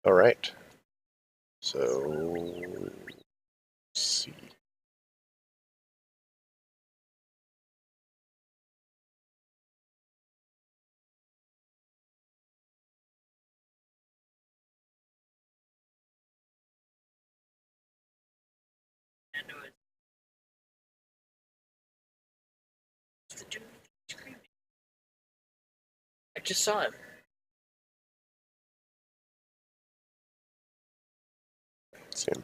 All right. So, let's see. I just saw him. Same.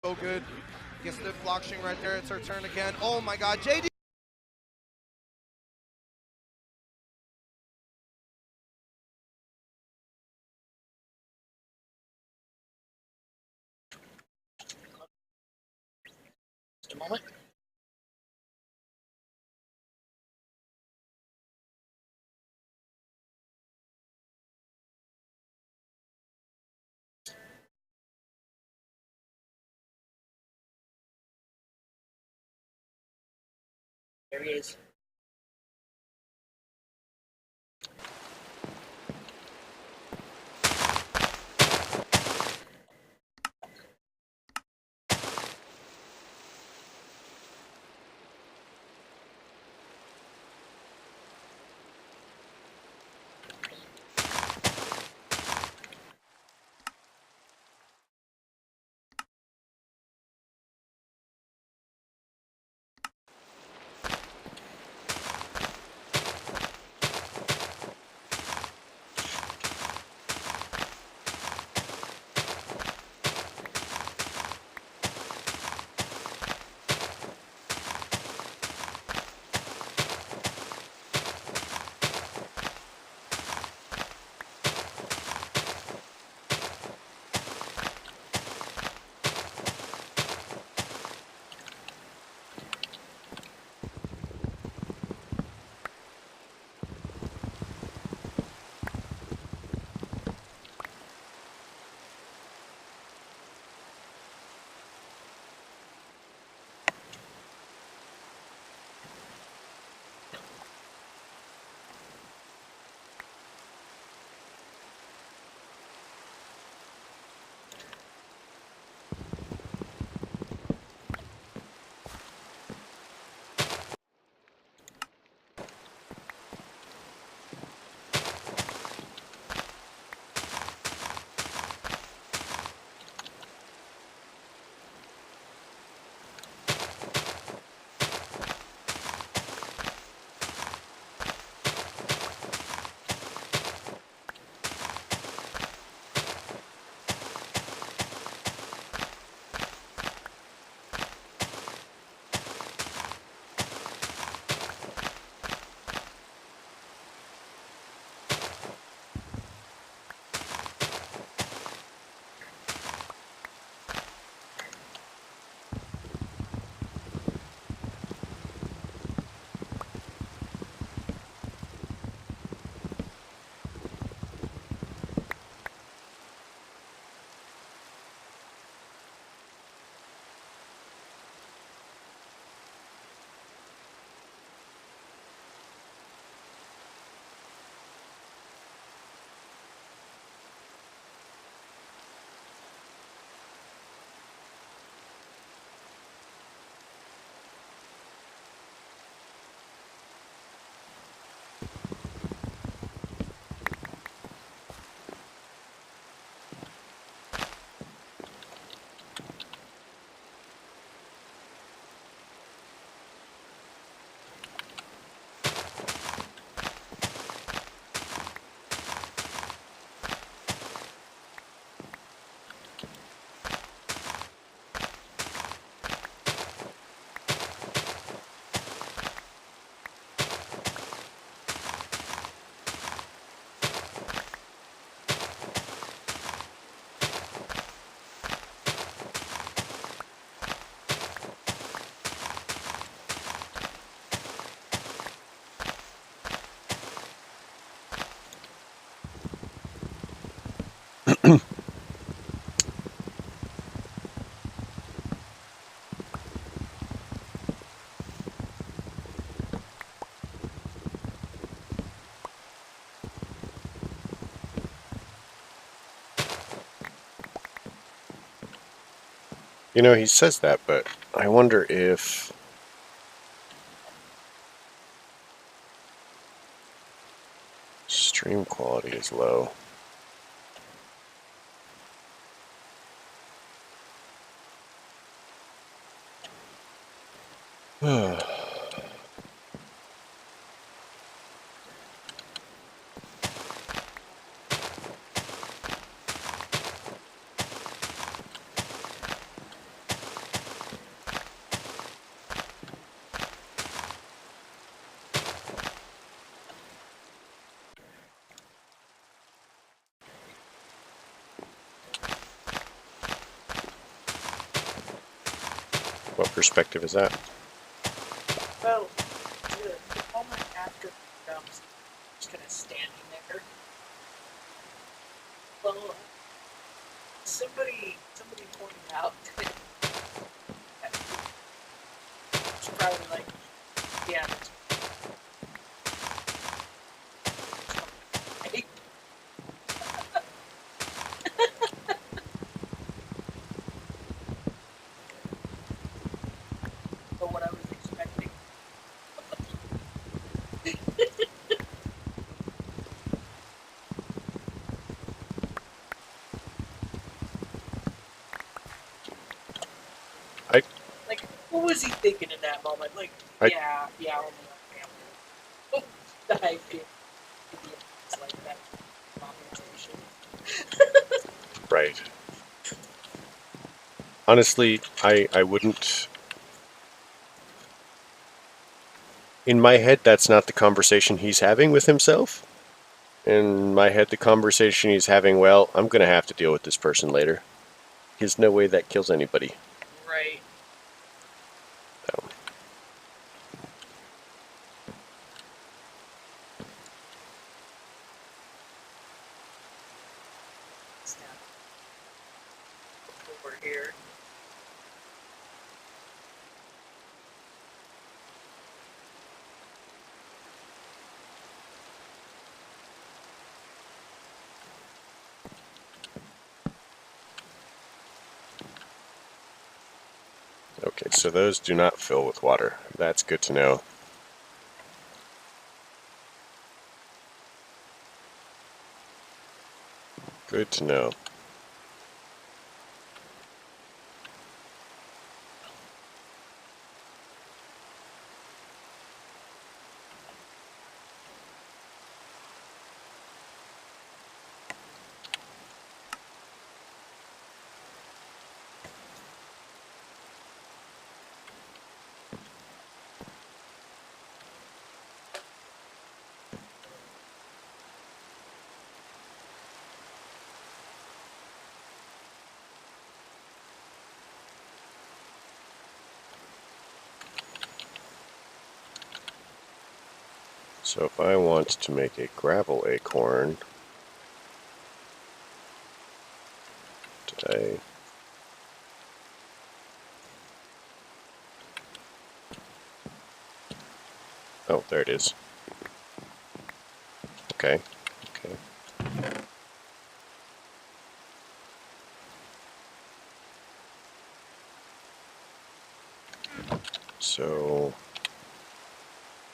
So good. Gets the block string right there. It's her turn again. Oh my God, JD. Just a moment. There he is. You know, he says that, but I wonder if stream quality is low. What perspective is that? Well, the moment after he jumps, just kind of standing there. Well, somebody pointed out that it's probably like, yeah, that's right. But what I was expecting. Like, what was he thinking in that moment? Like, yeah, only our family. I feel it's like that compensation. Right. Honestly, I wouldn't. In my head, that's not the conversation he's having with himself. In my head, the conversation he's having, well, I'm going to have to deal with this person later. There's no way that kills anybody. Right. So. Over here. Okay, so those do not fill with water. That's good to know. Good to know. So if I want to make a gravel acorn, today, oh, there it is. Okay, okay. So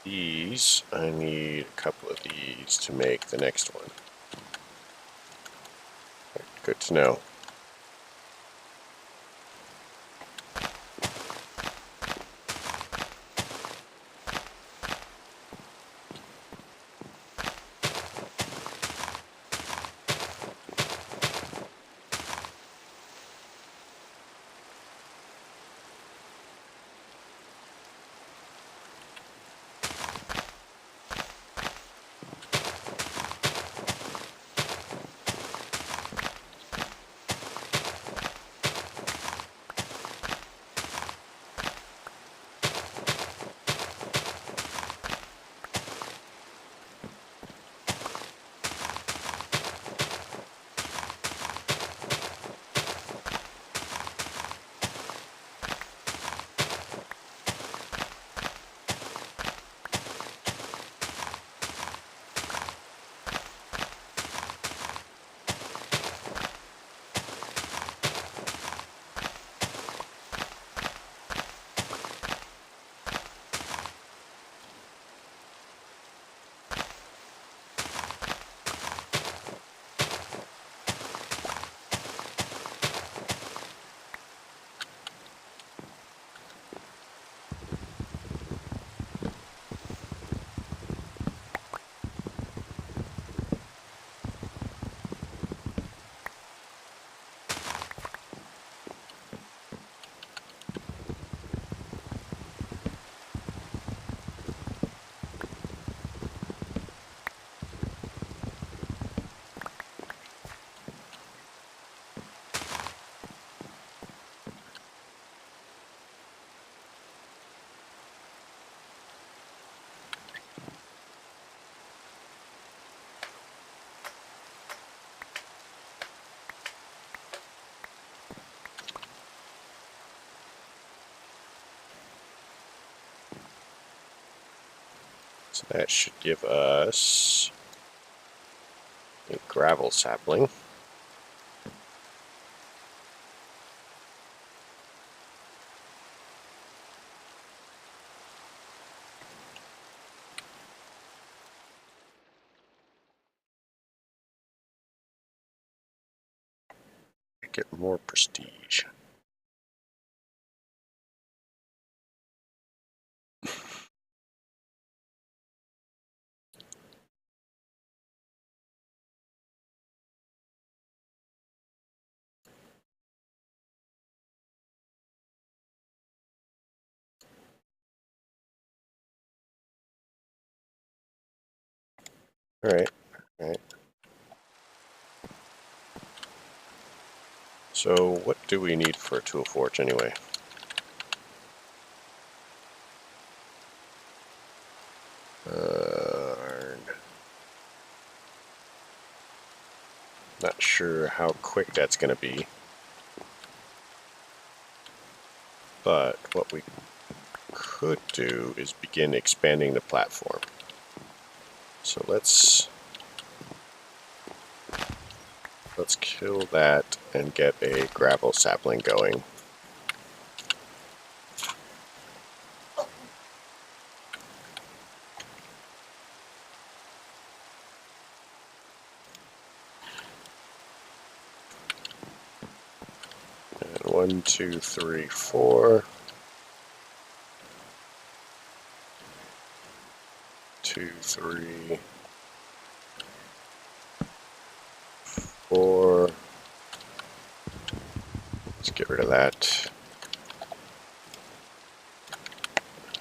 these, I need a couple of these to make the next one. Good to know. So that should give us a gravel sapling. Get more prestige. Alright, alright. So what do we need for a tool forge anyway? Iron. Not sure how quick that's going to be. But what we could do is begin expanding the platform. So let's kill that and get a gravel sapling going. And 1, 2, 3, 4. 2, 3, 4. Let's get rid of that.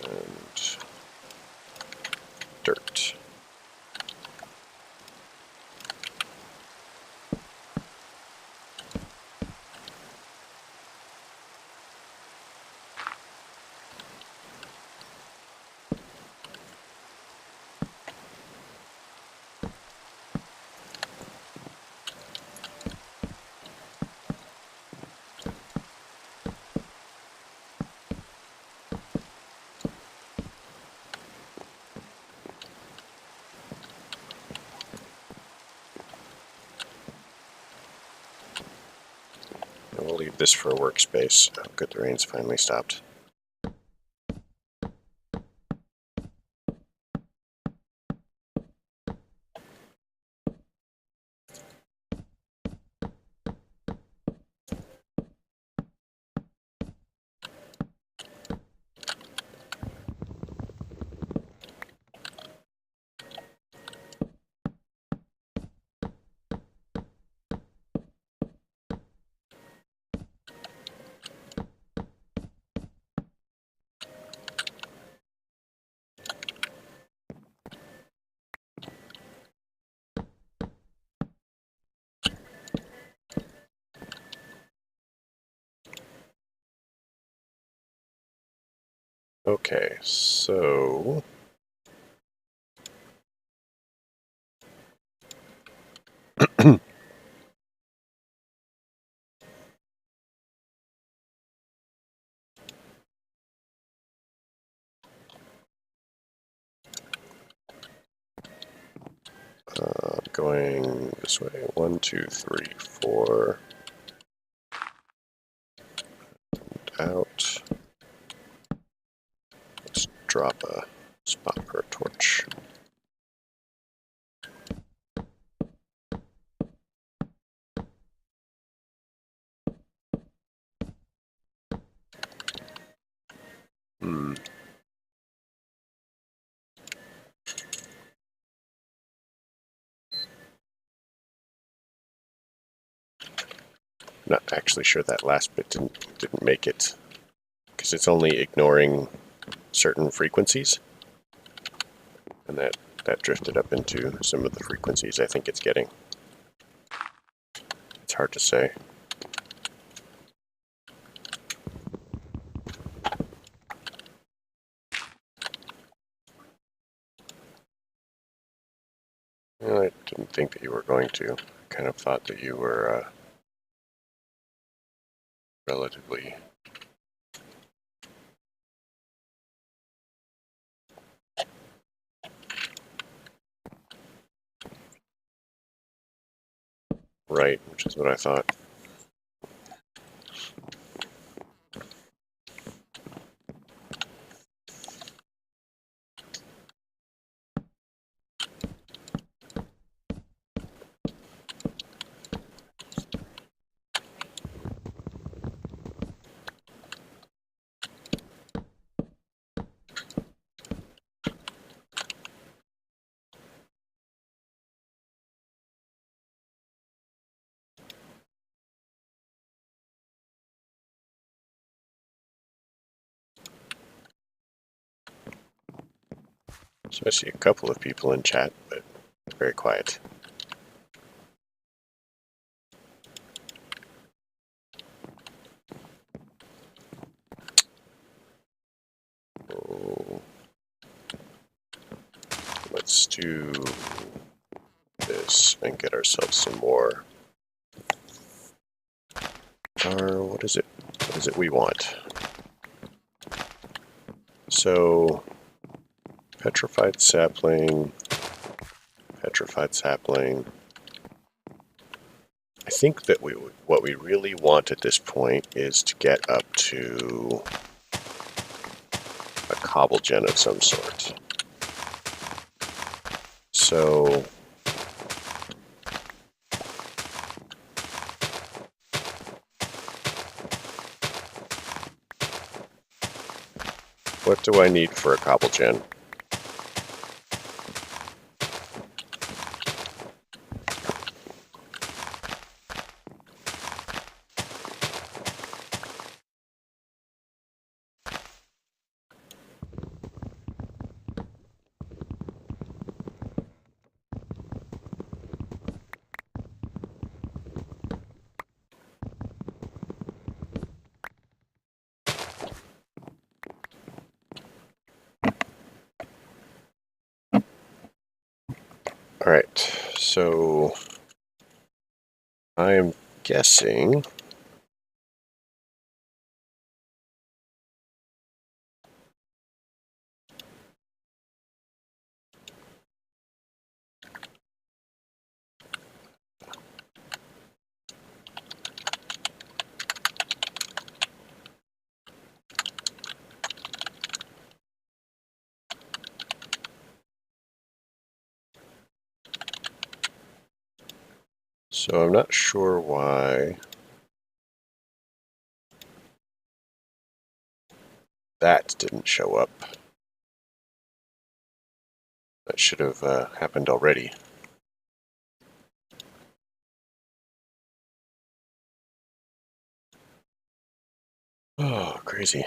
And dirt. And we'll leave this for a workspace. Oh, good, the rain's finally stopped. Okay, so going this way. 1, 2, 3, 4. Out. Let's drop a spot for a torch. Hmm. Not actually sure that last bit didn't make it, because it's only ignoring certain frequencies, and that drifted up into some of the frequencies I think it's getting. It's hard to say. Well, I didn't think that you were going to. I kind of thought that you were relatively Right, which is what I thought. So I see a couple of people in chat, but very quiet. Oh, let's do this and get ourselves some more. What is it? What is it we want? So, petrified sapling, petrified sapling. I think that what we really want at this point is to get up to a cobble gen of some sort. So, what do I need for a cobble gen? Alright, so I am guessing so I'm not sure why that didn't show up. That should have happened already. Oh, crazy.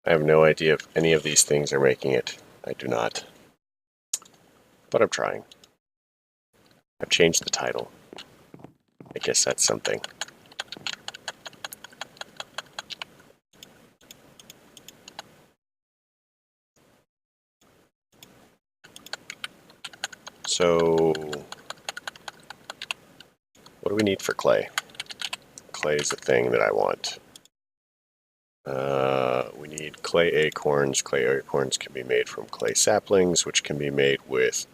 I have no idea if any of these things are making it. I do not. But I'm trying. I've changed the title. I guess that's something. So, what do we need for clay? Clay is the thing that I want. We need clay acorns. Clay acorns can be made from clay saplings, which can be made with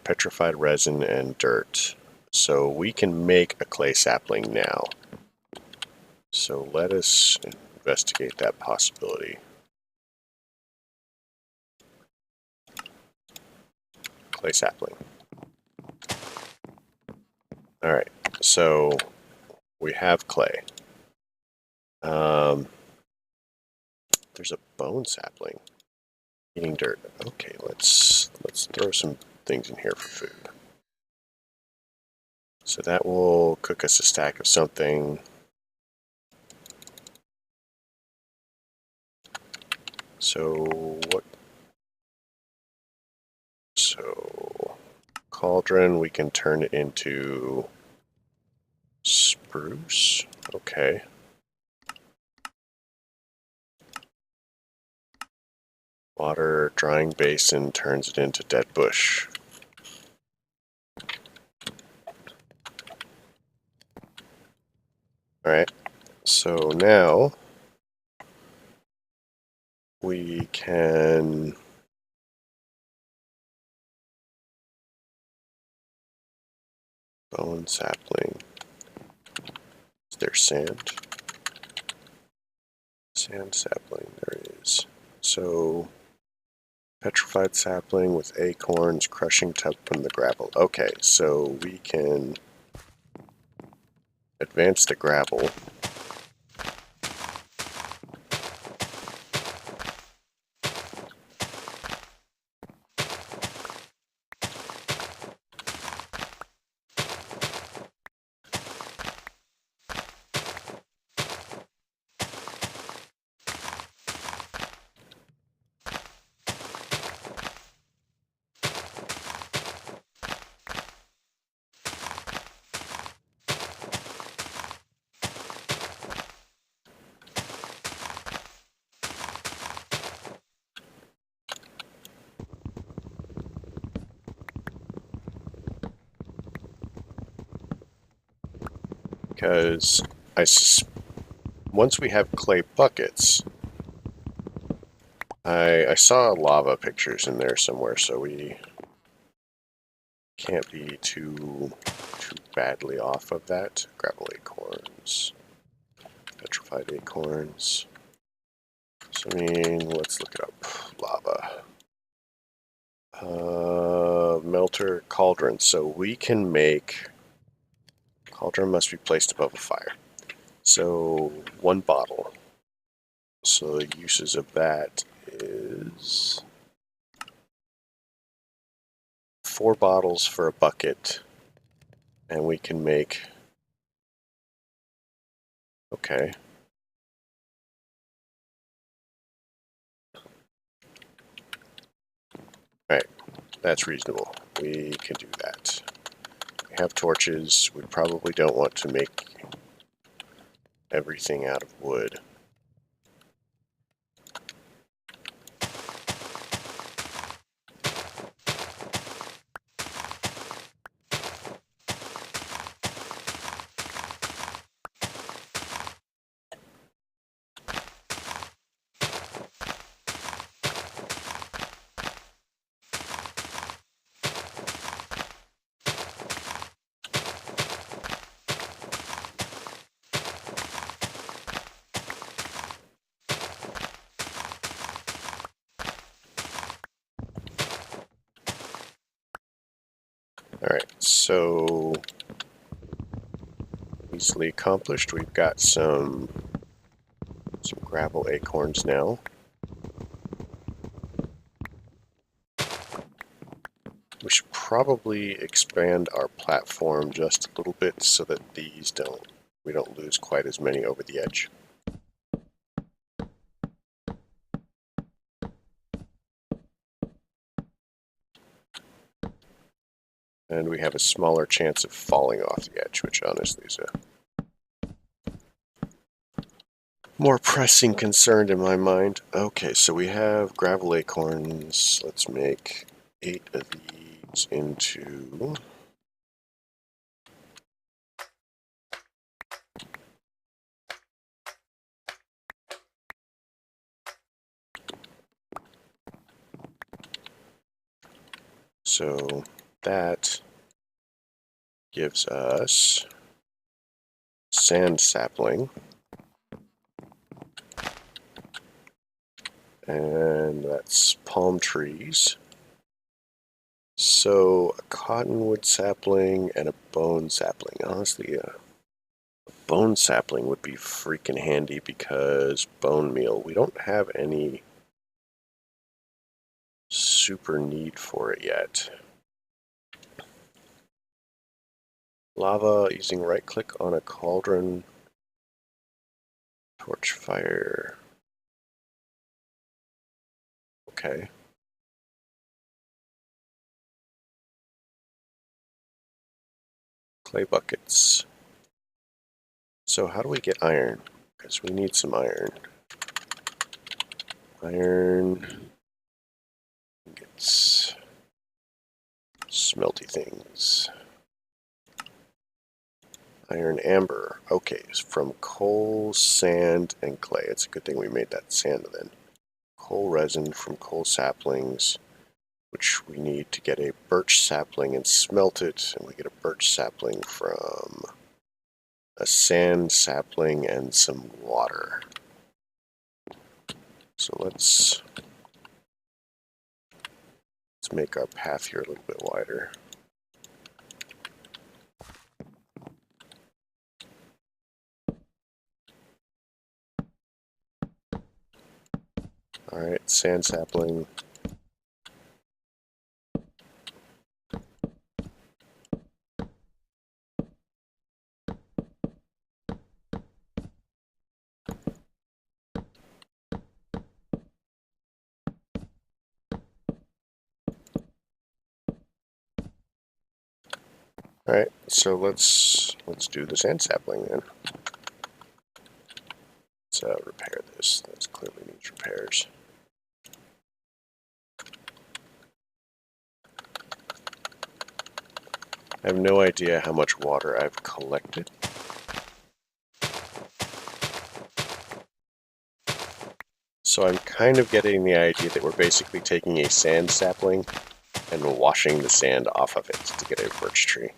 petrified resin and dirt. So we can make a clay sapling now. So let us investigate that possibility. Clay sapling. Alright, so we have clay. There's a bone sapling. Eating dirt. Okay, let's throw some things in here for food. So that will cook us a stack of something. So what? So cauldron, we can turn it into spruce. Okay. Water drying basin turns it into dead bush. Alright, so now we can bone sapling. Is there sand? Sand sapling, there is. So petrified sapling with acorns, crushing tub from the gravel. Okay, so we can advance the gravel. Because once we have clay buckets, I saw lava pictures in there somewhere, so we can't be too badly off of that. Gravel acorns, petrified acorns. So I mean, let's look it up. Lava. Melter cauldron. So we can make cauldron must be placed above a fire. So 1 bottle. So the uses of that is 4 bottles for a bucket, and we can make, okay. Alright, that's reasonable. We can do that. We have torches. We probably don't want to make everything out of wood. Alright, so easily accomplished. We've got some gravel acorns now. We should probably expand our platform just a little bit so that we don't lose quite as many over the edge. And we have a smaller chance of falling off the edge, which honestly is a more pressing concern in my mind. Okay, so we have gravel acorns. Let's make 8 of these into... So that gives us sand sapling, and that's palm trees. So a cottonwood sapling and a bone sapling. Honestly, a bone sapling would be freaking handy because bone meal, we don't have any super need for it yet. Lava using right click on a cauldron. Torch fire. Okay. Clay buckets. So how do we get iron? Because we need some iron. Iron ingots. Smelty things. Iron amber. Okay, it's from coal, sand, and clay. It's a good thing we made that sand then. Coal resin from coal saplings, which we need to get a birch sapling and smelt it, and we get a birch sapling from a sand sapling and some water. So let's make our path here a little bit wider. Alright, sand sapling. Alright, so let's do the sand sapling then. Let's repair this. This clearly needs repairs. I have no idea how much water I've collected. So I'm kind of getting the idea that we're basically taking a sand sapling and washing the sand off of it to get a birch tree.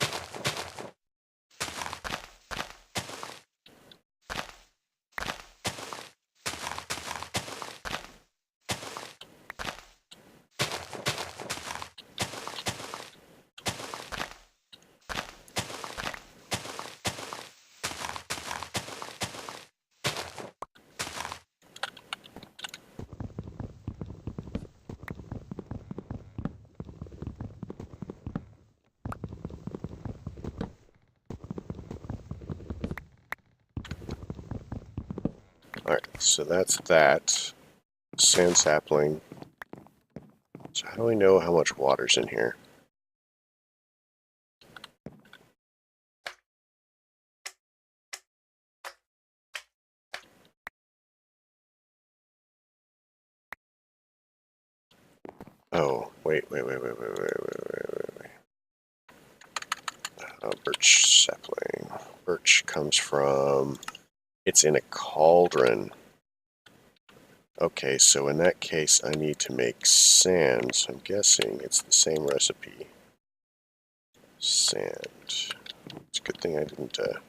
Alright, so that's that. Sand sapling. So how do we know how much water's in here? Oh, wait. Birch sapling. Birch comes from... It's in a cauldron. Okay, so in that case, I need to make sand. So I'm guessing it's the same recipe. Sand. It's a good thing I didn't... So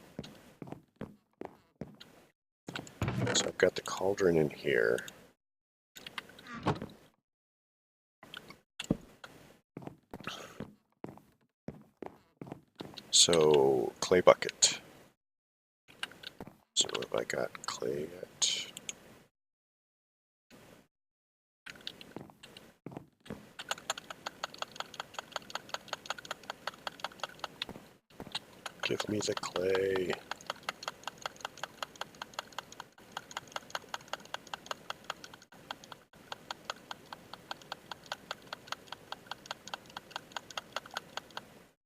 I've got the cauldron in here. So, clay bucket. So what have I got? Clay at... Give me the clay.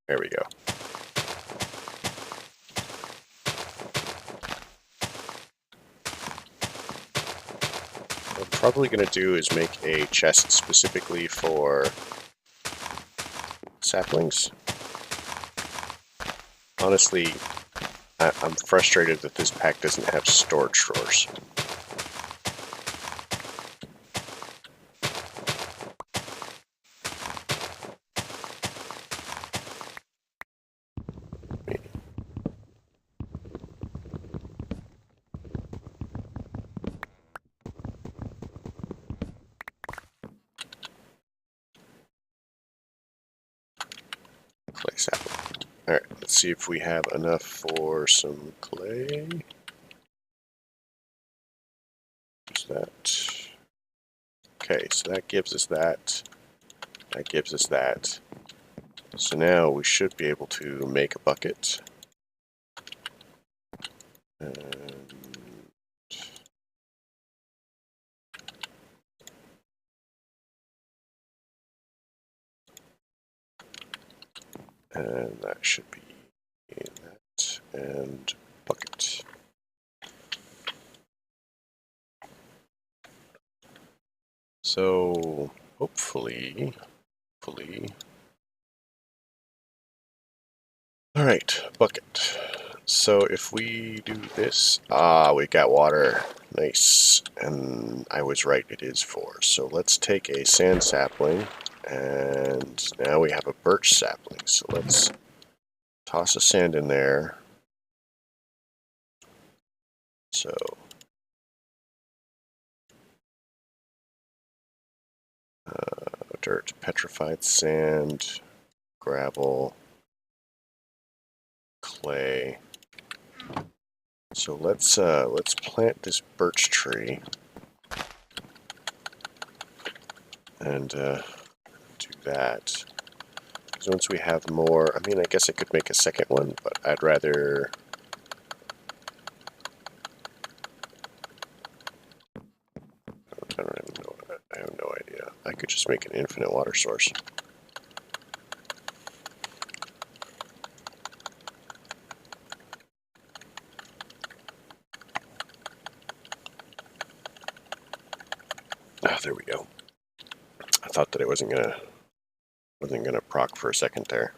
There we go. What I'm probably going to do is make a chest specifically for saplings. Honestly, I'm frustrated that this pack doesn't have storage drawers. Clay sapling. Alright, let's see if we have enough for some clay. What's that? Okay, so that gives us that. That gives us that. So now we should be able to make a bucket. And that should be and bucket. So hopefully. All right, bucket. So if we do this, we got water. Nice. And I was right, it is 4. So let's take a sand sapling, and now we have a birch sapling. So let's toss a sand in there. So dirt, petrified sand, gravel, clay. So let's plant this birch tree and do that. Because once we have more, I mean, I guess I could make a second one, but I'd rather. I don't even know. I have no idea. I could just make an infinite water source. Ah, there we go. I thought that it wasn't gonna proc for a second there.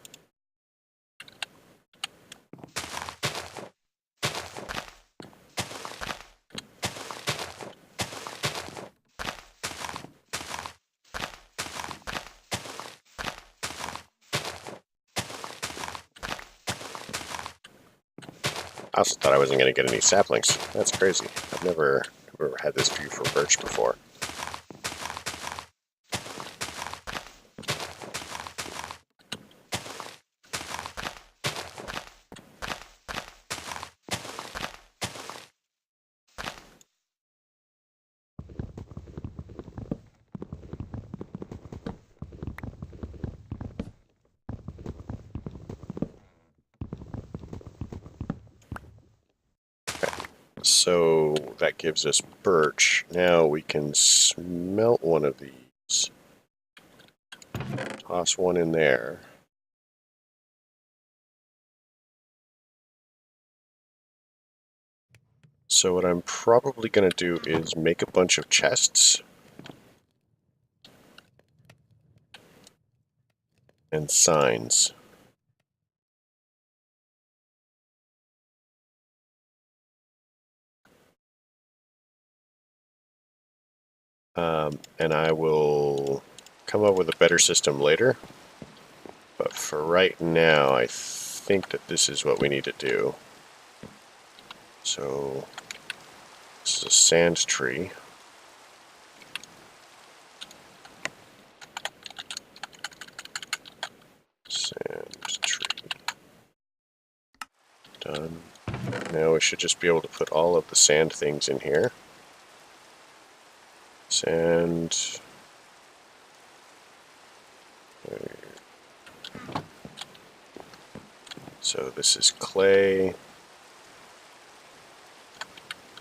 I also thought I wasn't going to get any saplings. That's crazy. I've never had this view for birch before. So that gives us birch. Now we can smelt one of these. Toss one in there. So what I'm probably going to do is make a bunch of chests and signs. And I will come up with a better system later. But for right now, I think that this is what we need to do. So this is a sand tree. Sand tree. Done. Now we should just be able to put all of the sand things in here. Sand. So this is clay.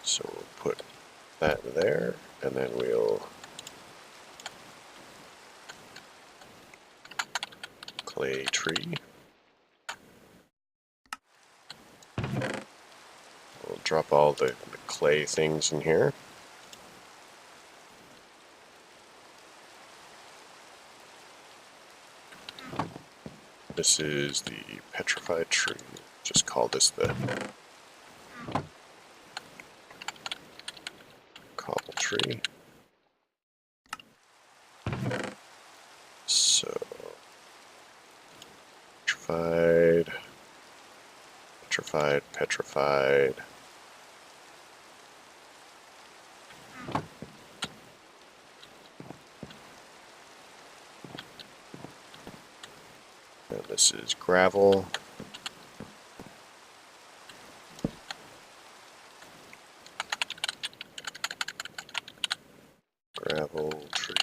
So we'll put that there, and then we'll clay tree. We'll drop all the clay things in here. This is the petrified tree. Just call this the cobble tree. So petrified, petrified, petrified. And this is gravel. Gravel tree.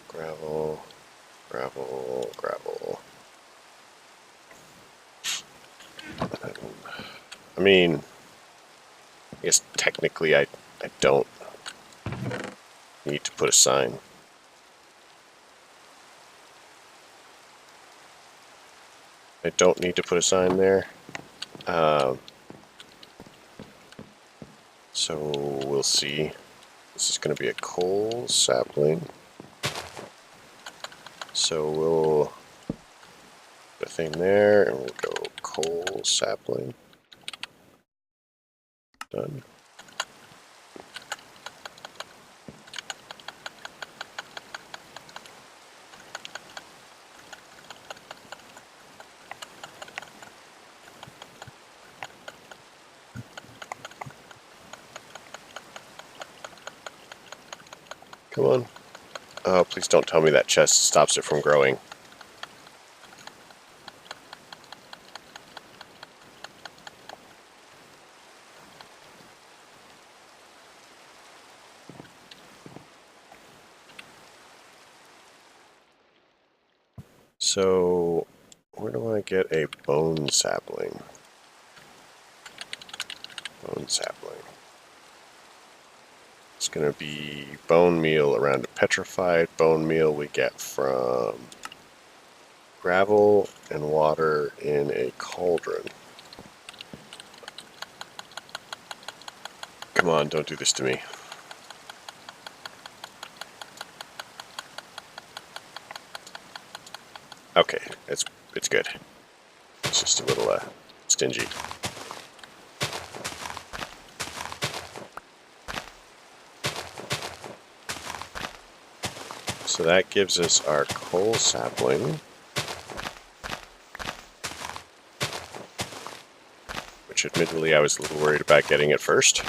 Gravel, gravel, gravel. I mean, I guess technically I don't need to put a sign. I don't need to put a sign there. So we'll see. This is going to be a coal sapling. So we'll put a thing there, and we'll go coal sapling. Done. Come on. Oh, please don't tell me that chest stops it from growing. So, where do I get a bone sapling? Bone sapling. It's going to be bone meal around a petrified bone meal we get from gravel and water in a cauldron. Come on, don't do this to me. Okay, it's good. It's just a little stingy. So that gives us our coal sapling, which admittedly I was a little worried about getting at first.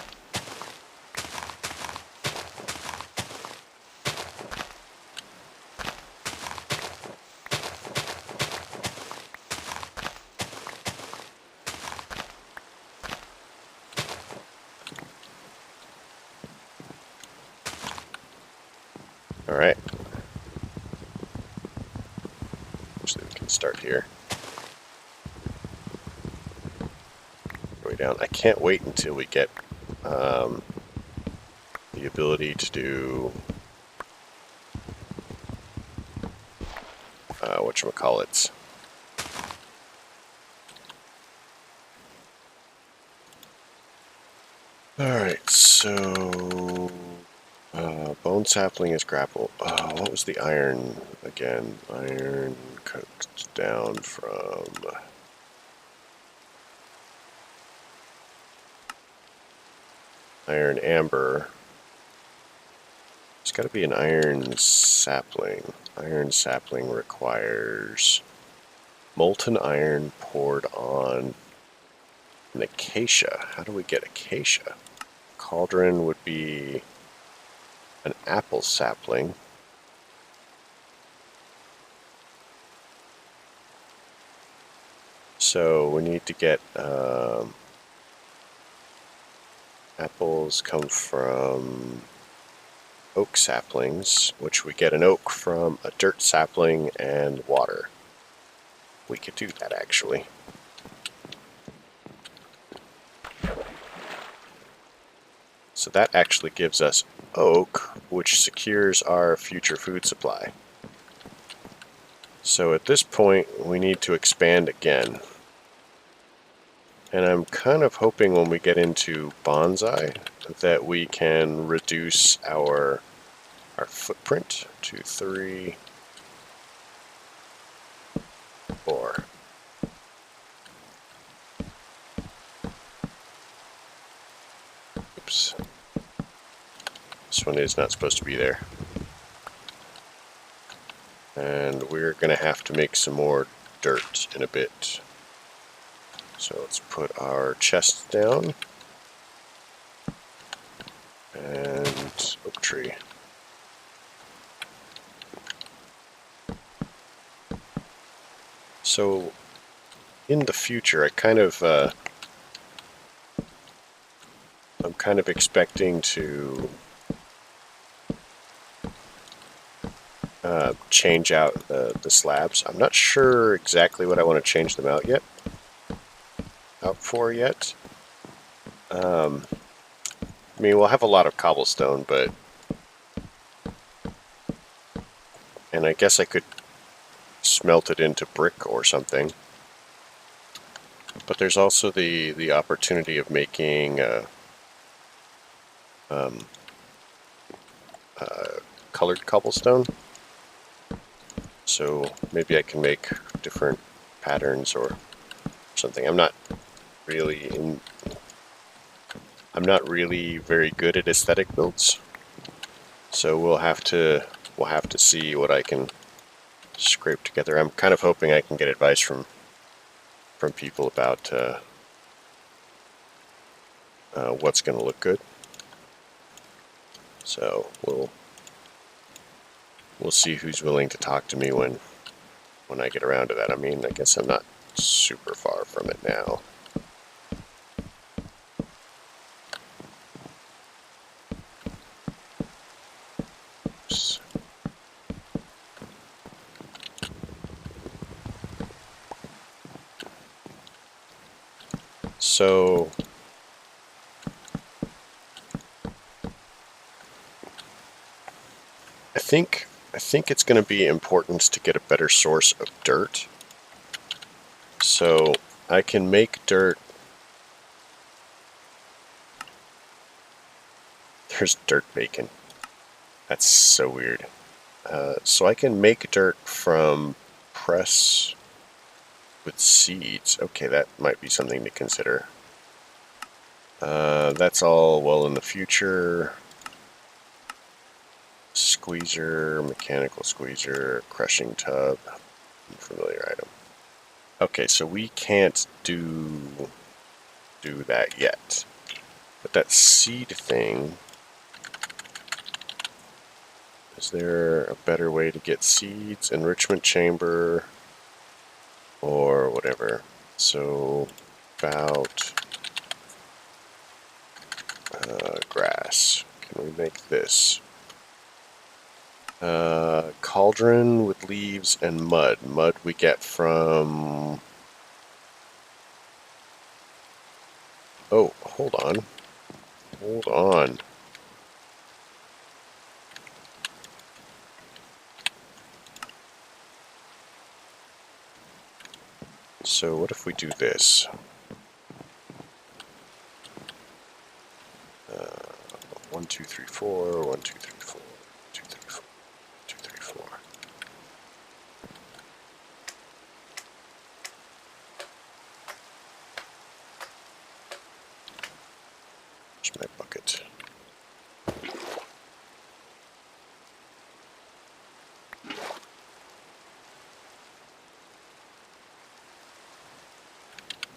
Alright. Actually, we can start here. Way down. I can't wait until we get the ability to do whatchamacallits. Alright, so bone sapling is grapple. What was the iron again? Iron cooked down from iron amber. It's got to be an iron sapling. Iron sapling requires molten iron poured on an acacia. How do we get acacia? Cauldron would be an apple sapling. So we need to get apples come from oak saplings, which we get an oak from a dirt sapling and water. We could do that actually. So that actually gives us oak, which secures our future food supply. So at this point, we need to expand again. And I'm kind of hoping when we get into bonsai that we can reduce our footprint to 3, 4. Oops. This one is not supposed to be there. And we're going to have to make some more dirt in a bit. So let's put our chest down. And oak tree. So in the future, I'm kind of expecting to change out the slabs. I'm not sure exactly what I want to change them out for yet. I mean, we'll have a lot of cobblestone, and I guess I could smelt it into brick or something. But there's also the opportunity of making colored cobblestone. So maybe I can make different patterns or something. I'm not really very good at aesthetic builds. So we'll have to see what I can scrape together. I'm kind of hoping I can get advice from people about what's going to look good. So we'll see who's willing to talk to me when I get around to that. I mean, I guess I'm not super far from it now. Oops. So I think it's going to be important to get a better source of dirt. So I can make dirt. There's dirt bacon. That's so weird. So I can make dirt from press with seeds. Okay, that might be something to consider. That's all well in the future. Squeezer, mechanical squeezer, crushing tub, familiar item. Okay, so we can't do that yet. But that seed thing, is there a better way to get seeds? Enrichment chamber or whatever. So about grass. Can we make this? Cauldron with leaves and mud. Mud we get from... Oh, hold on. Hold on. So what if we do this? 1, 2, 3, 4, 1, 2, 3, 4, 2, 3, 4, 2, 3, 4. Where's my bucket?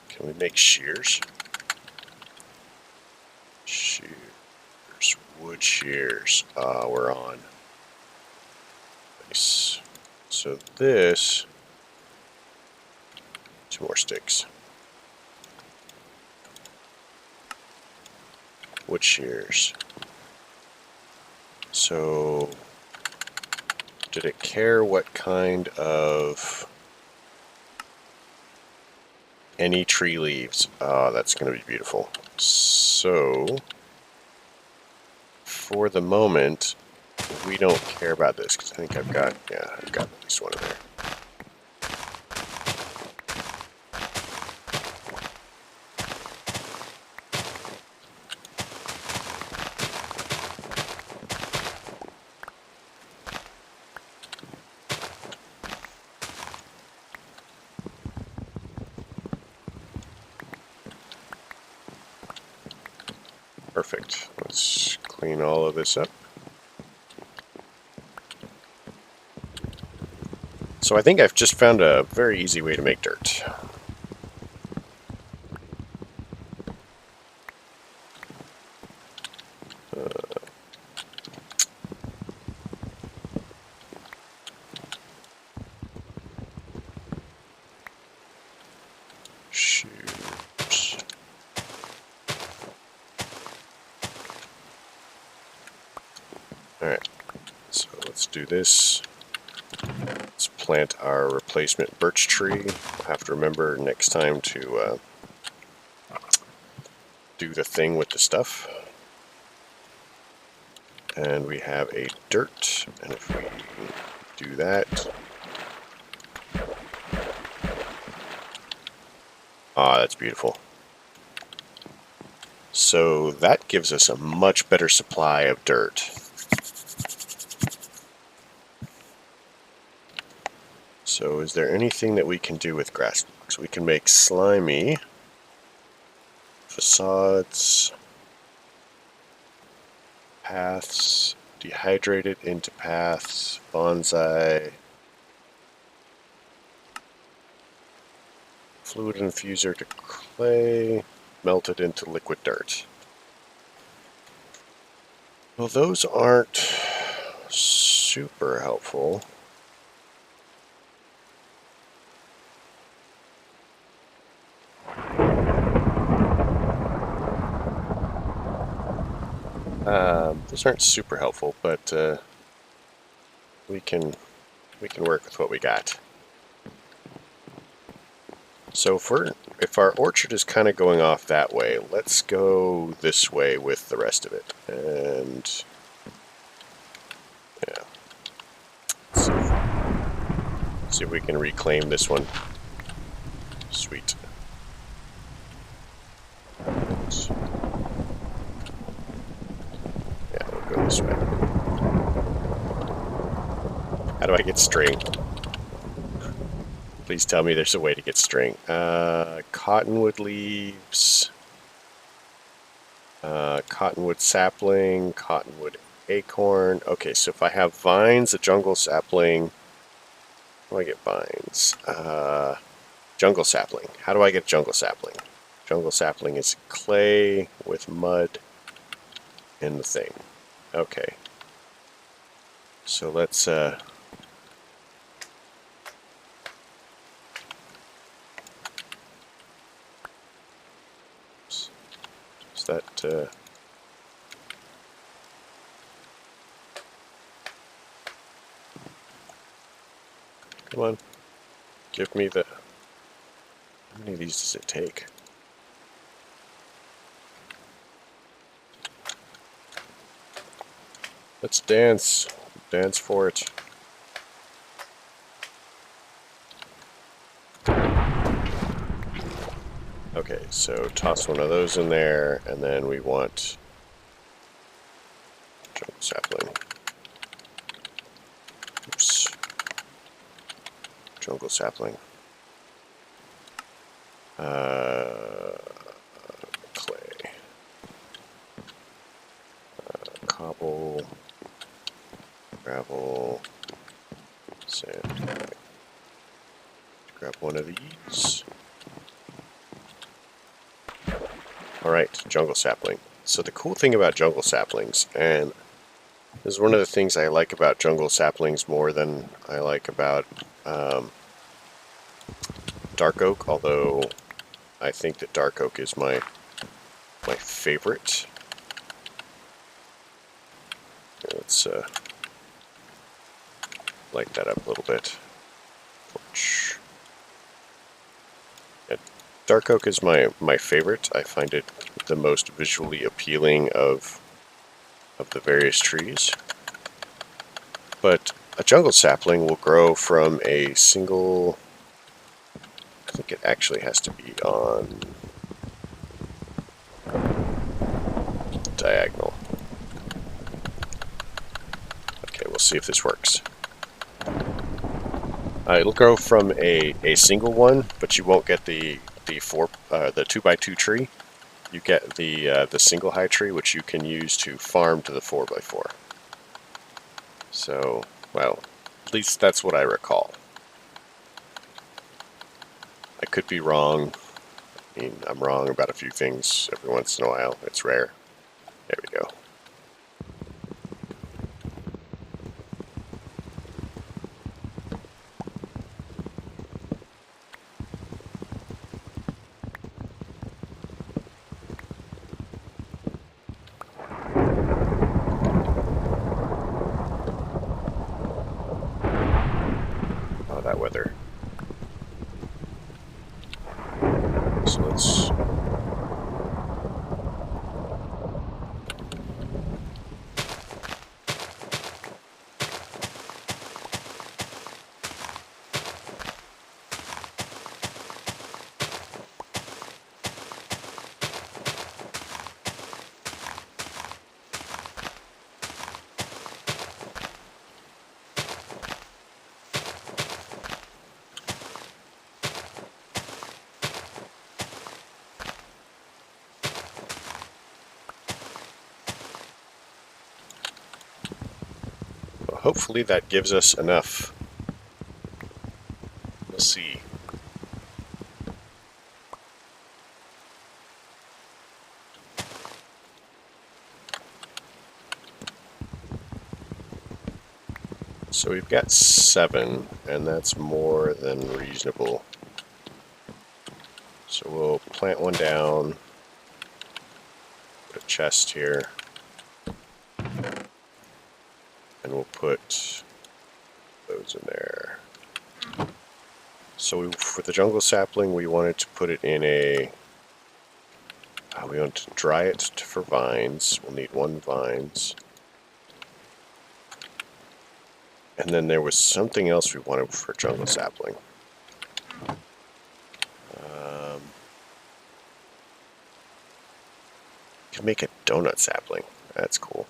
Can we make shears? Shears. Wood shears. We're on. Nice. So this... 2 more sticks. Wood shears. So... did it care what kind of... Any tree leaves. That's going to be beautiful. So... for the moment, we don't care about this because I think I've got at least one in there. Perfect. Let's clean all of this up. So I think I've just found a very easy way to make dirt. Shoot. Alright, so let's do this. Let's plant our replacement birch tree. We'll have to remember next time to do the thing with the stuff. And we have a dirt, and if we do that... Ah, that's beautiful. So that gives us a much better supply of dirt. So is there anything that we can do with grass blocks? We can make slimy facades, paths, dehydrated into paths, bonsai, fluid infuser to clay, melted into liquid dirt. Well, those aren't super helpful. Those aren't super helpful, but we can work with what we got. So if our orchard is kind of going off that way, let's go this way with the rest of it. And yeah, see if we can reclaim this one. Sweet. Yeah, we'll go this way. How do I get string? Please tell me there's a way to get string. Cottonwood leaves, cottonwood sapling, cottonwood acorn. Okay, so if I have vines, a jungle sapling, how do I get vines? Jungle sapling. How do I get jungle sapling? Jungle sapling is clay with mud in the thing. Okay. So let's come on. Give me the... How many of these does it take? Let's dance. Dance for it. Okay, so toss one of those in there, and then we want jungle sapling. Oops. Jungle sapling. Clay. Cobble. Gravel. Sand. Grab one of these. Alright, jungle sapling. So the cool thing about jungle saplings, and this is one of the things I like about jungle saplings more than I like about dark oak, although I think that dark oak is my favorite. Let's light that up a little bit. Yeah, dark oak is my favorite. I find it the most visually appealing of the various trees. But a jungle sapling will grow from a single... I think it actually has to be on diagonal. Okay, we'll see if this works. It'll grow from a single one, but you won't get the 2x2 tree. You get the single high tree, which you can use to farm to the 4x4. So, well, at least that's what I recall. I could be wrong. I mean, I'm wrong about a few things every once in a while. It's rare. There we go. Oh, that weather. So let's... hopefully that gives us enough. We'll see. So we've got 7, and that's more than reasonable. So we'll plant one down, put a chest here, and we'll put those in there. So for the jungle sapling, we wanted to put it in a... we want to dry it for vines. We'll need 1 vines. And then there was something else we wanted for jungle sapling. Could make a donut sapling. That's cool.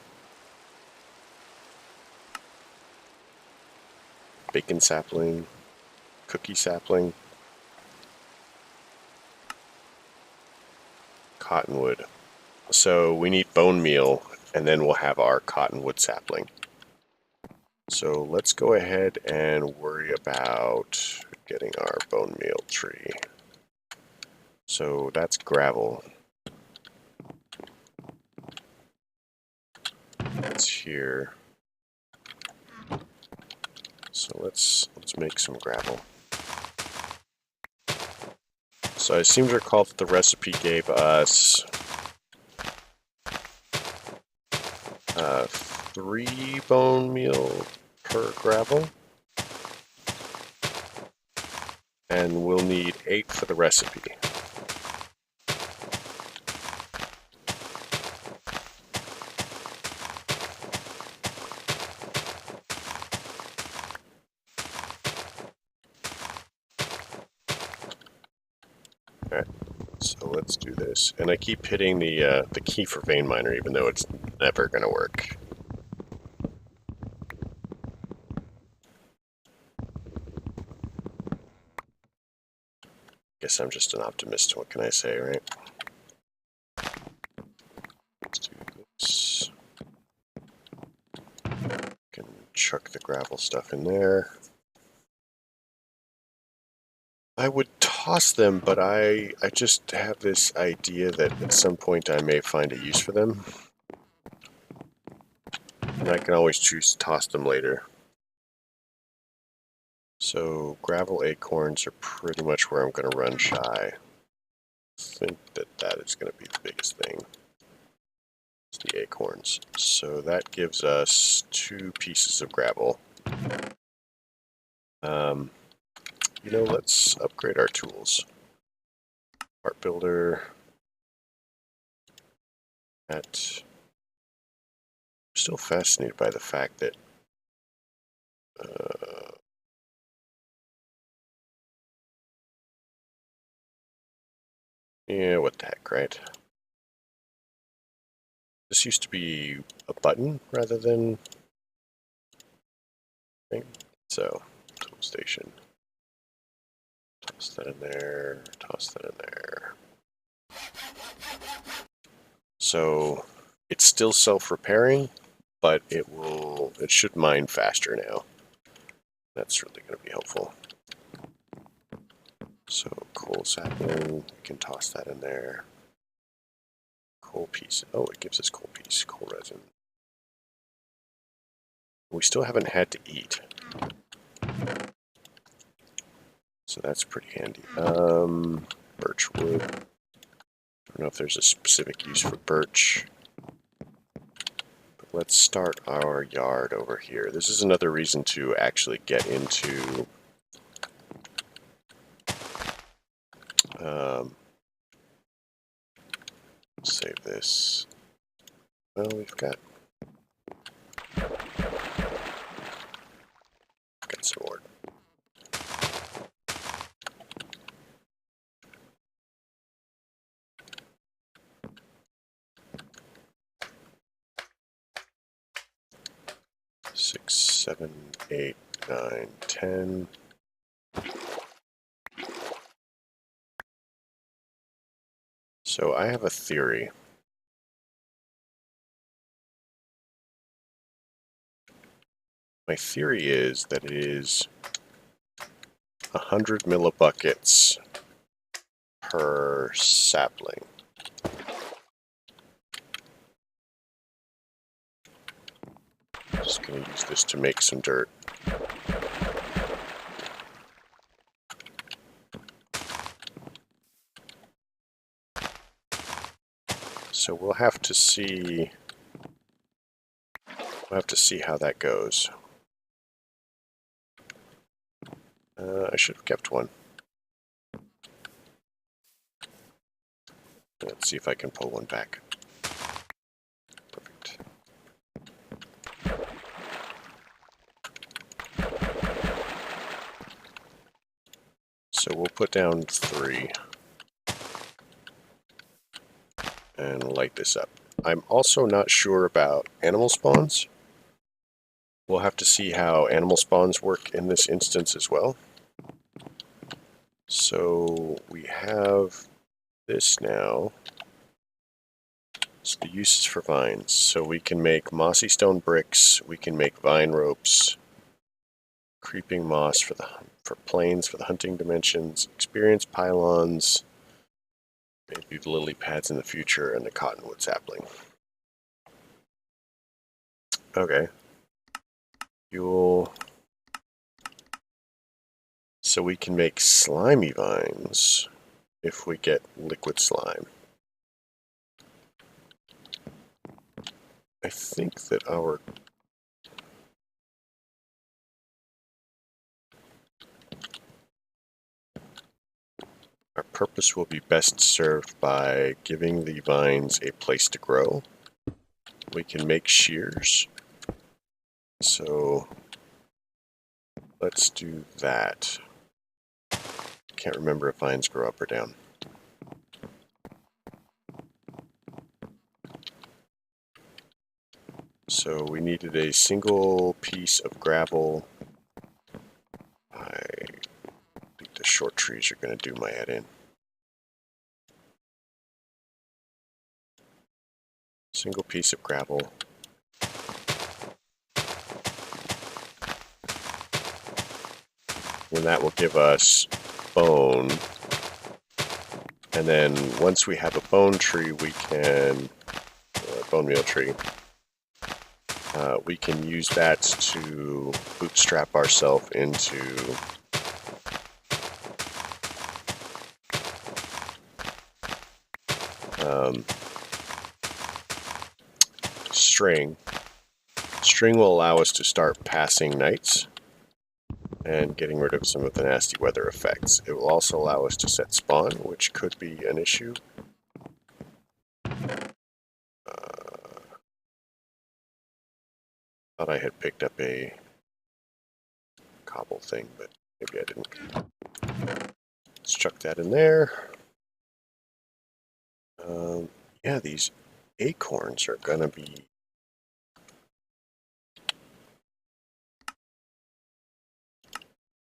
Bacon sapling, cookie sapling, cottonwood. So we need bone meal, and then we'll have our cottonwood sapling. So let's go ahead and worry about getting our bone meal tree. So that's gravel. That's here. So let's make some gravel. So I seem to recall that the recipe gave us 3 bone meal per gravel, and we'll need 8 for the recipe. Alright, so let's do this. And I keep hitting the key for vein miner, even though it's never going to work. Guess I'm just an optimist, what can I say, right? Let's do this. Can chuck the gravel stuff in there. I would toss them, but I just have this idea that at some point I may find a use for them. And I can always choose to toss them later. So gravel acorns are pretty much where I'm going to run shy. I think that is going to be the biggest thing. It's the acorns. So that gives us 2 pieces of gravel. You know, let's upgrade our tools. Art builder. I'm still fascinated by the fact that yeah, what the heck, right? This used to be a button rather than thing. So, tool station. Toss that in there, toss that in there. So, it's still self-repairing, but it should mine faster now. That's really going to be helpful. So, coal sapling, we can toss that in there. Coal piece. Oh, it gives us coal piece, coal resin. We still haven't had to eat. So that's pretty handy. Birch wood. I don't know if there's a specific use for birch. But let's start our yard over here. This is another reason to actually get into save this. Well, we've got some more. Six, 7, 8, 9, 10. So I have a theory. My theory is that it is 100 millibuckets per sapling. Just going to use this to make some dirt. So we'll have to see how that goes. I should have kept one. Let's see if I can pull one back. Perfect. So we'll put down 3 and light this up. I'm also not sure about animal spawns. We'll have to see how animal spawns work in this instance as well. So we have this now. So the uses for vines. So we can make mossy stone bricks, we can make vine ropes, creeping moss for planes for the hunting dimensions, experience pylons, maybe the lily pads in the future, and the cottonwood sapling. Okay. Fuel. So we can make slimy vines if we get liquid slime. I think that our purpose will be best served by giving the vines a place to grow. We can make shears. So let's do that. Can't remember if vines grow up or down. So we needed a single piece of gravel. I think the short trees are going to do my head in. Single piece of gravel. And that will give us bone. And then once we have a bone tree, we can, bone meal tree, we can use that to bootstrap ourselves into string. String will allow us to start passing nights and getting rid of some of the nasty weather effects. It will also allow us to set spawn, which could be an issue. Thought I had picked up a cobble thing, but maybe I didn't. Let's chuck that in there. Yeah, these acorns are gonna be...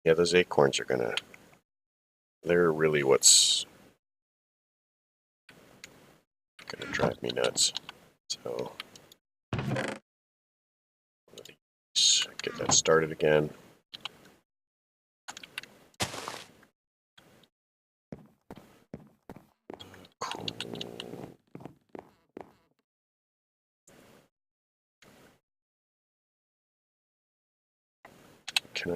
Yeah, those acorns are gonna... They're really what's gonna drive me nuts. So... get that started again. Cool. Can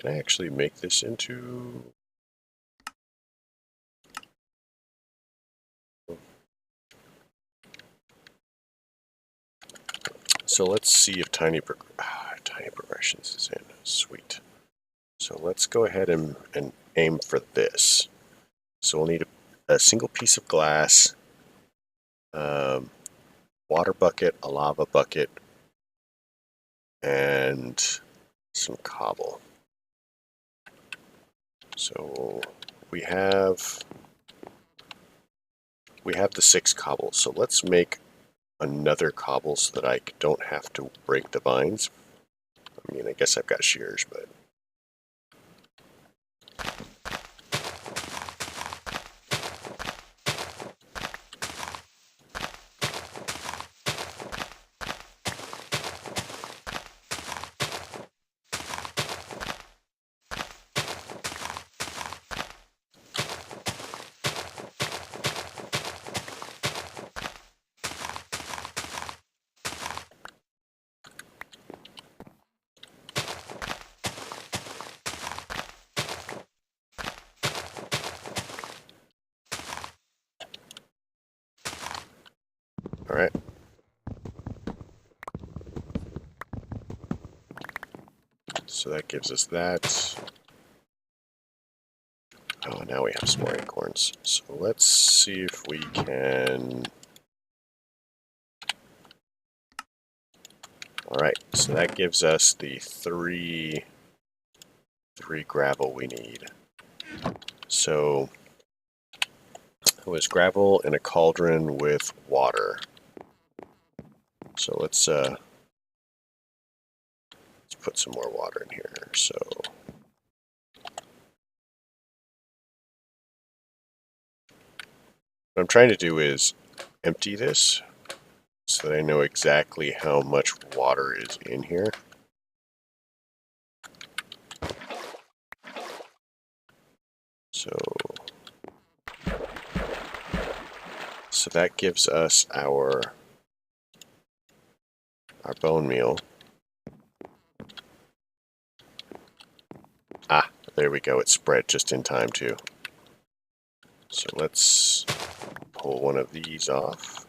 I actually make this into... So let's see if Tiny Progressions is in. Sweet. So let's go ahead and aim for this. So we'll need a single piece of glass, water bucket, a lava bucket, and some cobble. So we have the 6 cobbles. So let's make another cobble so that I don't have to break the vines. I mean, I guess I've got shears, but... So that gives us that. Oh, now we have some more acorns. So let's see if we can... Alright, so that gives us the three gravel we need. So it was gravel in a cauldron with water. So let's put some more water in here. So what I'm trying to do is empty this so that I know exactly how much water is in here. So that gives us our bone meal. Ah, there we go. It spread just in time too. So let's pull one of these off.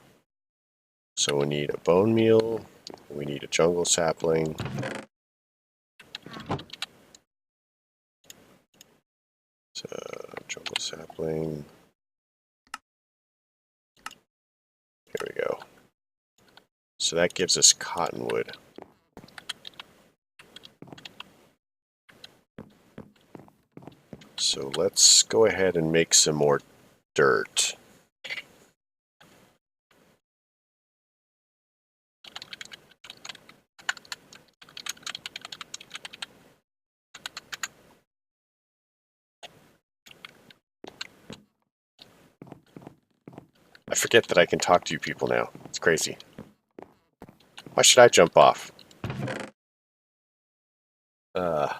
So we need a bone meal. We need a jungle sapling. So jungle sapling. There we go. So that gives us cottonwood. So let's go ahead and make some more dirt. I forget that I can talk to you people now. It's crazy. Why should I jump off? Aren't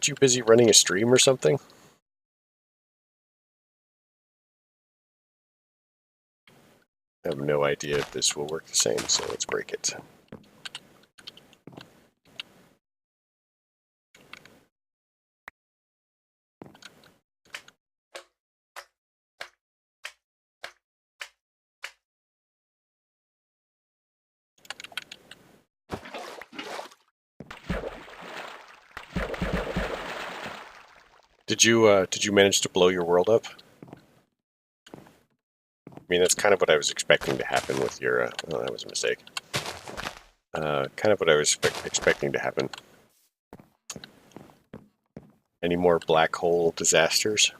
you busy running a stream or something? I have no idea if this will work the same, so let's break it. Did you manage to blow your world up? I mean, that's kind of what I was expecting to happen with your. Oh, that was a mistake. Kind of what I was expecting to happen. Any more black hole disasters?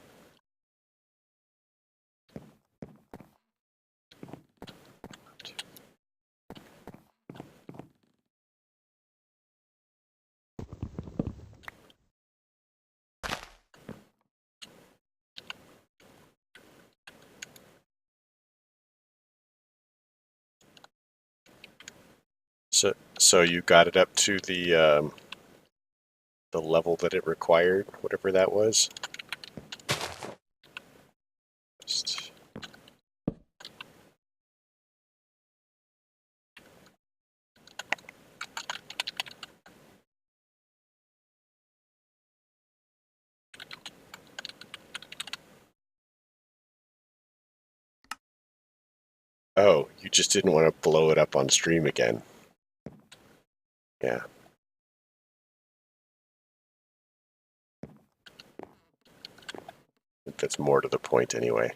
So you got it up to the level that it required, whatever that was. Just... Oh, you just didn't want to blow it up on stream again. Yeah. I think that's more to the point anyway.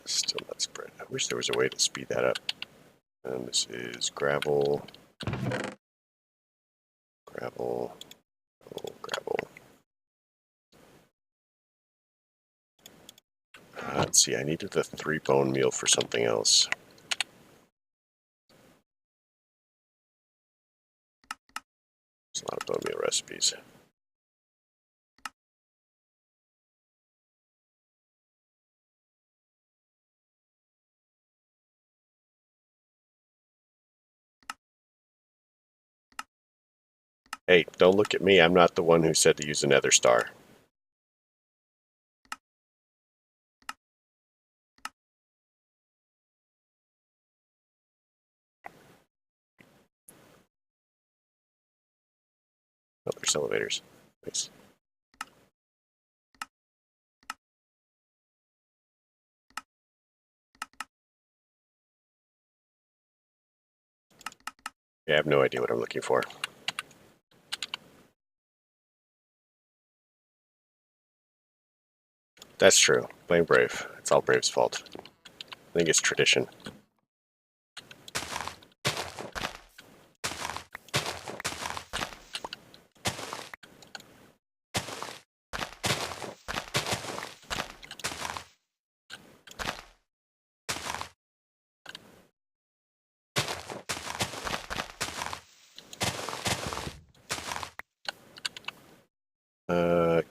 Still not spread. I wish there was a way to speed that up. And this is gravel, gravel, gravel, gravel. Let's see, I needed the 3 bone meal for something else. There's a lot of bone meal recipes. Hey, don't look at me. I'm not the one who said to use a nether star. Oh, there's elevators. Nice. Yeah, I have no idea what I'm looking for. That's true. Blame Brave. It's all Brave's fault. I think it's tradition.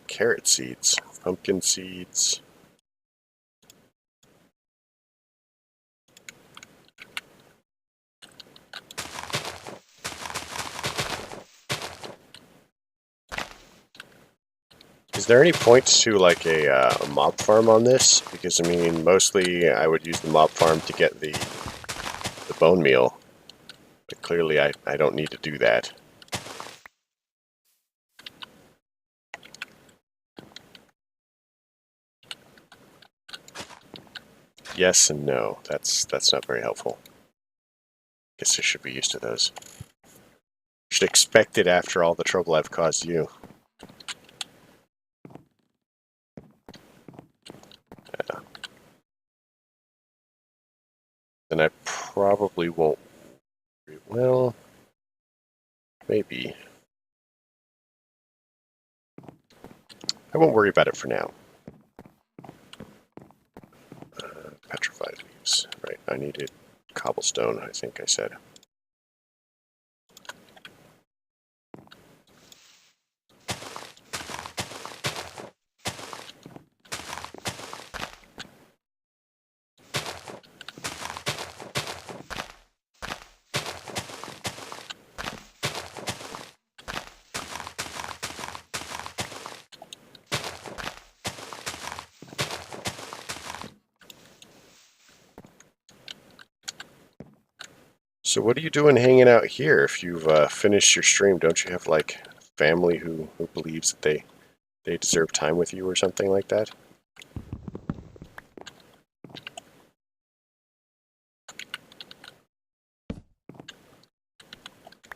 Carrot seeds, pumpkin seeds. Is there any point to like a mob farm on this? Because I mean, mostly I would use the mob farm to get the bone meal, but clearly I don't need to do that. Yes and no. That's not very helpful. Guess I should be used to those. Should expect it after all the trouble I've caused you. Yeah. Then I probably won't. Well, maybe. I won't worry about it for now. Petrified leaves. Right, I needed cobblestone, I think I said. So what are you doing hanging out here if you've finished your stream? Don't you have like family who believes that they deserve time with you or something like that?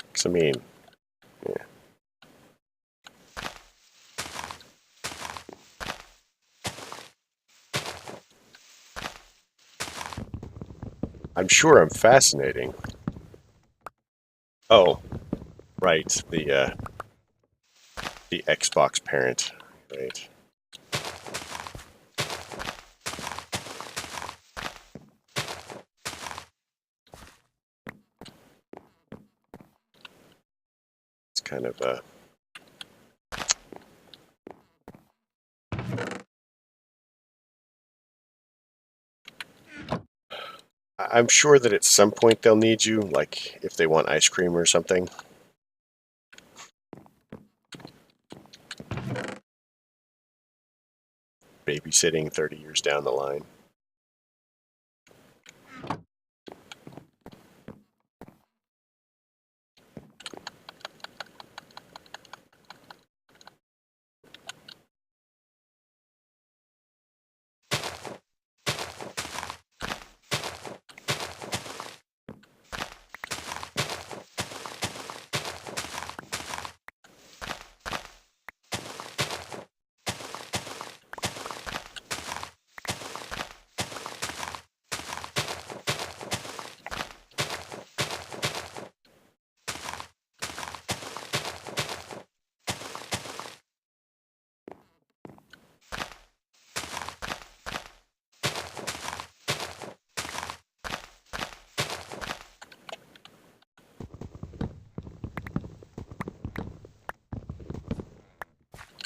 Because I mean, yeah. I'm sure I'm fascinating. Oh, right, the Xbox parent, right? It's kind of a I'm sure that at some point they'll need you, like if they want ice cream or something. Babysitting 30 years down the line.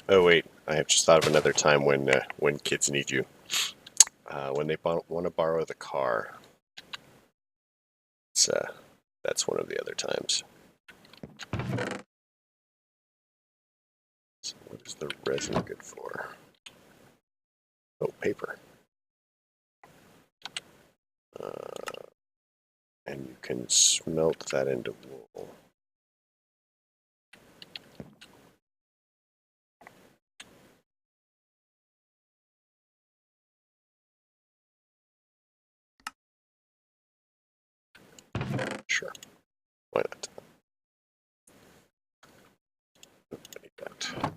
Oh wait, I have just thought of another time when kids need you. When they want to borrow the car. It's, that's one of the other times. So what is the resin good for? Oh, paper. And you can smelt that into wool. Sure, why not? that.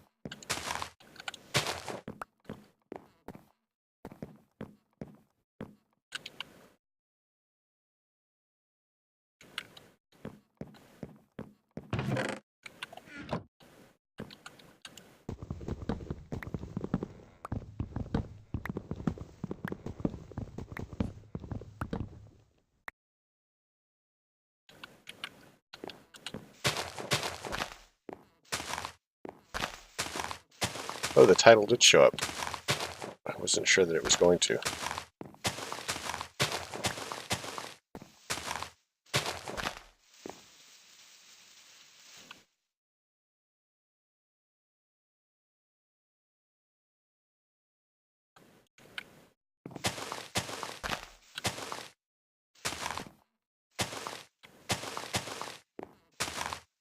Oh, the title did show up. I wasn't sure that it was going to.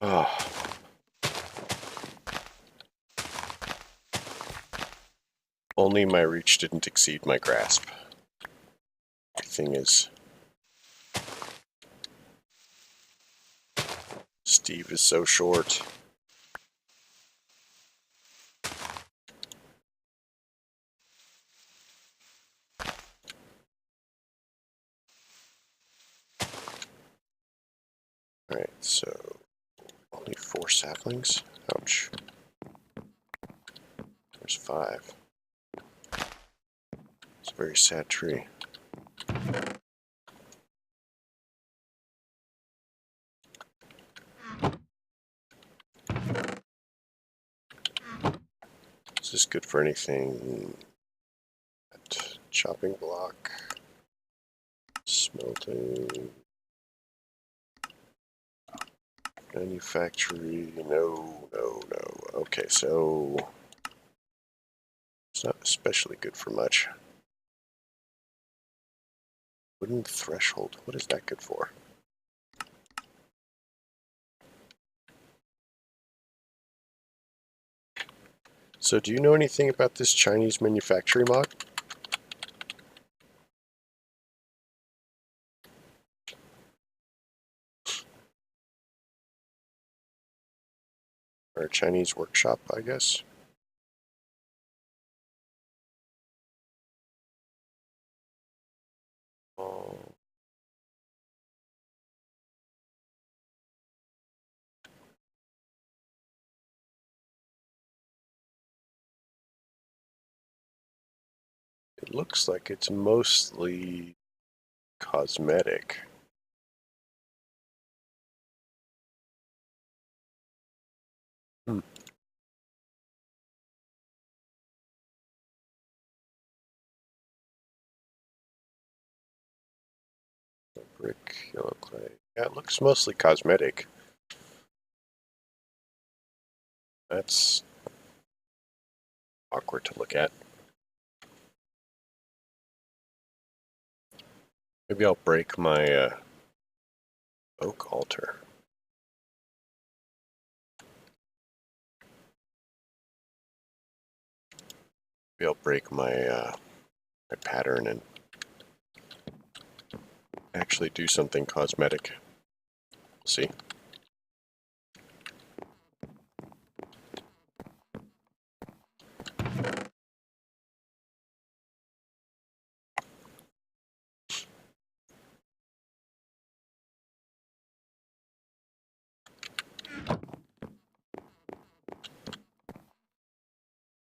Oh. Only my reach didn't exceed my grasp. Everything is... Steve is so short. Alright, so... Only 4 saplings? Ouch. There's 5. It's a very sad tree. Is this good for anything? Chopping block. Smelting. Manufactory. No. Okay, so... It's not especially good for much. Wooden threshold. What is that good for? So do you know anything about this Chinese manufacturing mod? Or a Chinese workshop, I guess? Oh. It looks like it's mostly cosmetic. Hmm. Brick, yellow clay. Yeah, it looks mostly cosmetic. That's awkward to look at. Maybe I'll break my oak altar. Maybe I'll break my my pattern and actually do something cosmetic. We'll see.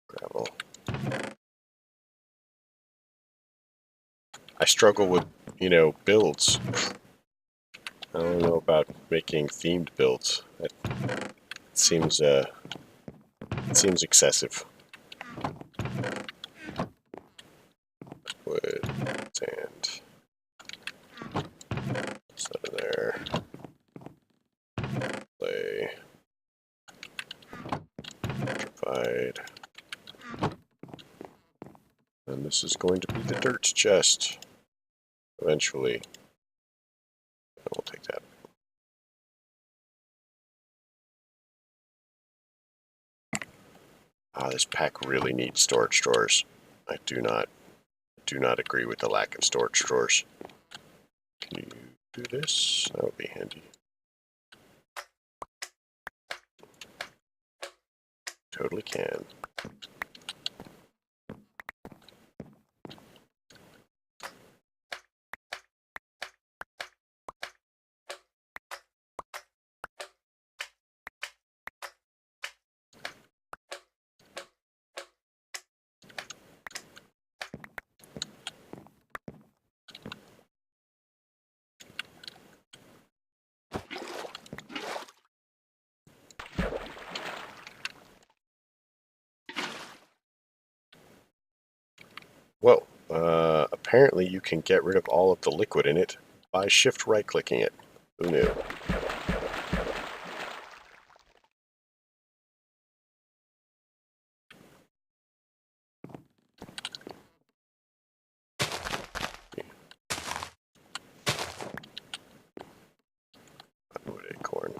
Gravel. I struggle with, builds. I don't know about making themed builds. It seems excessive. Wood, sand, set it there. Clay, petrified. And this is going to be the dirt chest. Eventually, we'll take that. This pack really needs storage drawers. I do not agree with the lack of storage drawers. Can you do this? That would be handy. Totally can. Whoa. Apparently you can get rid of all of the liquid in it by shift right-clicking it. Who knew? Wood acorn.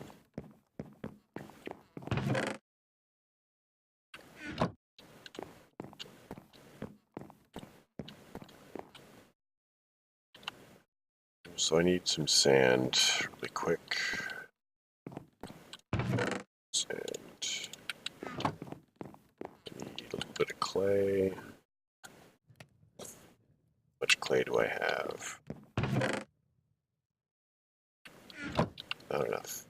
So I need some sand really quick. Sand. Need a little bit of clay. How much clay do I have? Not enough.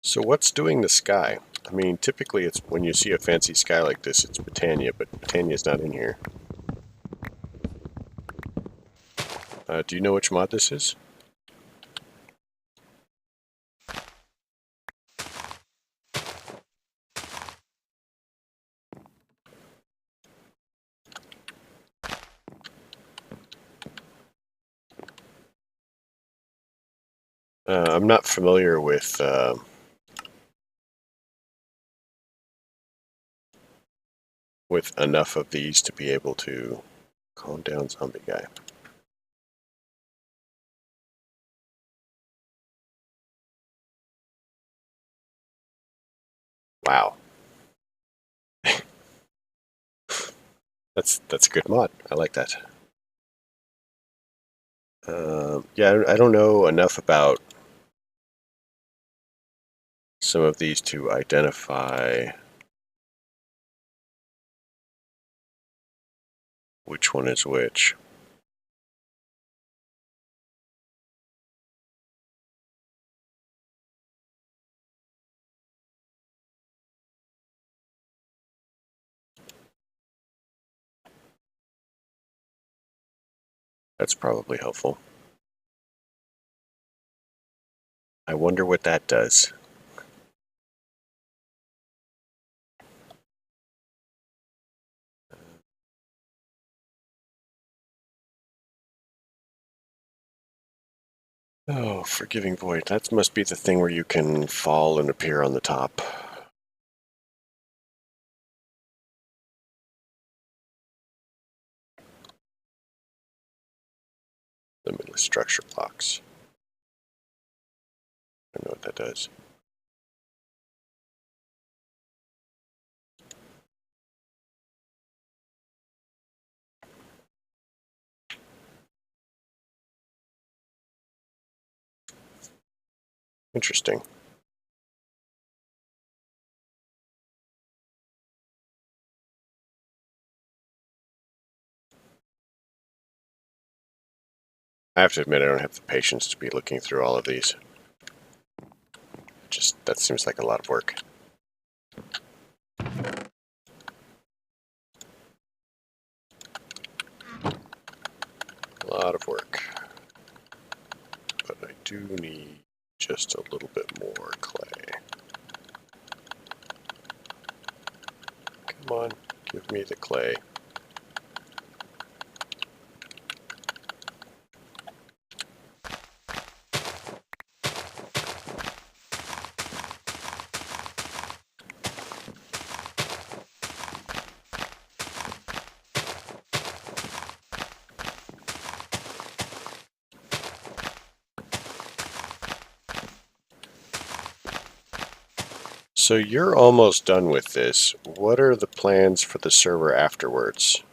So what's doing the sky? I mean, typically it's when you see a fancy sky like this, it's Britannia, but Britannia's not in here. Do you know which mod this is? I'm not familiar with enough of these to be able to calm down zombie guy. Wow. That's a good mod. I like that. Yeah, I don't know enough about some of these to identify which one is which. That's probably helpful. I wonder what that does. Oh, Forgiving Void. That must be the thing where you can fall and appear on the top. Limitless structure blocks. I don't know what that does. Interesting. I have to admit, I don't have the patience to be looking through all of these. Just, that seems like a lot of work. A lot of work. But I do need just a little bit more clay. Come on, give me the clay. So you're almost done with this. What are the plans for the server afterwards?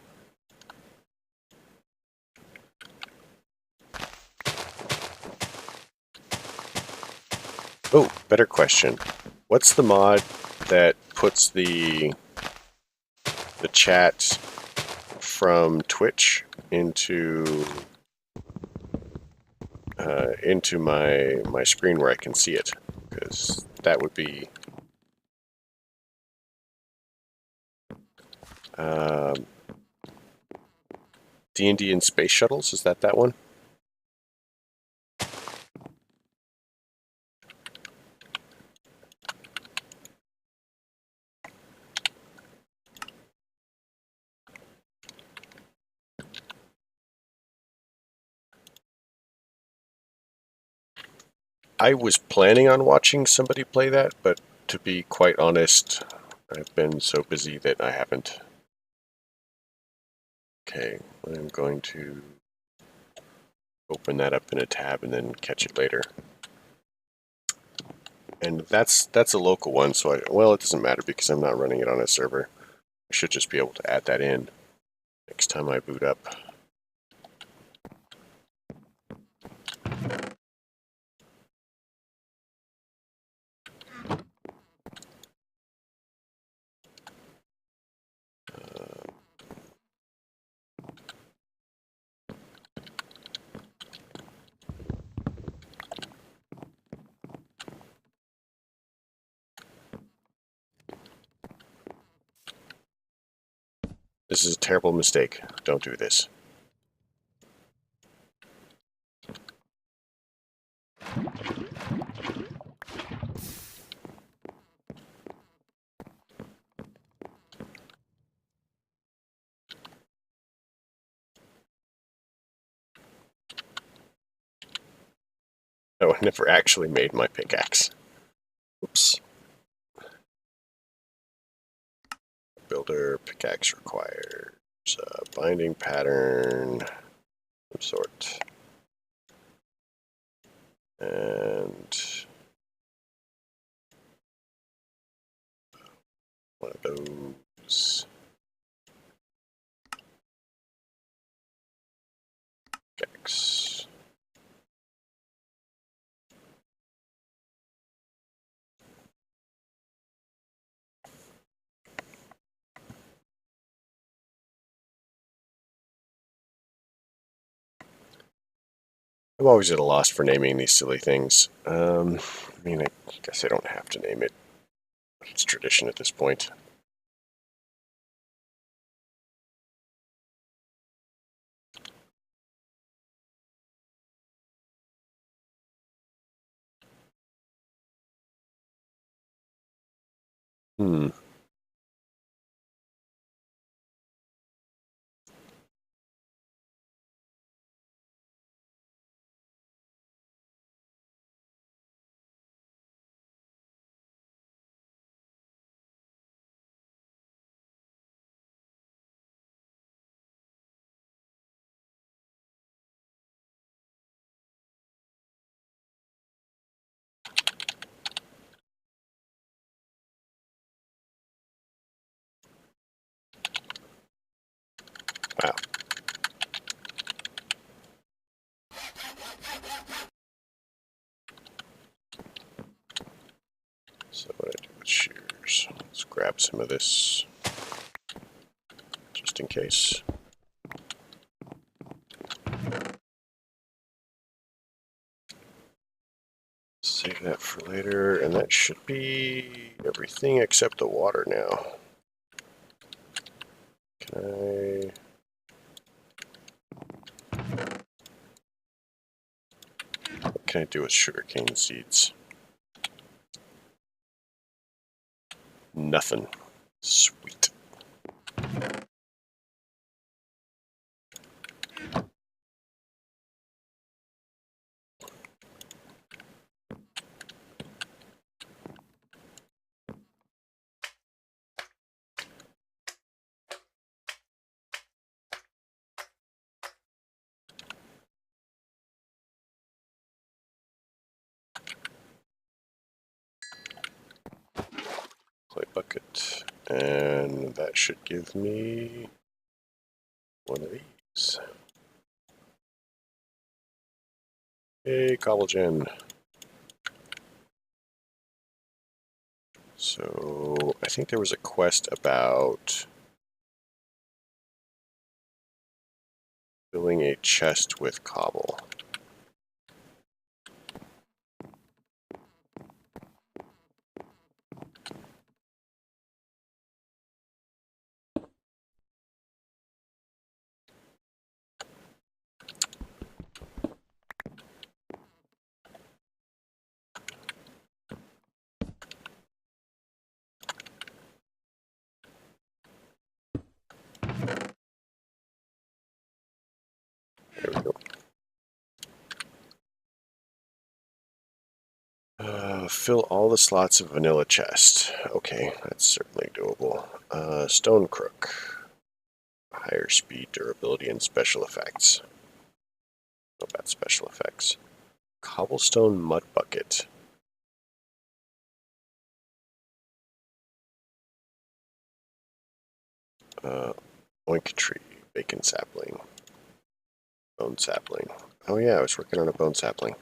Oh, better question. What's the mod that puts the chat from Twitch into my screen where I can see it? Because that would be D&D and Space Shuttles. Is that one? I was planning on watching somebody play that, but to be quite honest, I've been so busy that I haven't. Okay, I'm going to open that up in a tab and then catch it later. And that's a local one, so well, it doesn't matter because I'm not running it on a server. I should just be able to add that in next time I boot up. This is a terrible mistake. Don't do this. Oh, I never actually made my pickaxe. Oops. Builder pickaxe requires a binding pattern of some sort. And one of those pickaxe. I'm always at a loss for naming these silly things. I mean, I guess I don't have to name it. It's tradition at this point. Hmm. Wow. So what do I do with shears? Let's grab some of this just in case. Save that for later, and that should be everything except the water now. Can what can I do with sugarcane seeds? Nothing. Sweet. Clay bucket. And that should give me one of these. Hey, collagen. So I think there was a quest about filling a chest with cobble. There we go. Fill all the slots of vanilla chest. Okay, that's certainly doable. Stone crook. Higher speed, durability, and special effects. What about special effects? Cobblestone mud bucket. Oink tree, bacon sapling, bone sapling. Oh yeah, I was working on a bone sapling.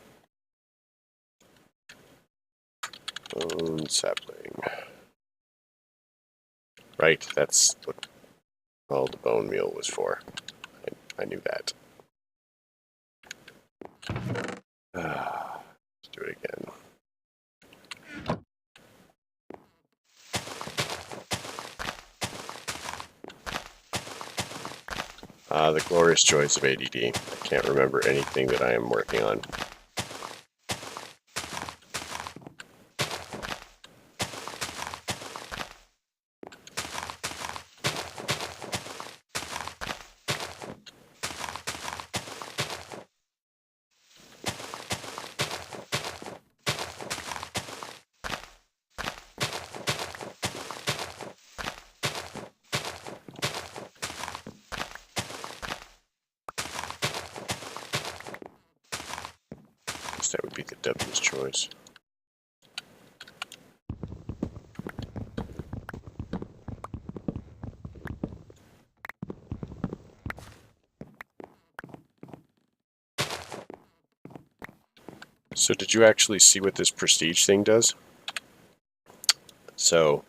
Bone sapling. Right, that's what all the bone meal was for. I knew that. Let's do it again. The glorious joys of ADD. I can't remember anything that I am working on. I guess that would be the W's choice. So did you actually see what this prestige thing does? So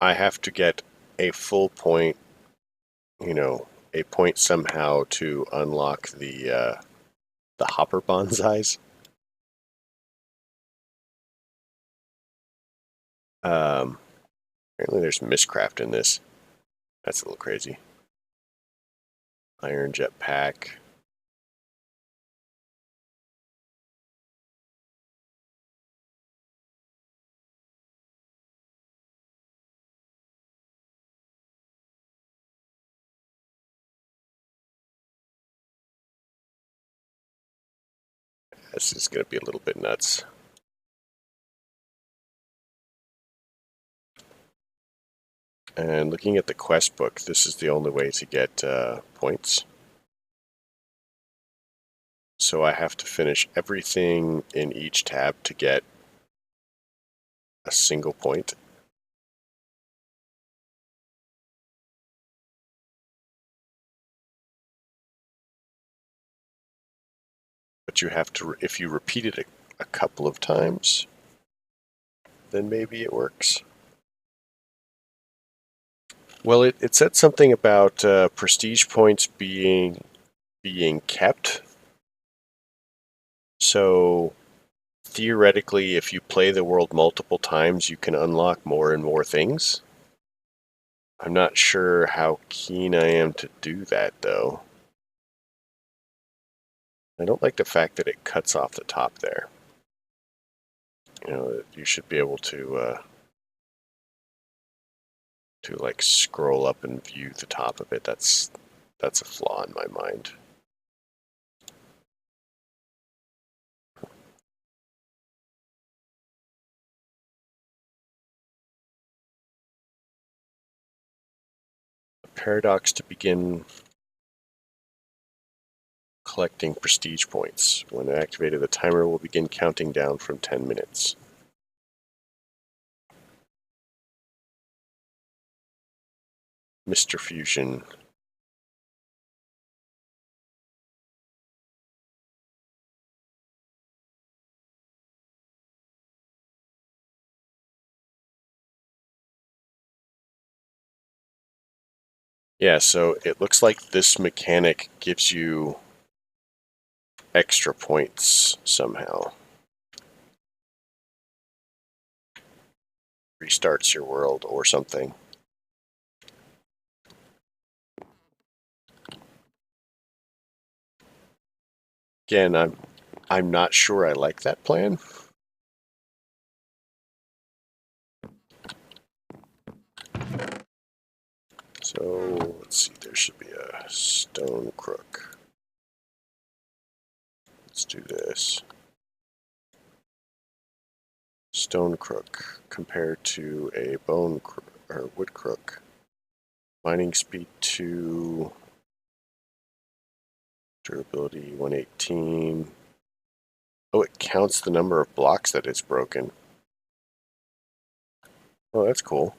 I have to get a full point, a point somehow to unlock the hopper bonsais. Apparently there's miscraft in this. That's a little crazy. Iron jet pack. This is going to be a little bit nuts. And looking at the quest book, this is the only way to get points. So I have to finish everything in each tab to get a single point. But you have to, if you repeat it a couple of times, then maybe it works. Well, it said something about prestige points being kept. So theoretically, if you play the world multiple times, you can unlock more and more things. I'm not sure how keen I am to do that, though. I don't like the fact that it cuts off the top there. You should be able to like scroll up and view the top of it. That's a flaw in my mind. A paradox to begin collecting prestige points. When activated, the timer will begin counting down from 10 minutes. Mr. Fusion. Yeah, so it looks like this mechanic gives you extra points somehow. Restarts your world or something. Again, I'm not sure I like that plan. So let's see, there should be a stone crook. Let's do this. Stone crook compared to a bone crook or wood crook. Mining speed 2, durability 118. Oh, it counts the number of blocks that it's broken. Oh, that's cool.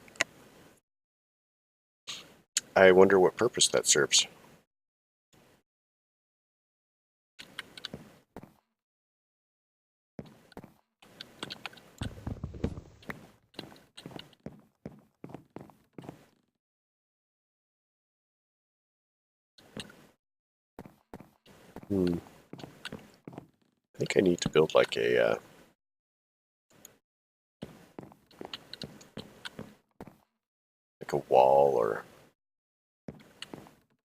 I wonder what purpose that serves. I think I need to build like a wall or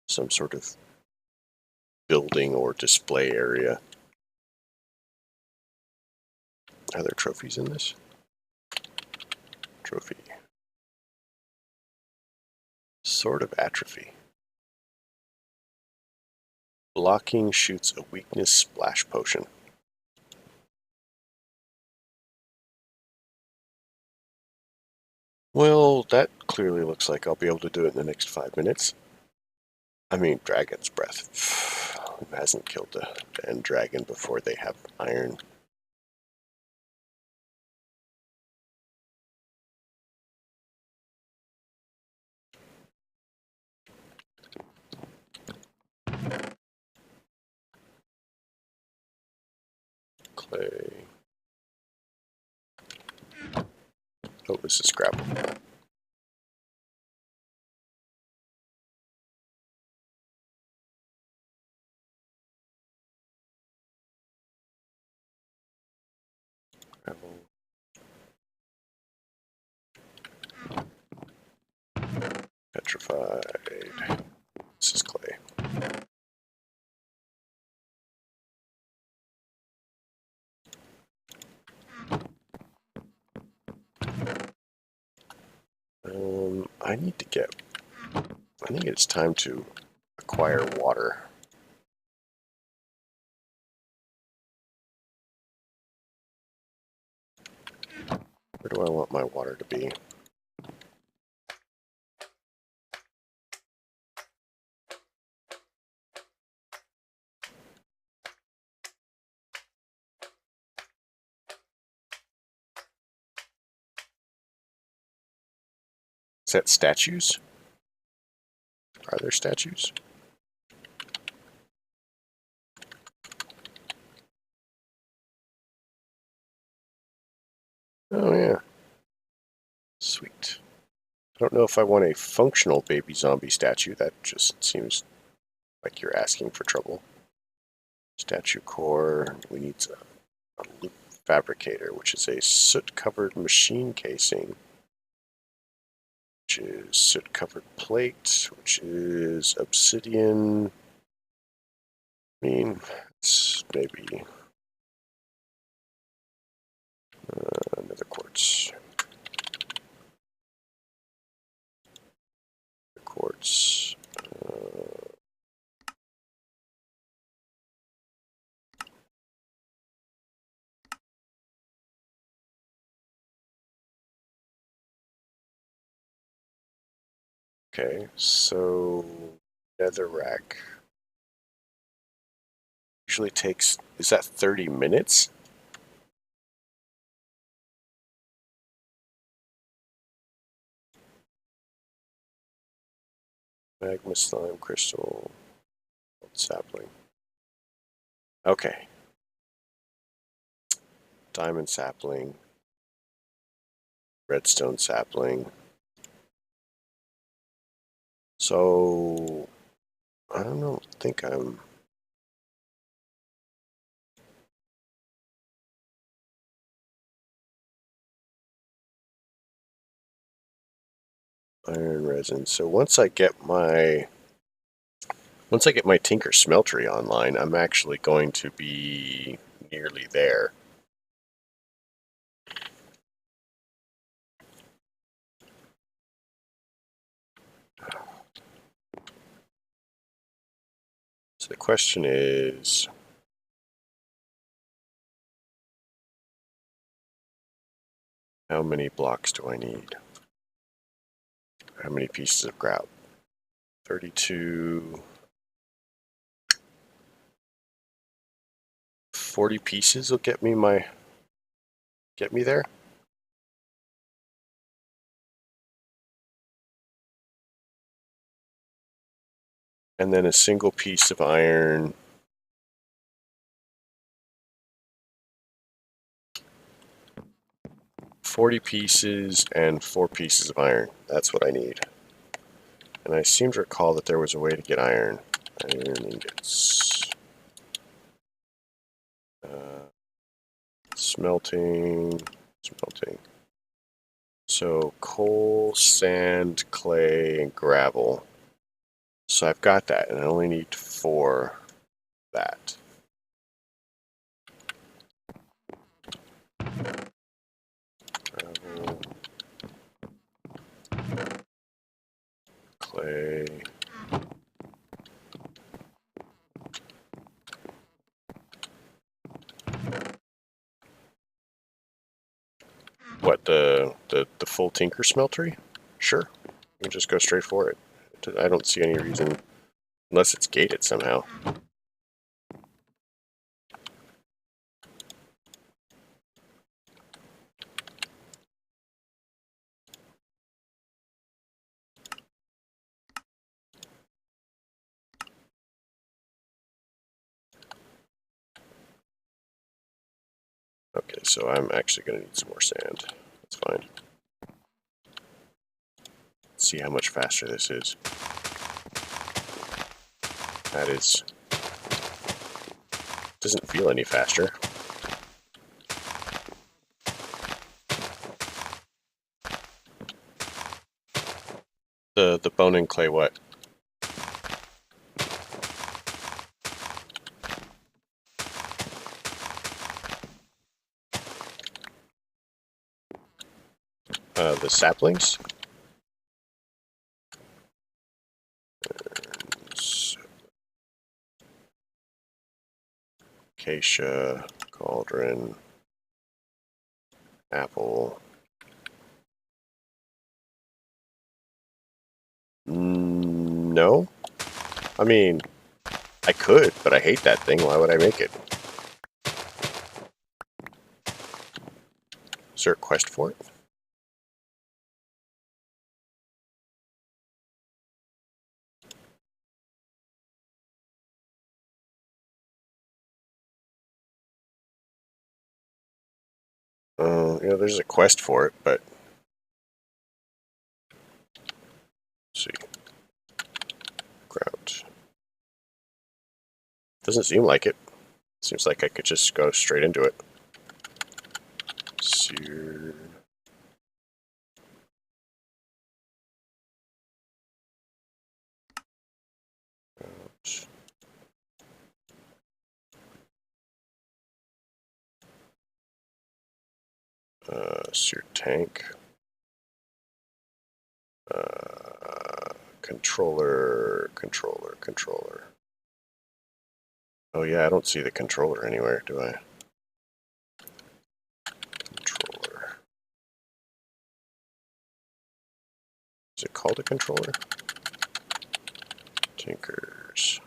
some sort of building or display area. Are there trophies in this? Trophy. Sword of Atrophy. Blocking shoots a weakness splash potion. Well, that clearly looks like I'll be able to do it in the next 5 minutes. I mean, Dragon's Breath. Who hasn't killed the end dragon before they have iron? Clay. Oh, this is gravel. Gravel. Petrified. This is clay. I need to get. I think it's time to acquire water. Where do I want my water to be? Is that statues? Are there statues? Oh, yeah. Sweet. I don't know if I want a functional baby zombie statue. That just seems like you're asking for trouble. Statue core. We need a loop fabricator, which is a soot-covered machine casing, which is soot-covered plate, which is obsidian. I mean, it's maybe another quartz. Quartz. Okay, so netherrack usually takes, is that 30 minutes? Magma slime crystal. Sapling. Okay. Diamond sapling. Redstone sapling. So I don't think I'm iron resin. So once I get my Tinker smeltery online, I'm actually going to be nearly there. So the question is, how many blocks do I need? How many pieces of grout? 32. 40 pieces will get me there. And then a single piece of iron. $40 pieces and 4 pieces of iron. That's what I need. And I seem to recall that there was a way to get iron. Iron ingots. Smelting. So coal, sand, clay, and gravel. So I've got that, and I only need 4 that. Gravel, clay. What, the full Tinker smeltery? Sure. You can just go straight for it. I don't see any reason, unless it's gated somehow. Okay, so I'm actually going to need some more sand. That's fine. Let's see how much faster this is. That is... doesn't feel any faster. The bone and clay what? The saplings? Acacia, cauldron, apple. No. I mean, I could, but I hate that thing. Why would I make it? Is there a quest for it? There's a quest for it, but... Let's see. Grout. Doesn't seem like it. Seems like I could just go straight into it. Seared. Seared tank. Controller. Oh yeah, I don't see the controller anywhere, do I? Controller. Is it called a controller? Tinkers.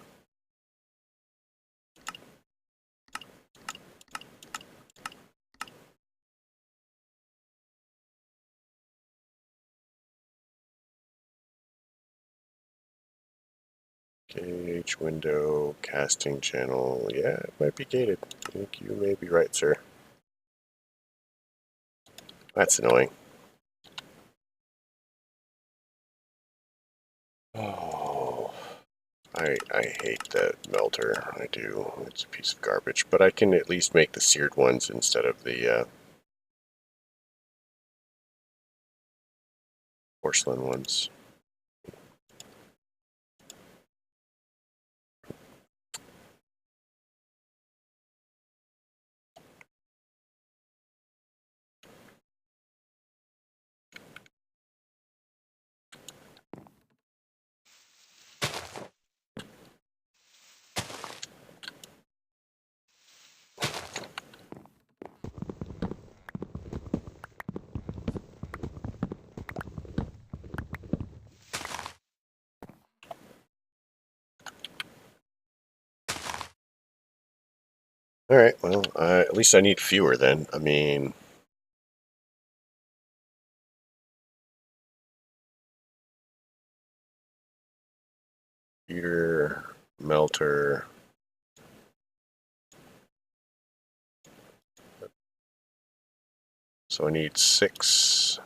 Gauge, window, casting channel. Yeah, it might be gated. I think you may be right, sir. That's annoying. Oh, I hate that melter. I do. It's a piece of garbage. But I can at least make the seared ones instead of the porcelain ones. Alright, well, at least I need fewer then. I mean... Heater, melter... So I need 6.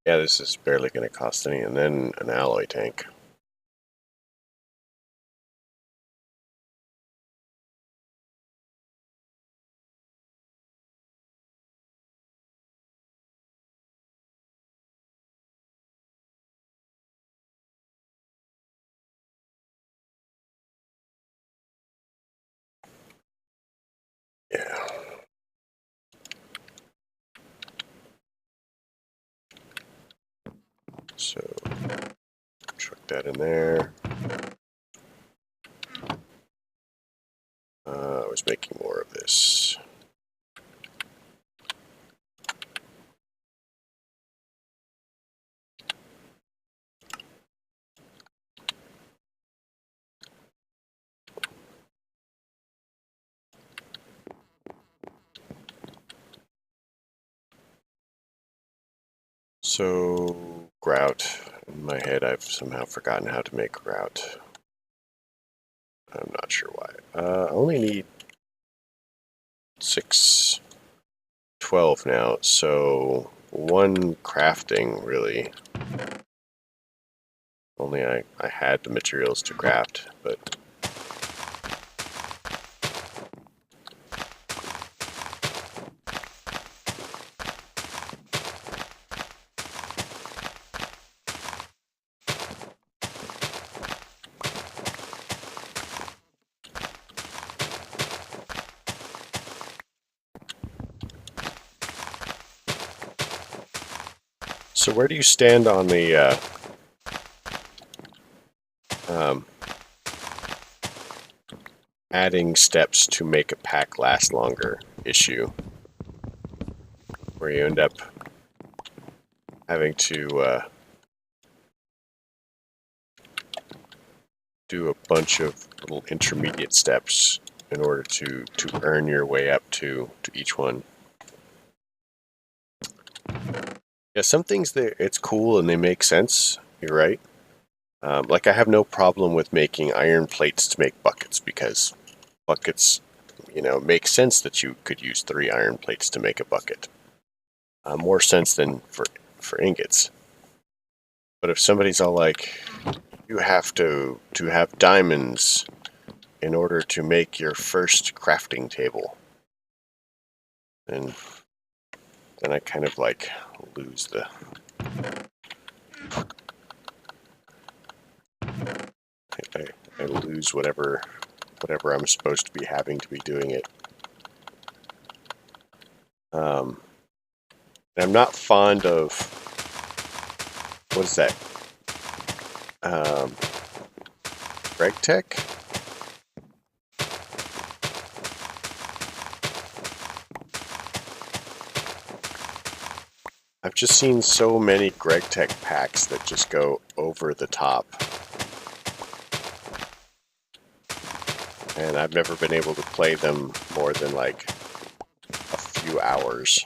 Yeah, this is barely going to cost any. And then an alloy tank. Yeah. So, chuck that in there. I was making more of this. So, grout. In my head, I've somehow forgotten how to make grout. I'm not sure why. I only need 6, 12 now, so 1 crafting, really. Only I had the materials to craft, but... So where do you stand on the adding steps to make a pack last longer issue? Where you end up having to do a bunch of little intermediate steps in order to earn your way up to each one. Yeah, some things it's cool and they make sense. You're right. Like I have no problem with making iron plates to make buckets because buckets, make sense that you could use 3 iron plates to make a bucket. More sense than for ingots. But if somebody's all like, you have to have diamonds in order to make your first crafting table, then I kind of like lose the... I lose whatever I'm supposed to be having to be doing it. I'm not fond of... What is that? Greg Tech? I've just seen so many Greg Tech packs that just go over the top. And I've never been able to play them more than like a few hours.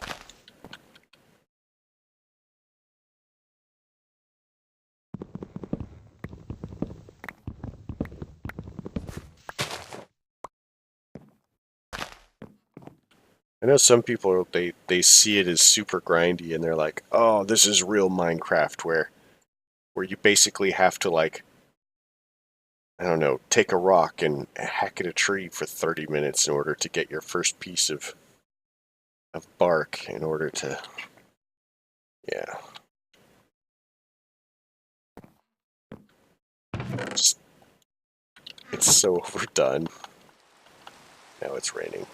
I know some people, they see it as super grindy and they're like, oh, this is real Minecraft where you basically have to, like, I don't know, take a rock and hack at a tree for 30 minutes in order to get your first piece of bark in order to, yeah. Just, it's so overdone. Now it's raining.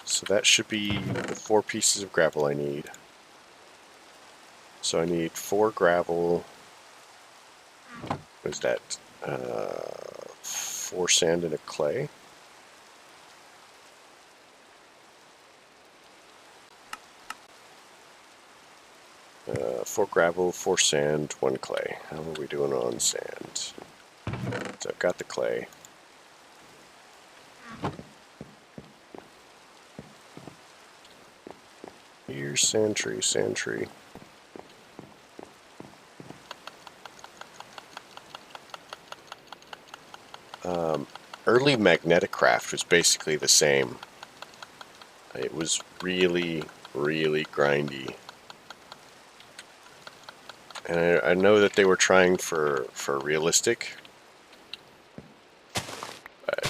So that should be the 4 pieces of gravel I need. So I need 4 gravel. What is that? 4 sand and a clay. Four gravel, 4 sand, 1 clay. How are we doing on sand? So I've got the clay. Here's sand tree, sand tree. Early magnetic craft was basically the same. It was really, really grindy. And I know that they were trying for realistic, but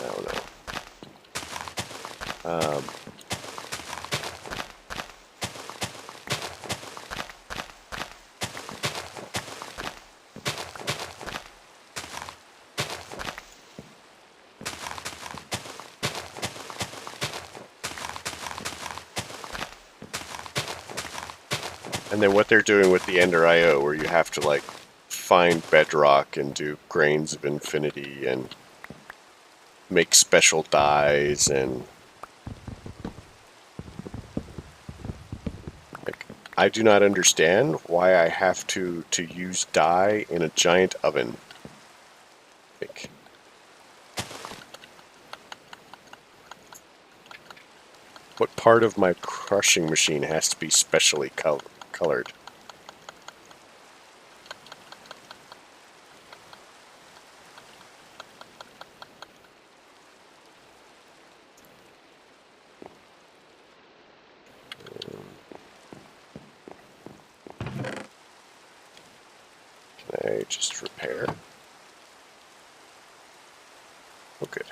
I don't know. And then what they're doing with the Ender IO, where you have to, like, find bedrock and do grains of infinity and make special dyes and, like, I do not understand why I have to use dye in a giant oven. Like, what part of my crushing machine has to be specially colored? Can I just repair? Oh, good.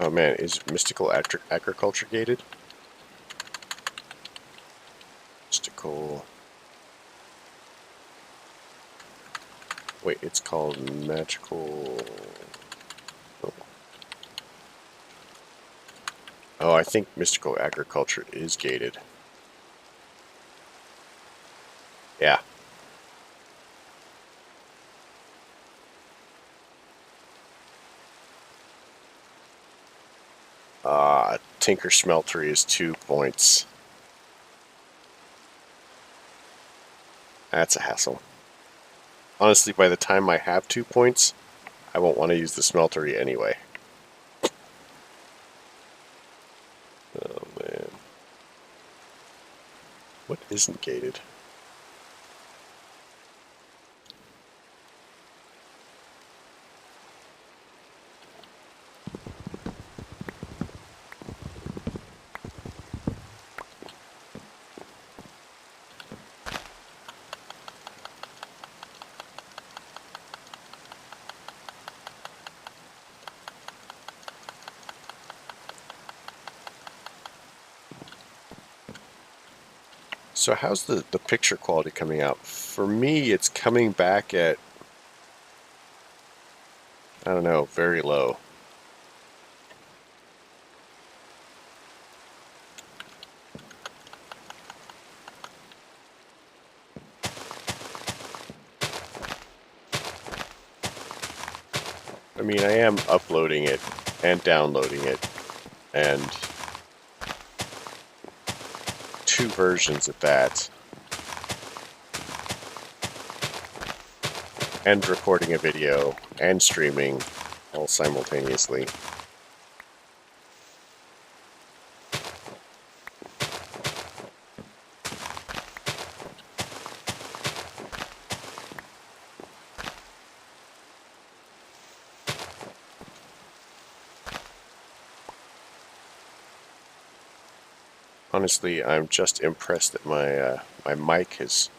Oh man, is mystical agriculture gated? Mystical. Wait, it's called magical. Oh, I think mystical agriculture is gated. Yeah. Tinker Smeltery is 2 points. That's a hassle. Honestly, by the time I have 2 points, I won't want to use the smeltery anyway. Oh man. What isn't gated? So how's the picture quality coming out? For me, it's coming back at I don't know, very low. I mean, I am uploading it and downloading it, and 2 versions of that, and recording a video and streaming all simultaneously. Honestly, I'm just impressed that my mic has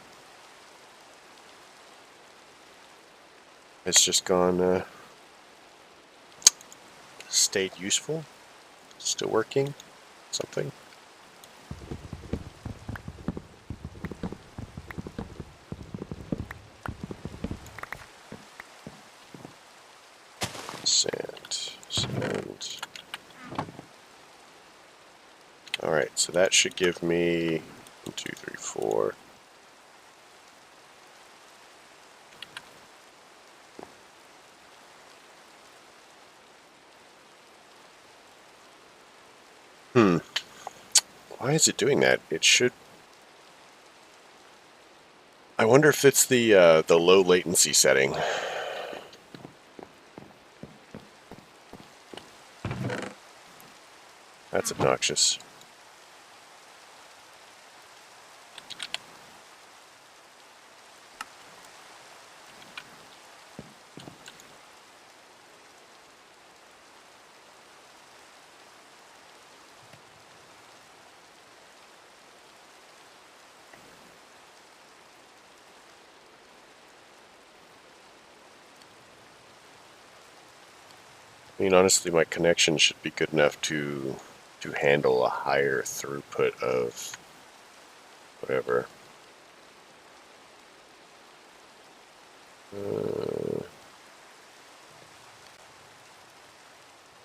just gone stayed useful, still working, something. Sand. Alright, so that should give me 1, 2, 3, 4. Why is it doing that? It should. I wonder if it's the low latency setting. That's obnoxious. I mean, honestly, my connection should be good enough to handle a higher throughput of whatever.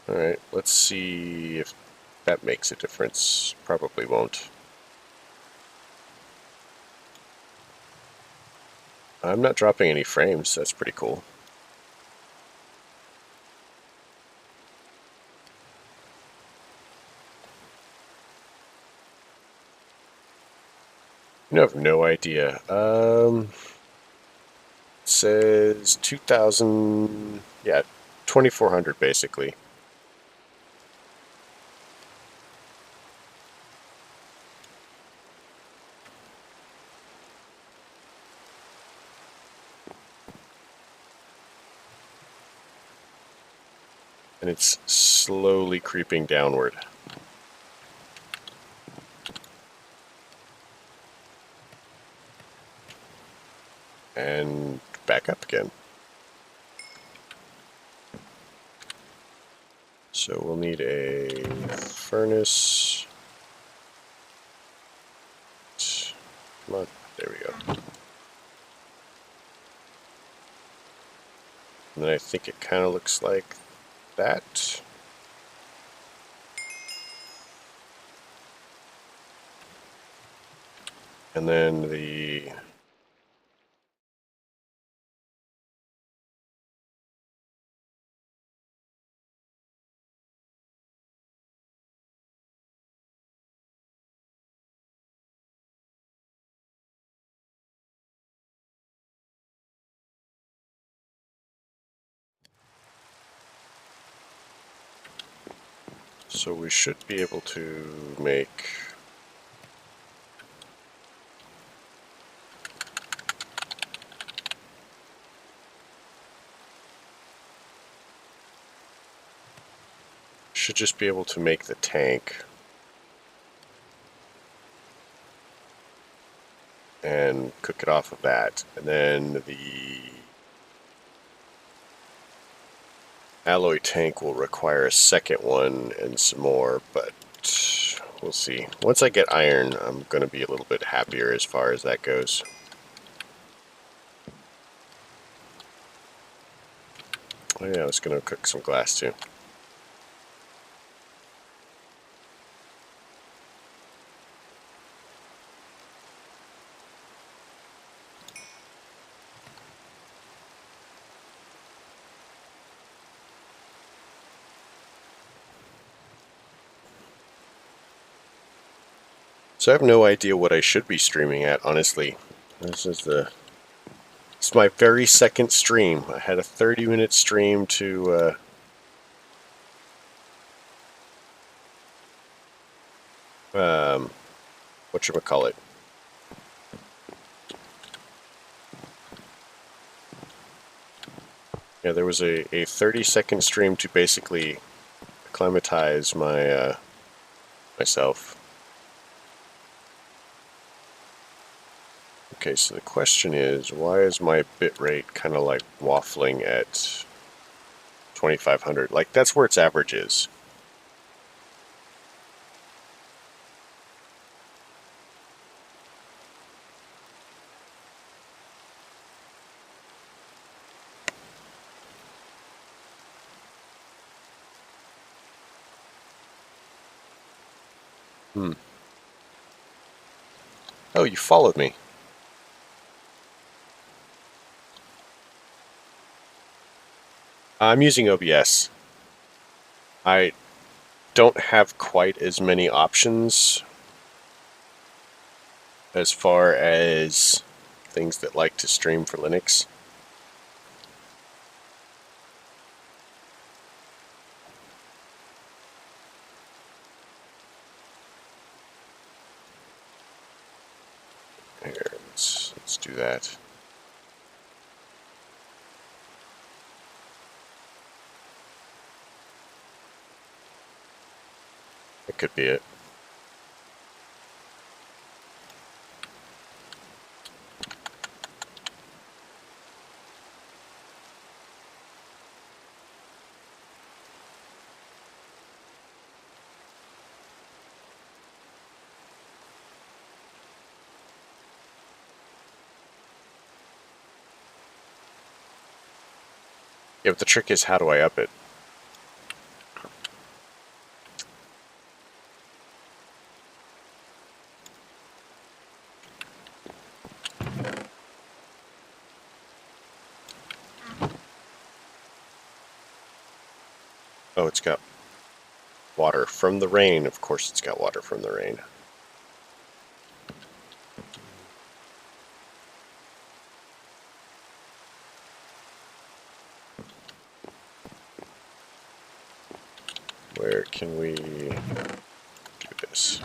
Alright, let's see if that makes a difference. Probably won't. I'm not dropping any frames, that's pretty cool. You have no idea. It says 2,000, yeah, 2,400 basically. And it's slowly creeping downward. And back up again. So we'll need a furnace. Come on, there we go. And then I think it kind of looks like that. And then the so we should be able to make should just be able to make the tank and cook it off of that. And then the alloy tank will require a second one and some more, but we'll see. Once I get iron, I'm going to be a little bit happier as far as that goes. Oh yeah, I was gonna cook some glass too. So I have no idea what I should be streaming at, honestly. It's my very second stream. I had a 30-minute stream to whatchamacallit. Yeah, there was a 30-second stream to basically acclimatize myself. Okay, so the question is, why is my bitrate kind of like waffling at 2500? Like, that's where its average is. Oh, you followed me. I'm using OBS. I don't have quite as many options as far as things that like to stream for Linux. Here, let's do that. That could be it. Yeah, but the trick is, how do I up it? Oh, it's got water from the rain. Of course it's got water from the rain. Where can we do this?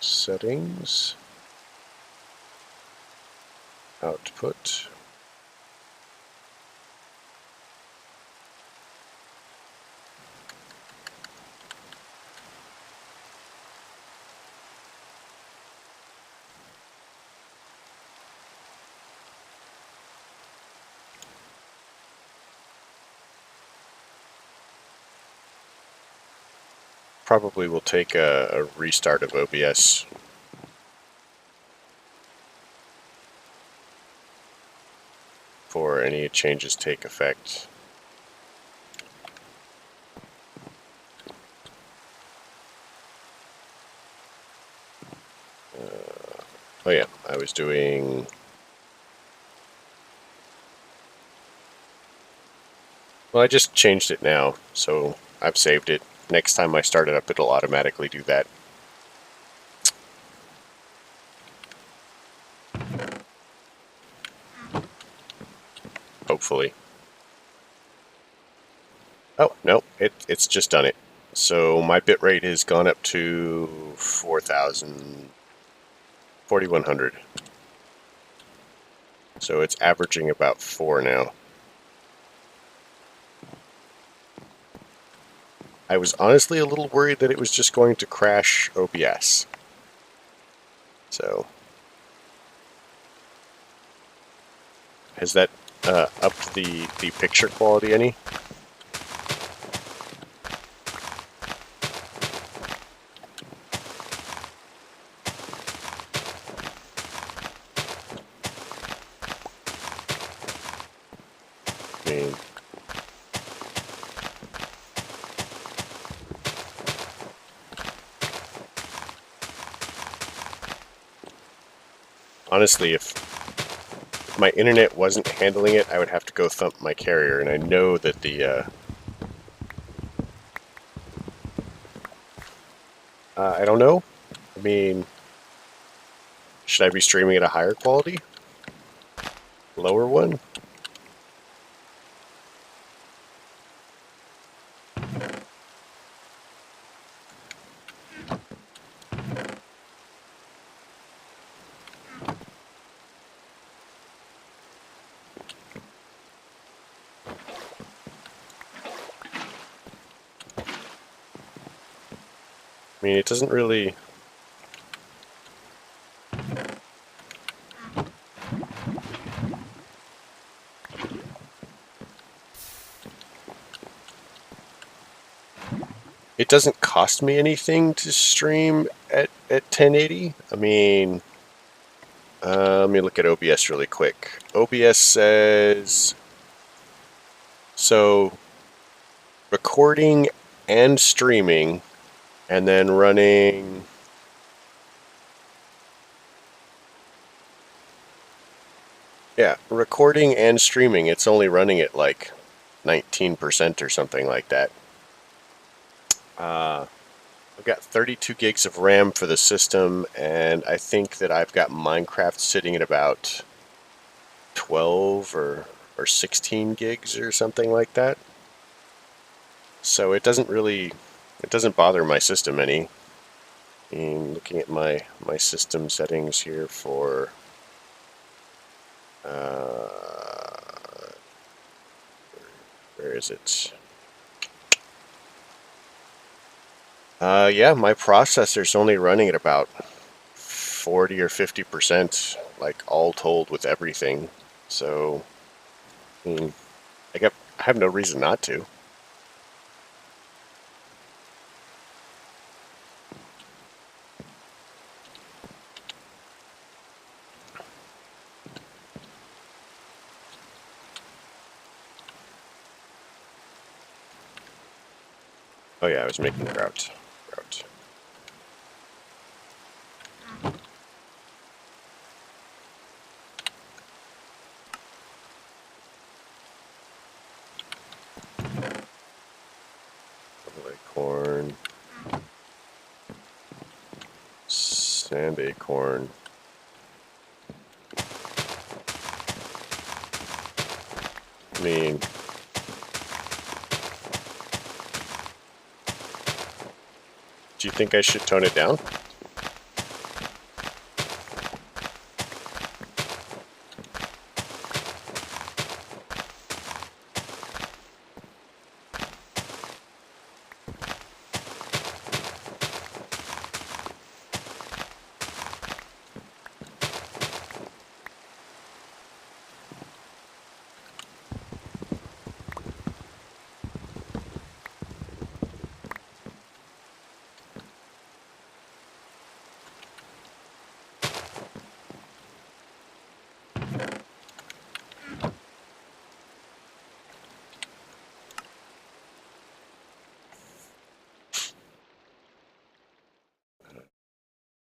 Settings, output. Probably will take a restart of OBS before any changes take effect. Oh yeah, I was doing Well, I just changed it now, so I've saved it. Next time I start it up, it'll automatically do that. Hopefully. Oh, no, it's just done it. So my bitrate has gone up to 4,000, 4,100. So it's averaging about 4 now. I was honestly a little worried that it was just going to crash OBS. So, has that upped the picture quality any? I mean, honestly, if my internet wasn't handling it, I would have to go thump my carrier, and I know that I don't know. I mean, should I be streaming at a higher quality? Lower one? I mean, it doesn't really... It doesn't cost me anything to stream at 1080. I mean, let me look at OBS really quick. OBS says... So, recording and streaming, and then running... Yeah, recording and streaming, it's only running at like 19% or something like that. I've got 32 gigs of RAM for the system, and I think that I've got Minecraft sitting at about 12 or 16 gigs or something like that. So it doesn't bother my system any. I mean, looking at my system settings here for where is it? Yeah, my processor's only running at about 40 or 50%, like all told with everything. So, I mean, I have no reason not to. Oh yeah, I was making grout. Acorn. Sand acorn. I mean, do you think I should tone it down?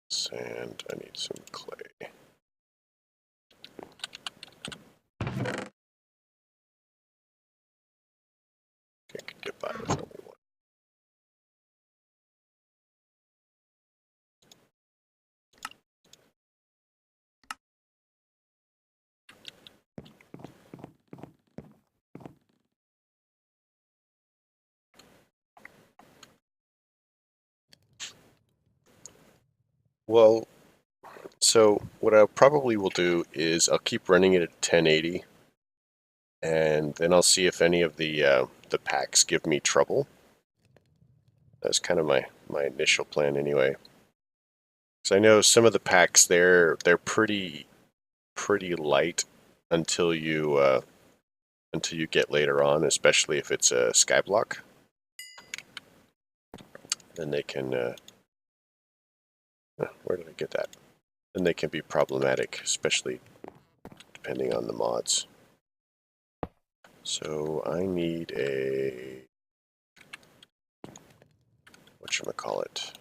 Sand, I need some clay. 5 is only 1. Well, so what I probably will do is I'll keep running it at 1080, and then I'll see if any of the packs give me trouble. That's kind of my initial plan anyway. So I know some of the packs they're pretty light until you get later on, especially if it's a skyblock. Then they can where did I get that? Then they can be problematic, especially depending on the mods. So I need a whatchamacallit.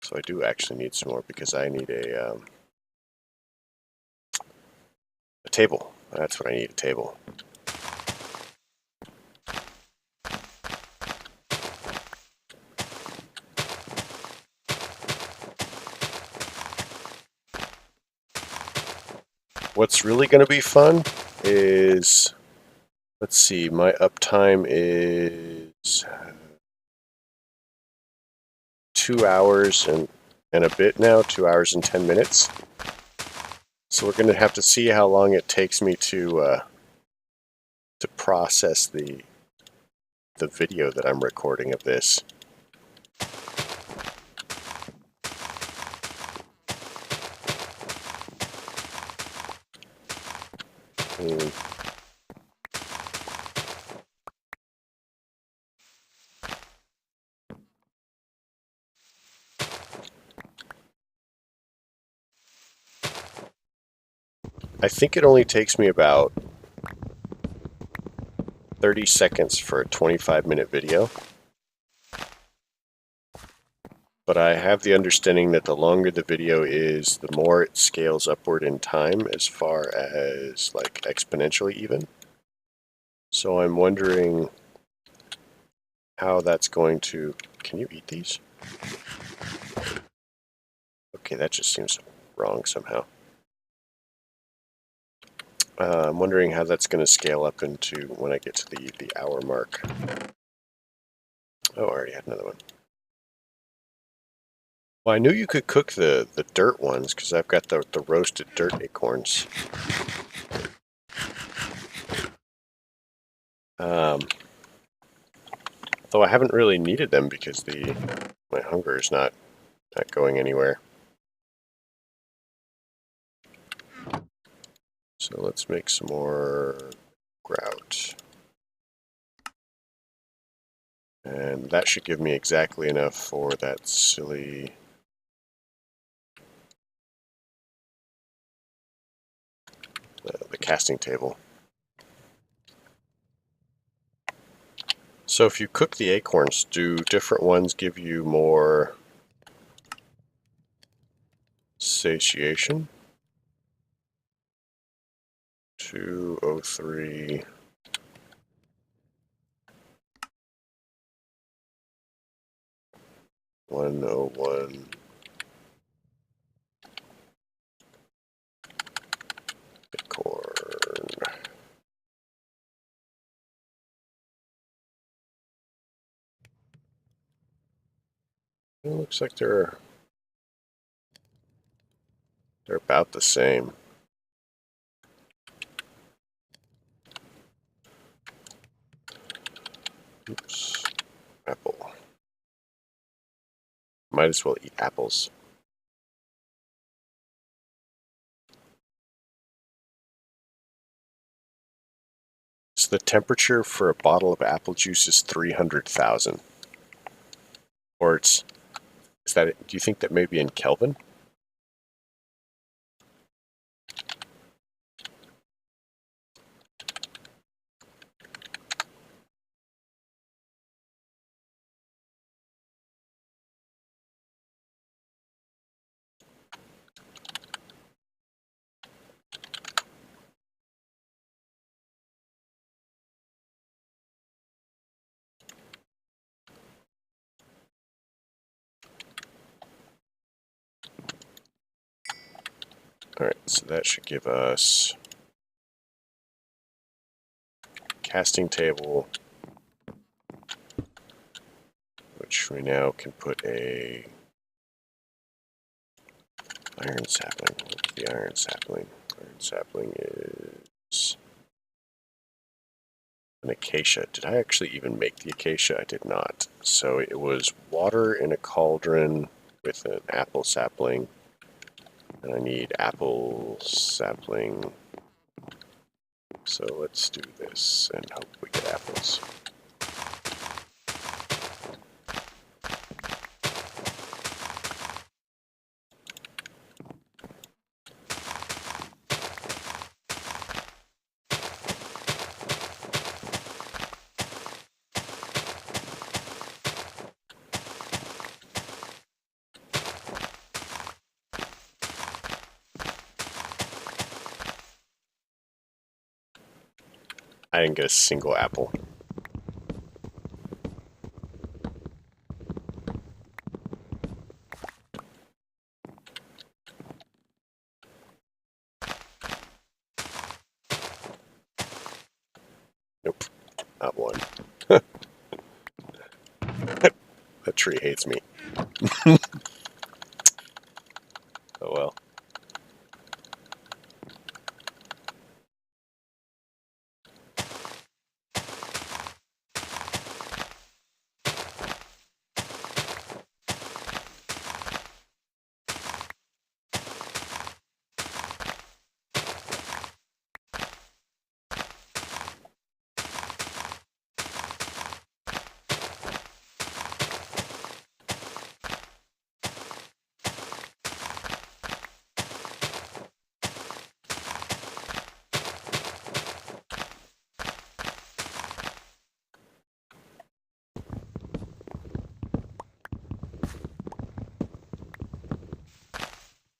So I do actually need some more because I need a table. That's what I need, a table. What's really going to be fun is, let's see, my uptime is 2 hours and a bit now, 2 hours and 10 minutes. So we're going to have to see how long it takes me to process the video that I'm recording of this. I think it only takes me about 30 seconds for a 25-minute video. But I have the understanding that the longer the video is, the more it scales upward in time, as far as like exponentially even. So I'm wondering how that's going to... Can you eat these? Okay, that just seems wrong somehow. I'm wondering how that's going to scale up into when I get to the hour mark. Oh, I already had another one. Well, I knew you could cook the dirt ones because I've got the roasted dirt acorns. Though I haven't really needed them because my hunger is not going anywhere. So let's make some more grout. And that should give me exactly enough for that silly... the casting table. So if you cook the acorns, do different ones give you more satiation? 203... 101... acorn. It looks like they're about the same. Oops. Apple. Might as well eat apples. So the temperature for a bottle of apple juice is 300,000. Or is that it? Do you think that may be in Kelvin? Alright, so that should give us casting table, which we now can put a iron sapling. What's the iron sapling? Iron sapling is an acacia. Did I actually even make the acacia? I did not. So it was water in a cauldron with an apple sapling. And I need apple sapling. So let's do this and hope we get apples. I didn't get a single apple. Nope, not one. That tree hates me. Oh well.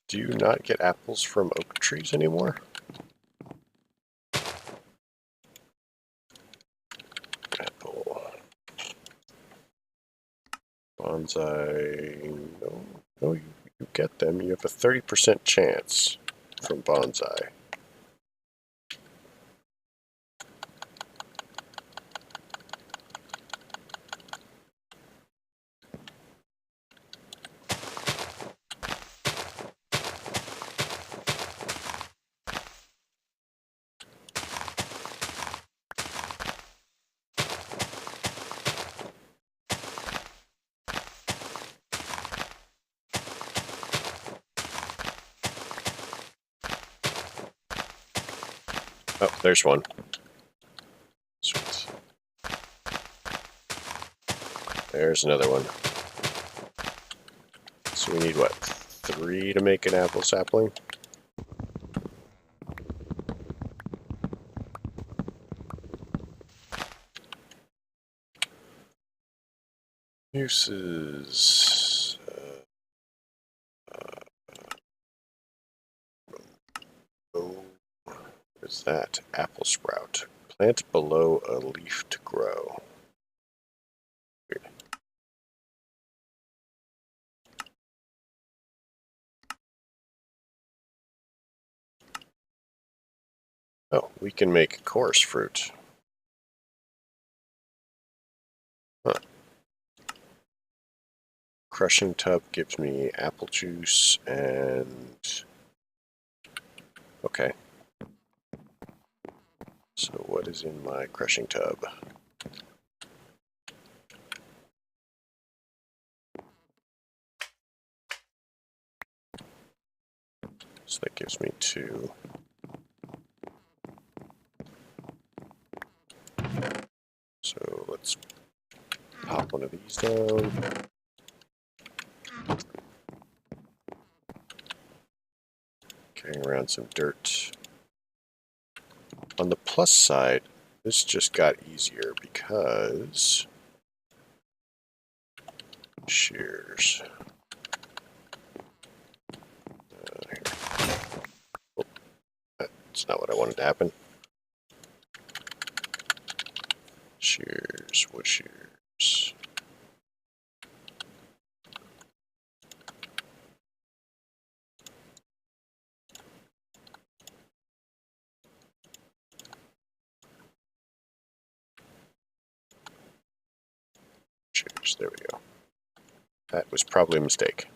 Do you not get apples from oak trees anymore? Apple. Bonsai. No, no, you get them. You have a 30% chance from bonsai. Oh, there's one. Sweet. There's another one. So we need what? 3 to make an apple sapling? Uses. Oh, what is that? Apple sprout. Plant below a leaf to grow. Weird. Oh, we can make coarse fruit. Huh. Crushing tub gives me apple juice and... Okay. So what is in my crushing tub? So that gives me 2. So let's pop one of these down. Carrying around some dirt. On the plus side, this just got easier because shears. Oh, that's not what I wanted to happen. Shears, wood shears. torch. There we go. That was probably a mistake.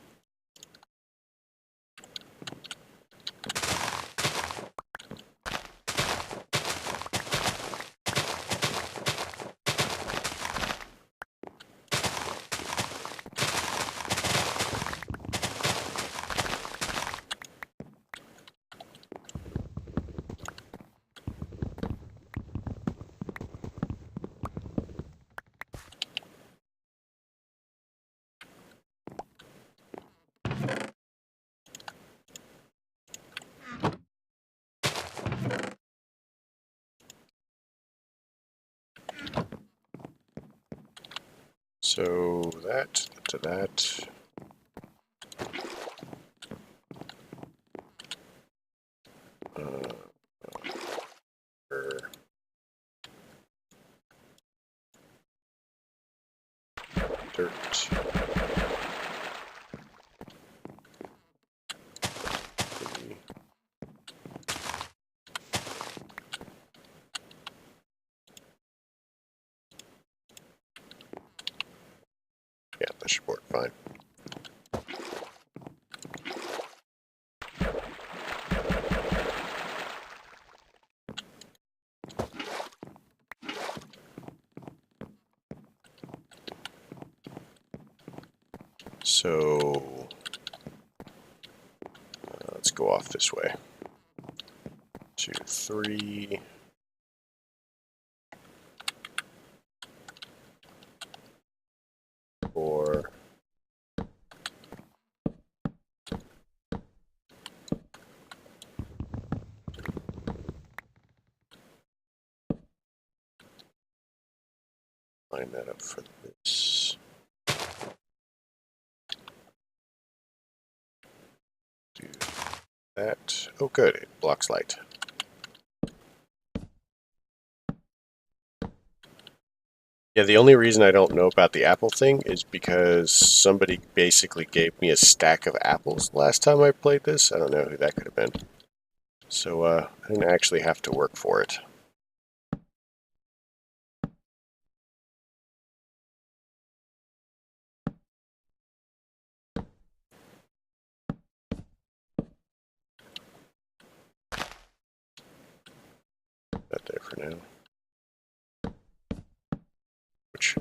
So that to that. Dirt. Yeah, that should work fine. So let's go off this way. 2, 3. 4. Line that up for this. Do that. Oh, good. It blocks light. Yeah, the only reason I don't know about the apple thing is because somebody basically gave me a stack of apples last time I played this. I don't know who that could have been. So I didn't actually have to work for it. That there for now. Which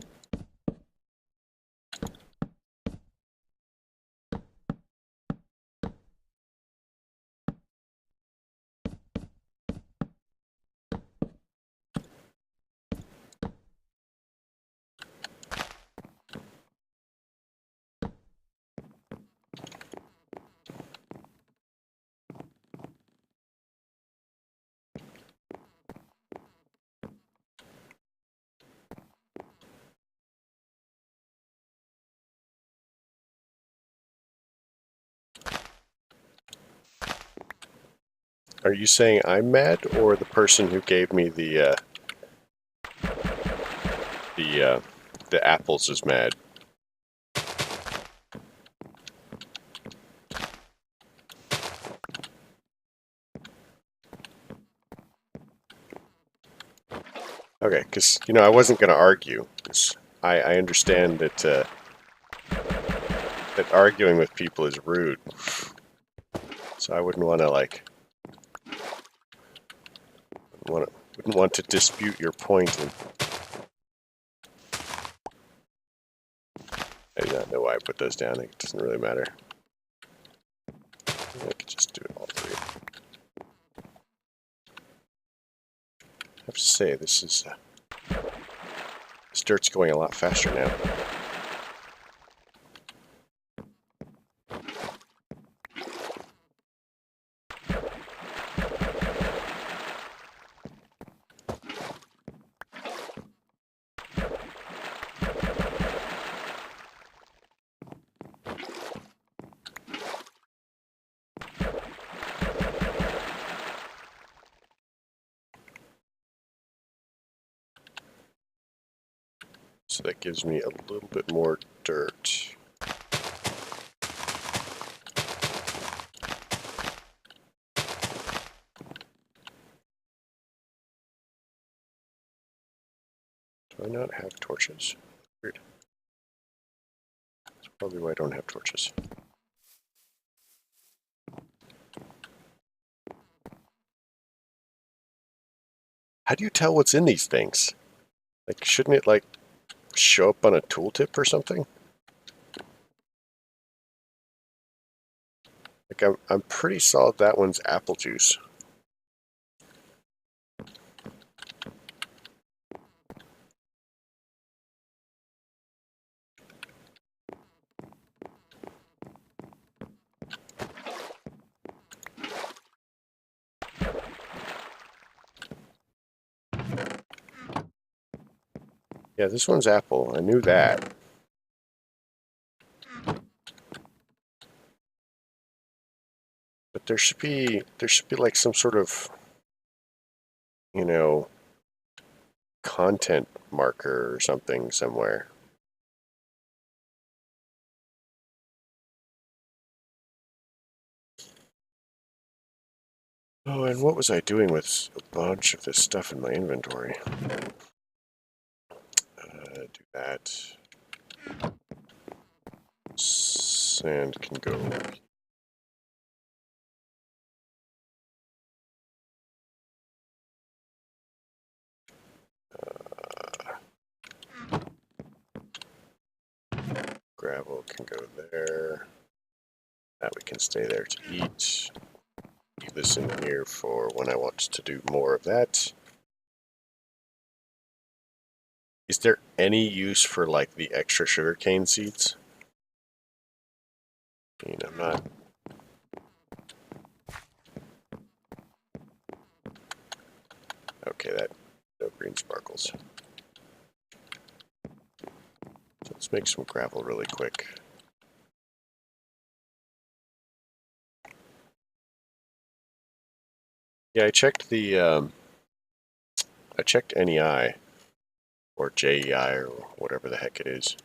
are you saying I'm mad, or the person who gave me the apples is mad? Okay, because I wasn't going to argue. 'Cause I understand that that arguing with people is rude, so I wouldn't want to wouldn't want to dispute your point. And I do not know why I put those down. It doesn't really matter. I could just do it all three. I have to say, this dirt's going a lot faster now. So that gives me a little bit more dirt. Do I not have torches? Weird. Probably why I don't have torches. How do you tell what's in these things? Like, shouldn't it, like, show up on a tooltip or something? Like, I'm pretty solid that one's apple juice. Yeah, this one's apple. I knew that. But there should be like some sort of, you know, content marker or something somewhere. Oh, and what was I doing with a bunch of this stuff in my inventory? Do that. Sand can go. Gravel can go there. That we can stay there to eat. Leave this in here for when I want to do more of that. Is there any use for like the extra sugarcane seeds? I mean, I'm not. Okay, that no green sparkles. So let's make some gravel really quick. Yeah, I checked the I checked NEI or JEI or whatever the heck it is.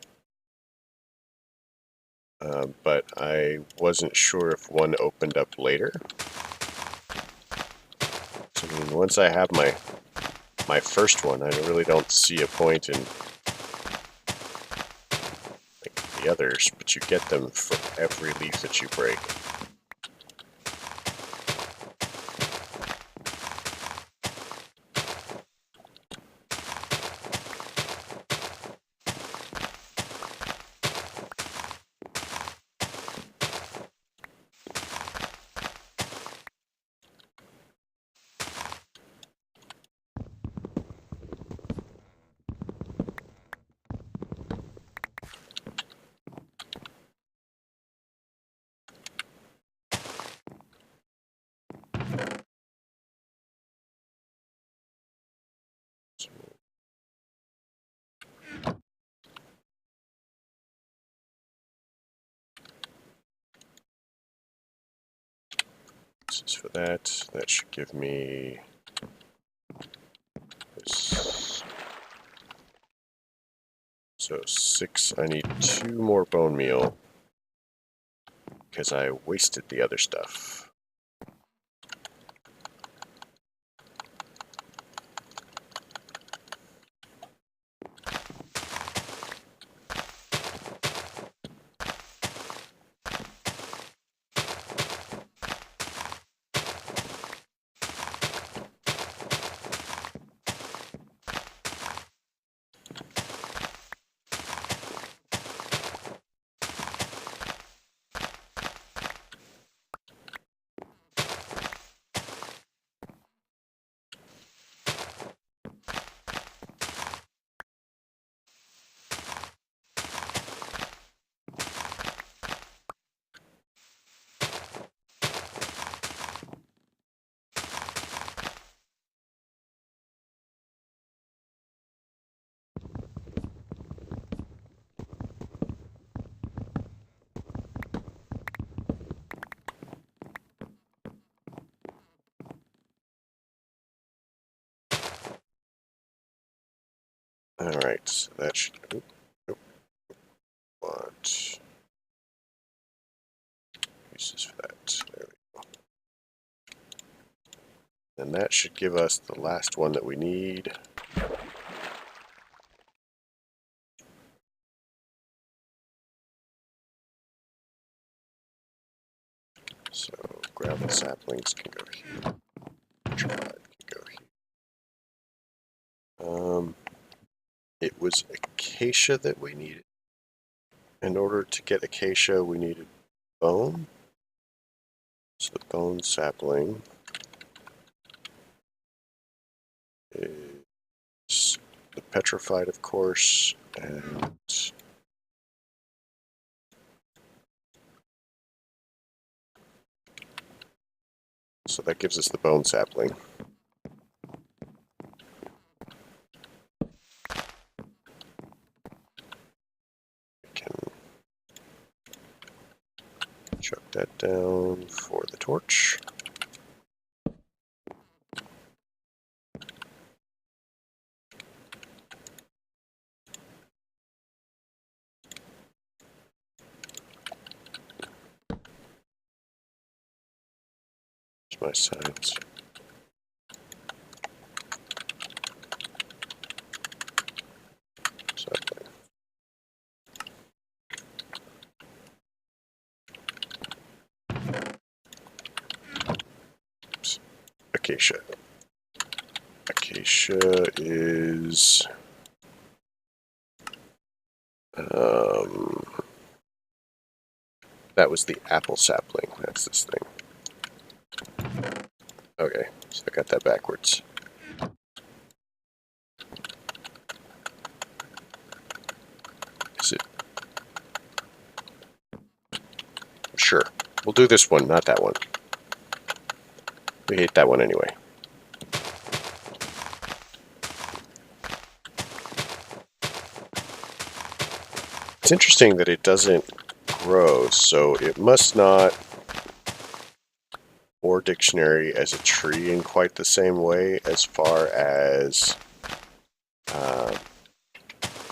But I wasn't sure if one opened up later. So, I mean, once I have my first one, I really don't see a point in like, the others, but you get them for every leaf that you break. This is for that. That should give me this. So 6, I need 2 more bone meal because I wasted the other stuff. Alright, so that should... What? Uses for that. There we go. And that should give us the last one that we need. So gravel saplings can go here. Petrified can go here. It was acacia that we needed. In order to get acacia, we needed bone. So the bone sapling is the petrified, of course, and so that gives us the bone sapling. We can chuck that down for the torch. Here's my sides. Sapling. Oops. Acacia. Acacia is that was the apple sapling. That's this thing. Okay, so I got that backwards. Is it? Sure. We'll do this one, not that one. We hate that one anyway. It's interesting that it doesn't grow, so it must not or dictionary as a tree in quite the same way as far as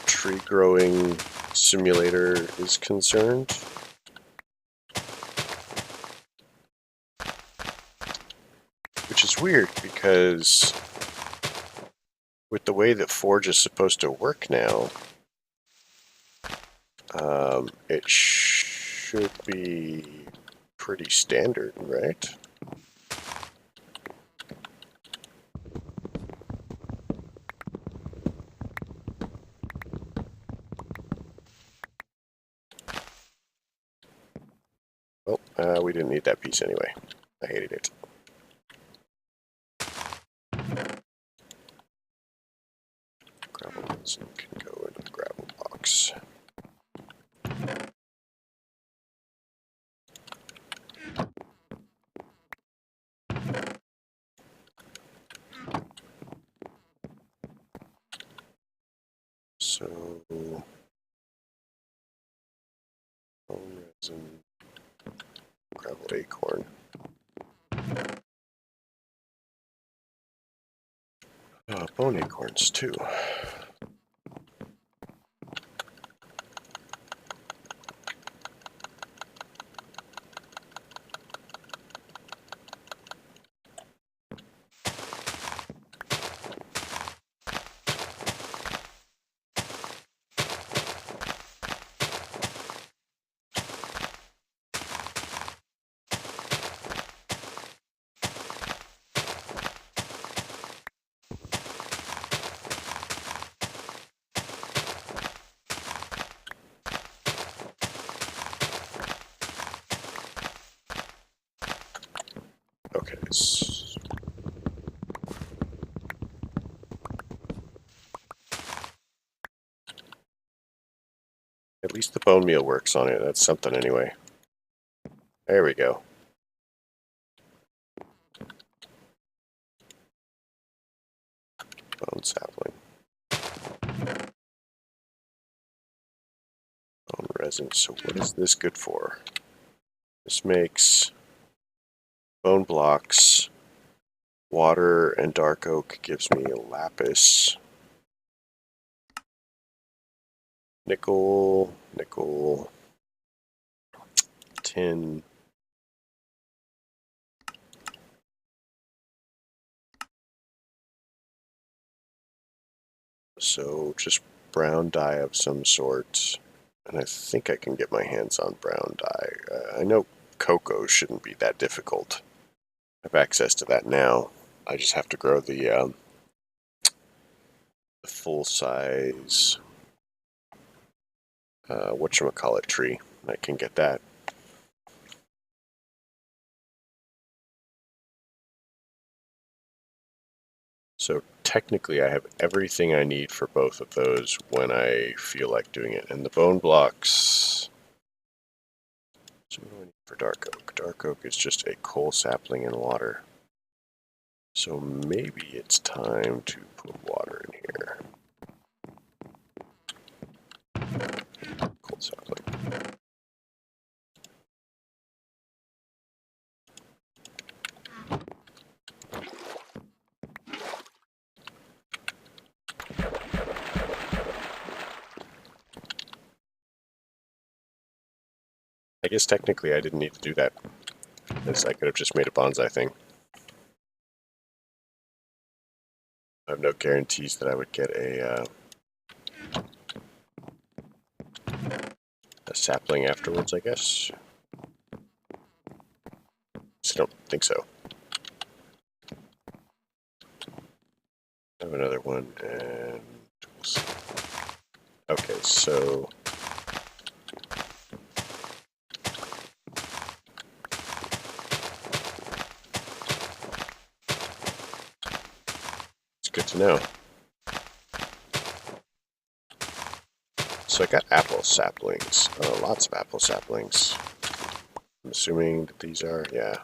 tree growing simulator is concerned. Which is weird because with the way that Forge is supposed to work now, it should be pretty standard, right? Oh, we didn't need that piece anyway. I hated it. Gravel resin can go into the gravel box. So, bone resin, gravel acorn. Bone acorns too. Okay. At least the bone meal works on it. That's something anyway. There we go. Bone sapling. Bone resin. So what is this good for? This makes bone blocks. Water and dark oak gives me a lapis. Nickel, nickel, tin. So just brown dye of some sort. And I think I can get my hands on brown dye. I know cocoa shouldn't be that difficult. I have access to that now. I just have to grow the full-size whatchamacallit tree. I can get that. So technically I have everything I need for both of those when I feel like doing it. And the bone blocks... So what do I need for dark oak? Dark oak is just a coal sapling and water. So maybe it's time to put water in here. Coal sapling. I guess technically I didn't need to do that, as I could have just made a bonsai thing. I have no guarantees that I would get a sapling afterwards, I guess. I don't think so. I have another one, and okay, so it's good to know. So I got apple saplings, lots of apple saplings. I'm assuming that these are, yeah.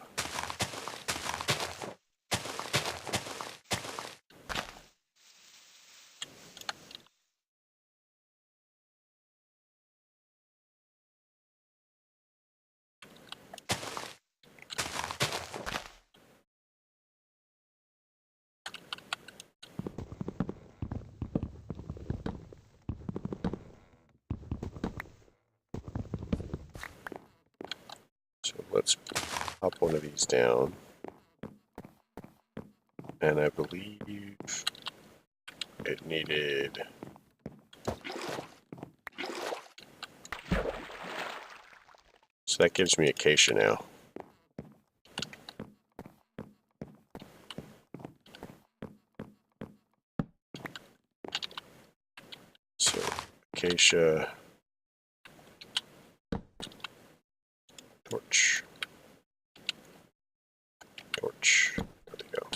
So let's pop one of these down. And I believe it needed... So that gives me acacia now. So acacia, torch, torch, there we go.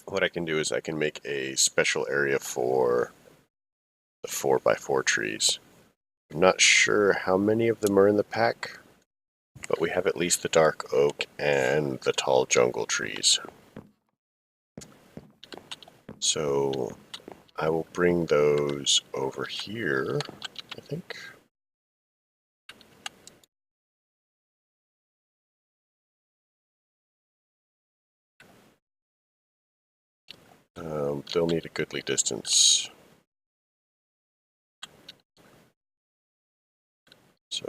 What I can do is I can make a special area for the 4x4 trees. I'm not sure how many of them are in the pack, but we have at least the dark oak and the tall jungle trees. So I will bring those over here, I think. They'll need a goodly distance. So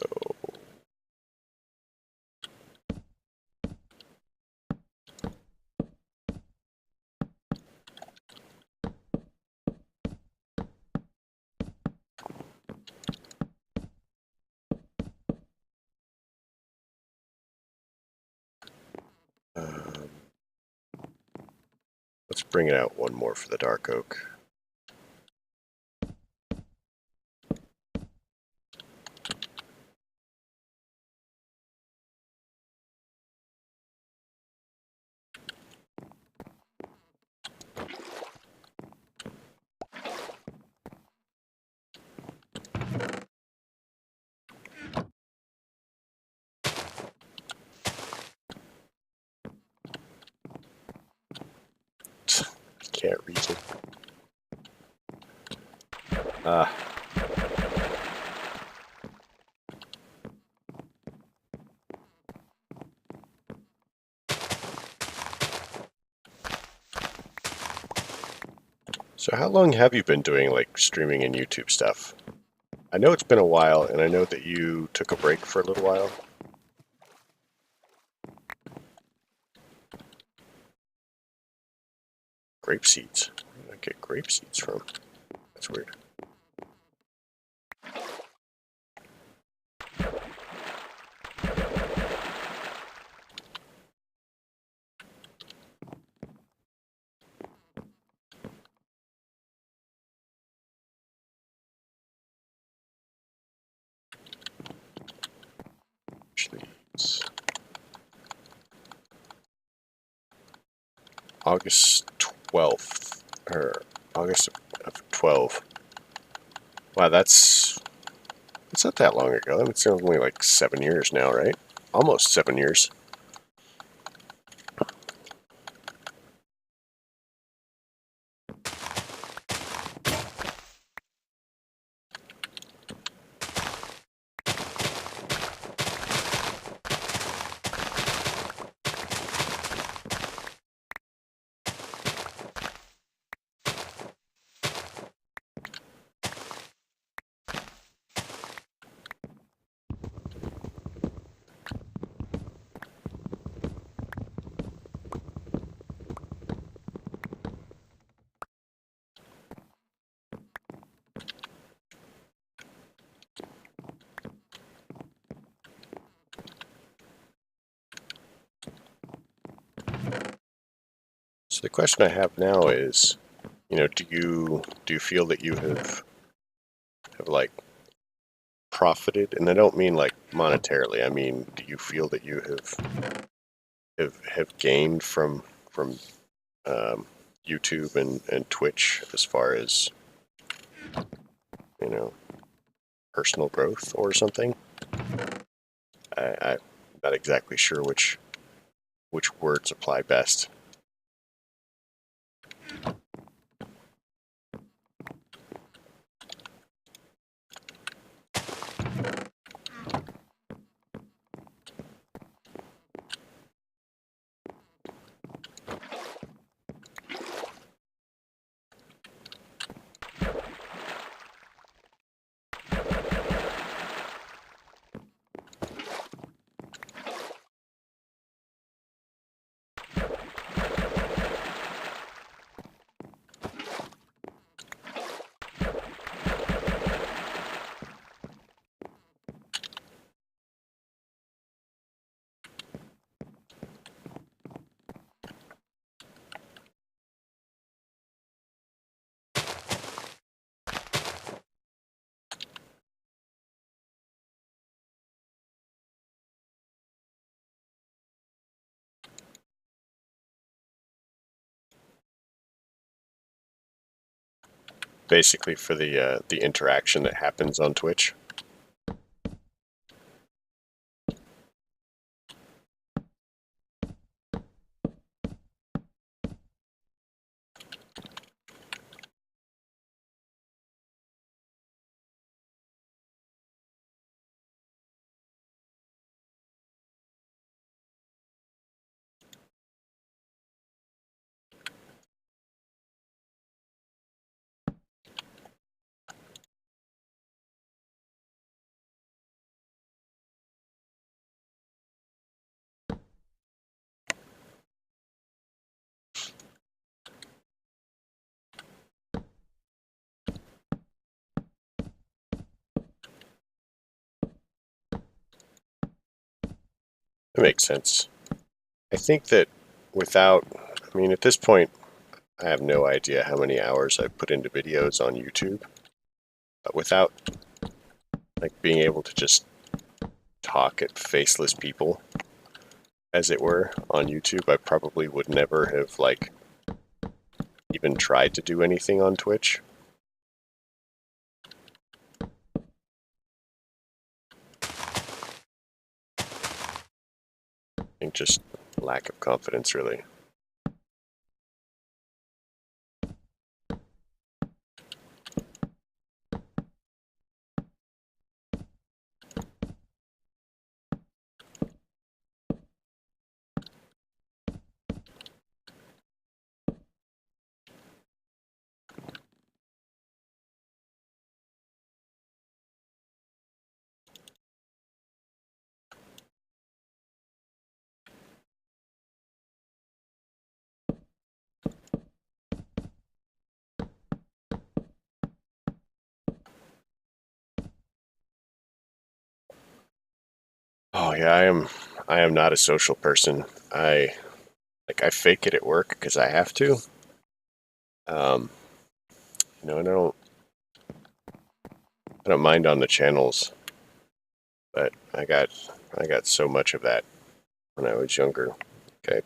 let's bring it out one more for the dark oak. Can't reach it. Ah. So how long have you been doing like streaming and YouTube stuff? I know it's been a while, and I know that you took a break for a little while. Grape seeds. Where did I get grape seeds from? That's weird. August 12th, or August of 12. Wow, it's not that long ago. It's only like 7 years now, right? Almost 7 years. So the question I have now is, do you feel that you have like profited? And I don't mean like monetarily. I mean, do you feel that you have gained from YouTube and Twitch as far as personal growth or something? I'm not exactly sure which words apply best. Basically, for the interaction that happens on Twitch. That makes sense. I think that at this point, I have no idea how many hours I've put into videos on YouTube, but without like being able to just talk at faceless people, as it were, on YouTube, I probably would never have like even tried to do anything on Twitch. I think just lack of confidence, really. Oh yeah, I am not a social person. I fake it at work because I have to. Um, and I don't mind on the channels, but I got so much of that when I was younger. Okay.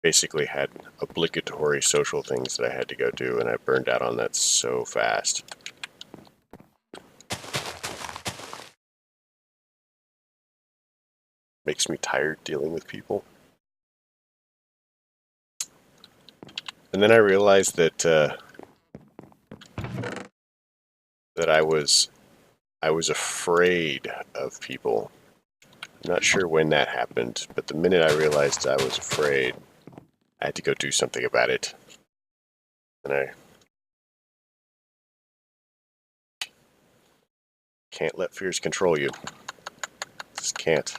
basically had obligatory social things that I had to go do, and I burned out on that so fast. Makes me tired dealing with people. And then I realized that that I was afraid of people. I'm not sure when that happened, but the minute I realized I was afraid, I had to go do something about it. And I can't let fears control you. Just can't.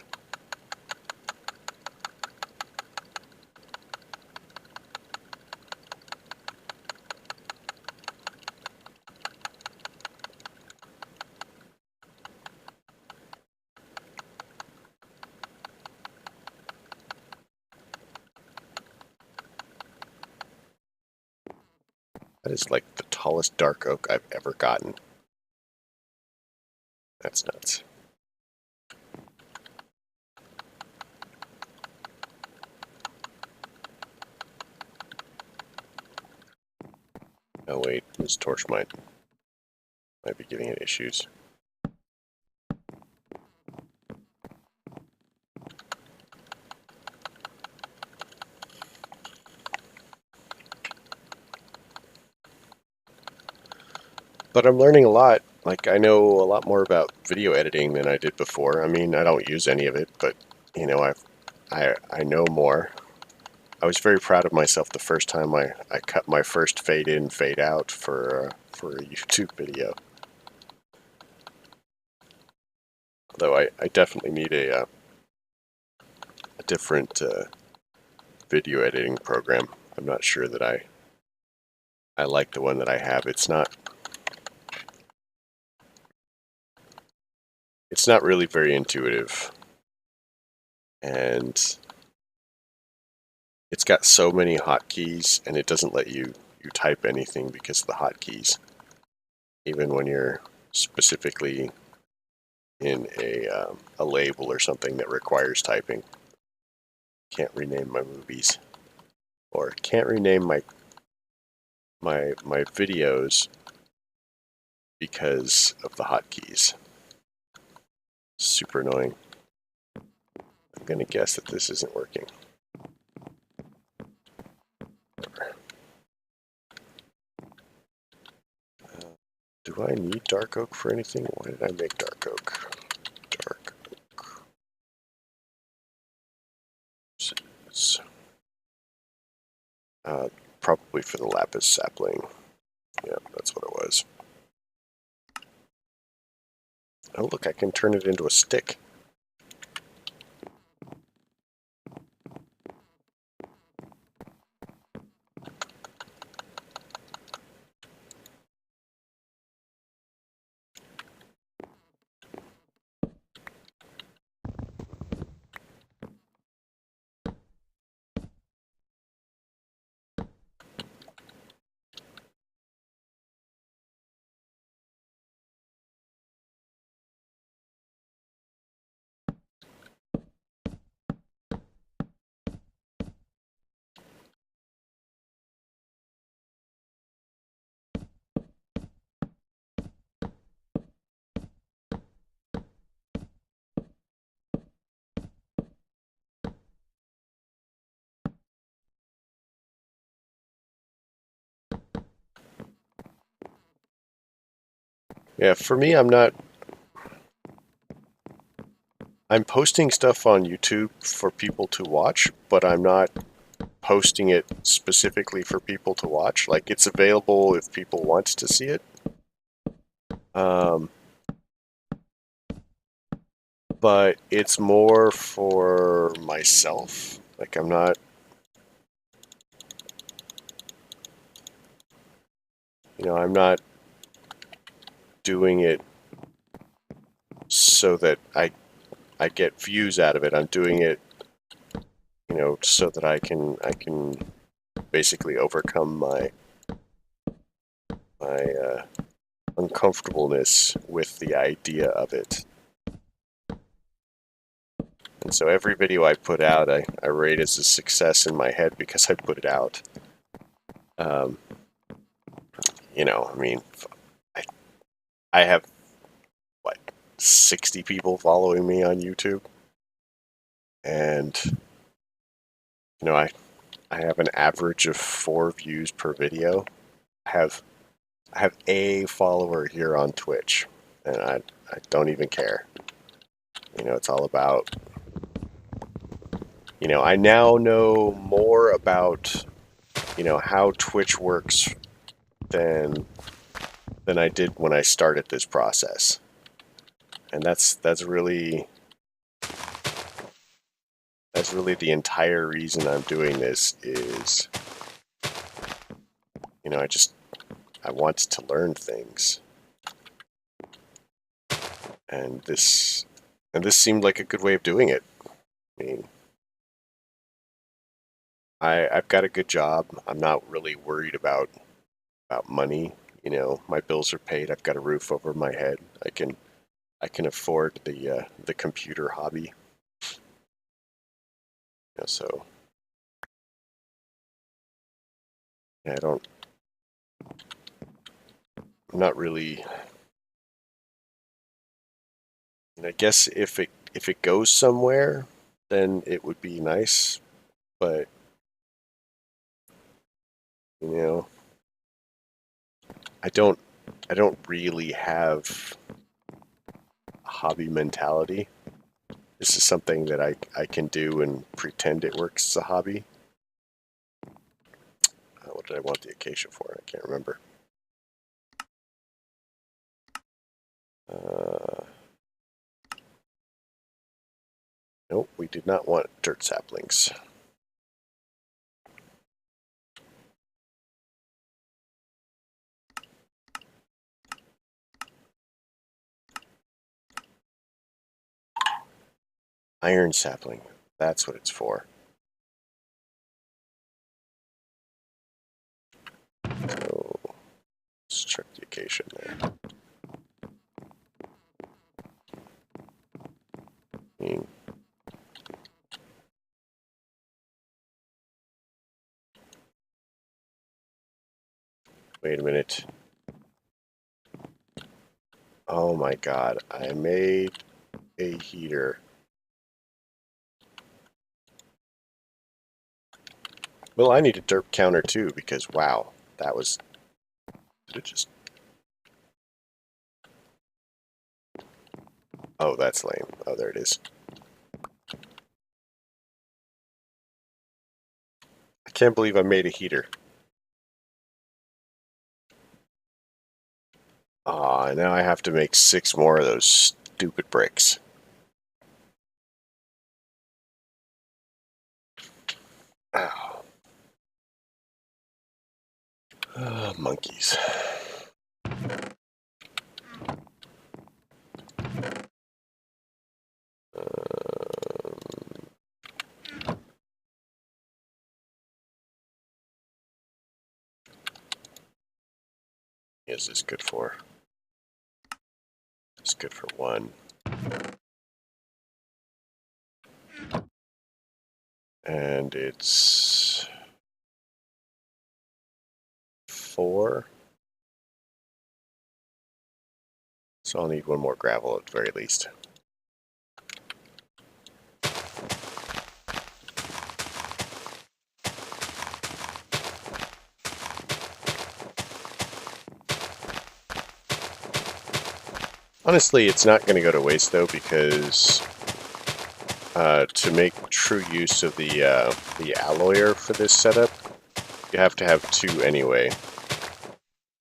That is like the tallest dark oak I've ever gotten. That's nuts. Oh wait, this torch might be giving it issues. But I'm learning a lot. Like, I know a lot more about video editing than I did before. I mean, I don't use any of it, but you know, I know more. I was very proud of myself the first time I cut my first fade in, fade out for a YouTube video. Though I definitely need a different video editing program. I'm not sure that I like the one that I have. It's not really very intuitive, and it's got so many hotkeys, and it doesn't let you type anything because of the hotkeys, even when you're specifically in a label or something that requires typing. Can't rename my movies, or can't rename my videos because of the hotkeys. Super annoying. I'm gonna guess that this isn't working. Do I need dark oak for anything? Why did I make dark oak? Dark oak. Probably for the lapis sapling. Yeah, that's what it was. Oh, look, I can turn it into a stick. Yeah, for me, I'm posting stuff on YouTube for people to watch, but I'm not posting it specifically for people to watch. Like, it's available if people want to see it. But it's more for myself. Like, I'm not, I'm not doing it so that I get views out of it. I'm doing it, so that I can basically overcome my uncomfortableness with the idea of it. And so every video I put out, I rate as a success in my head because I put it out. You know, I mean, I, I have, what, 60 people following me on YouTube. And, you know, I have an average of 4 views per video. I have a follower here on Twitch, and I don't even care. You know, it's all about, you know, I now know more about, you know, how Twitch works than I did when I started this process. And that's really the entire reason I'm doing this is, you know, I want to learn things. And this seemed like a good way of doing it. I mean, I've got a good job. I'm not really worried about money. You know, my bills are paid. I've got a roof over my head. I can afford the computer hobby. You know, so yeah, I'm not really. And I guess if it goes somewhere, then it would be nice. But you know, I don't really have a hobby mentality. This is something that I can do and pretend it works as a hobby. What did I want the acacia for? I can't remember. Nope, we did not want dirt saplings. Iron sapling, that's what it's for. So let's check the acacia in there. I mean, wait a minute. Oh my god, I made a heater. Well, I need a derp counter too because wow, that was. Did it just. Oh, that's lame. Oh, there it is. I can't believe I made a heater. Ah, now I have to make 6 more of those stupid bricks. Oh. Oh, monkeys. Is this good for? It's good for 1. And it's 4. So I'll need 1 more gravel at the very least. Honestly, it's not going to go to waste though because to make true use of the alloyer for this setup, you have to have 2 anyway.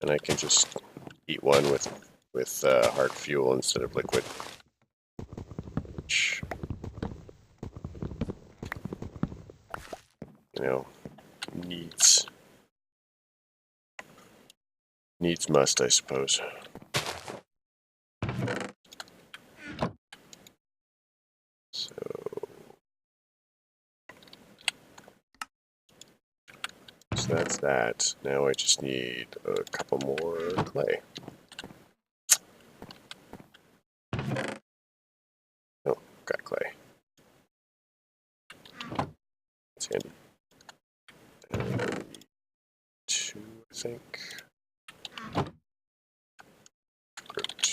And I can just eat 1 with hard fuel instead of liquid. Which, you know, needs must, I suppose. So that's that. Now I just need a couple more clay. Oh, got clay. 2, I think. Good.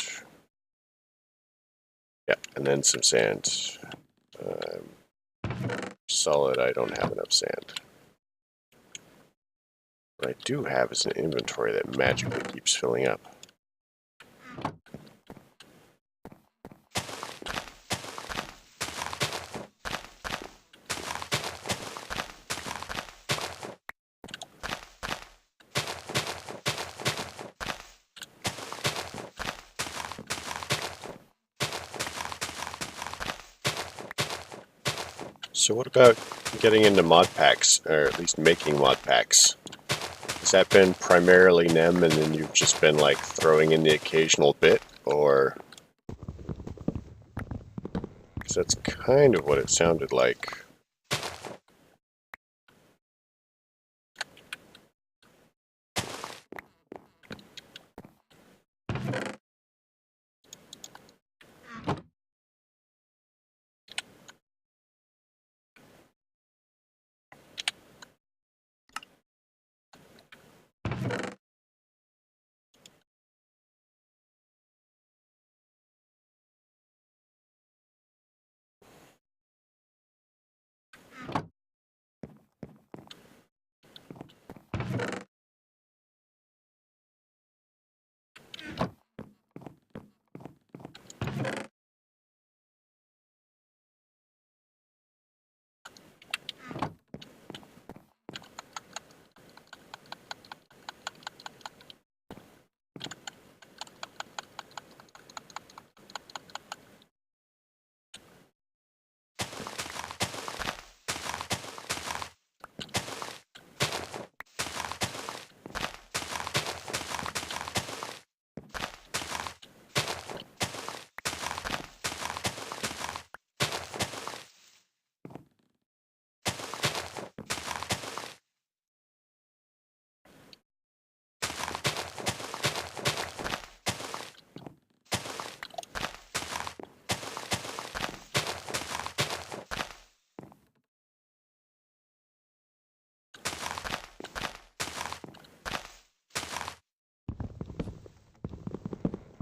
Yeah, and then some sand. Solid, I don't have enough sand. What I do have is an inventory that magically keeps filling up. So what about getting into mod packs, or at least making mod packs? Has that been primarily NEM and then you've just been like throwing in the occasional bit, or? Because that's kind of what it sounded like.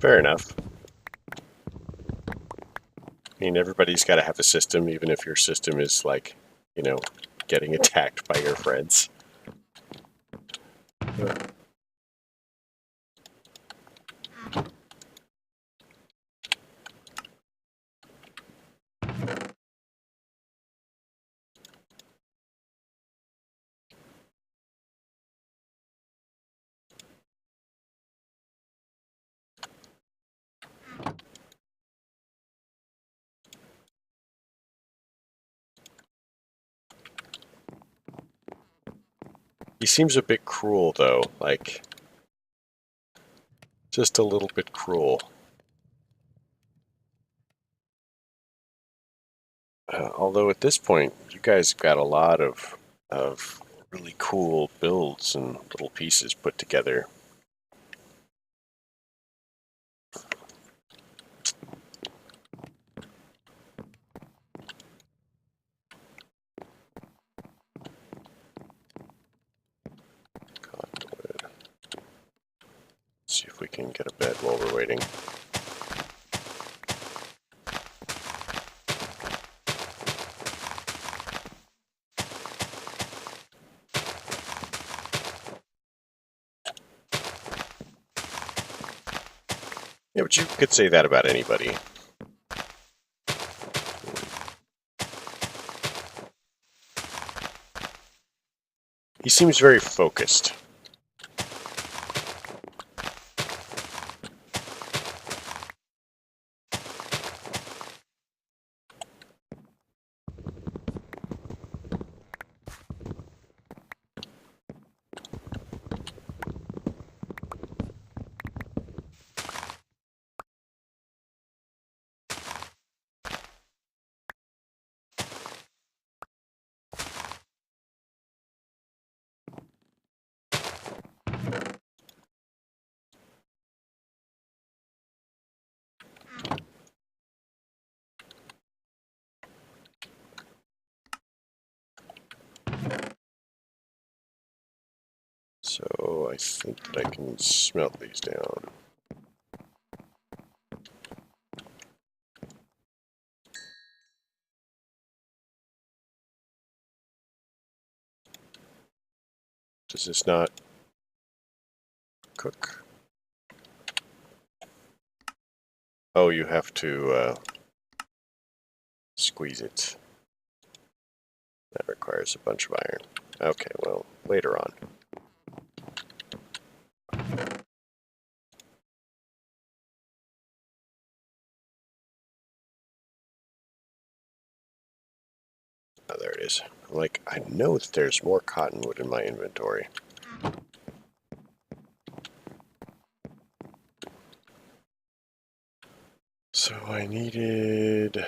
Fair enough. I mean, everybody's got to have a system, even if your system is like, you know, getting attacked by your friends. He seems a bit cruel, though, like, just a little bit cruel. Although at this point, you guys have got a lot of really cool builds and little pieces put together. Cottonwood. See if we can get a bed while we're waiting. Yeah, but you could say that about anybody. He seems very focused. So I think that I can smelt these down. Does this not cook? Oh, you have to squeeze it. That requires a bunch of iron. Okay, well, later on. Oh, there it is. Like, I know that there's more cottonwood in my inventory. So I needed...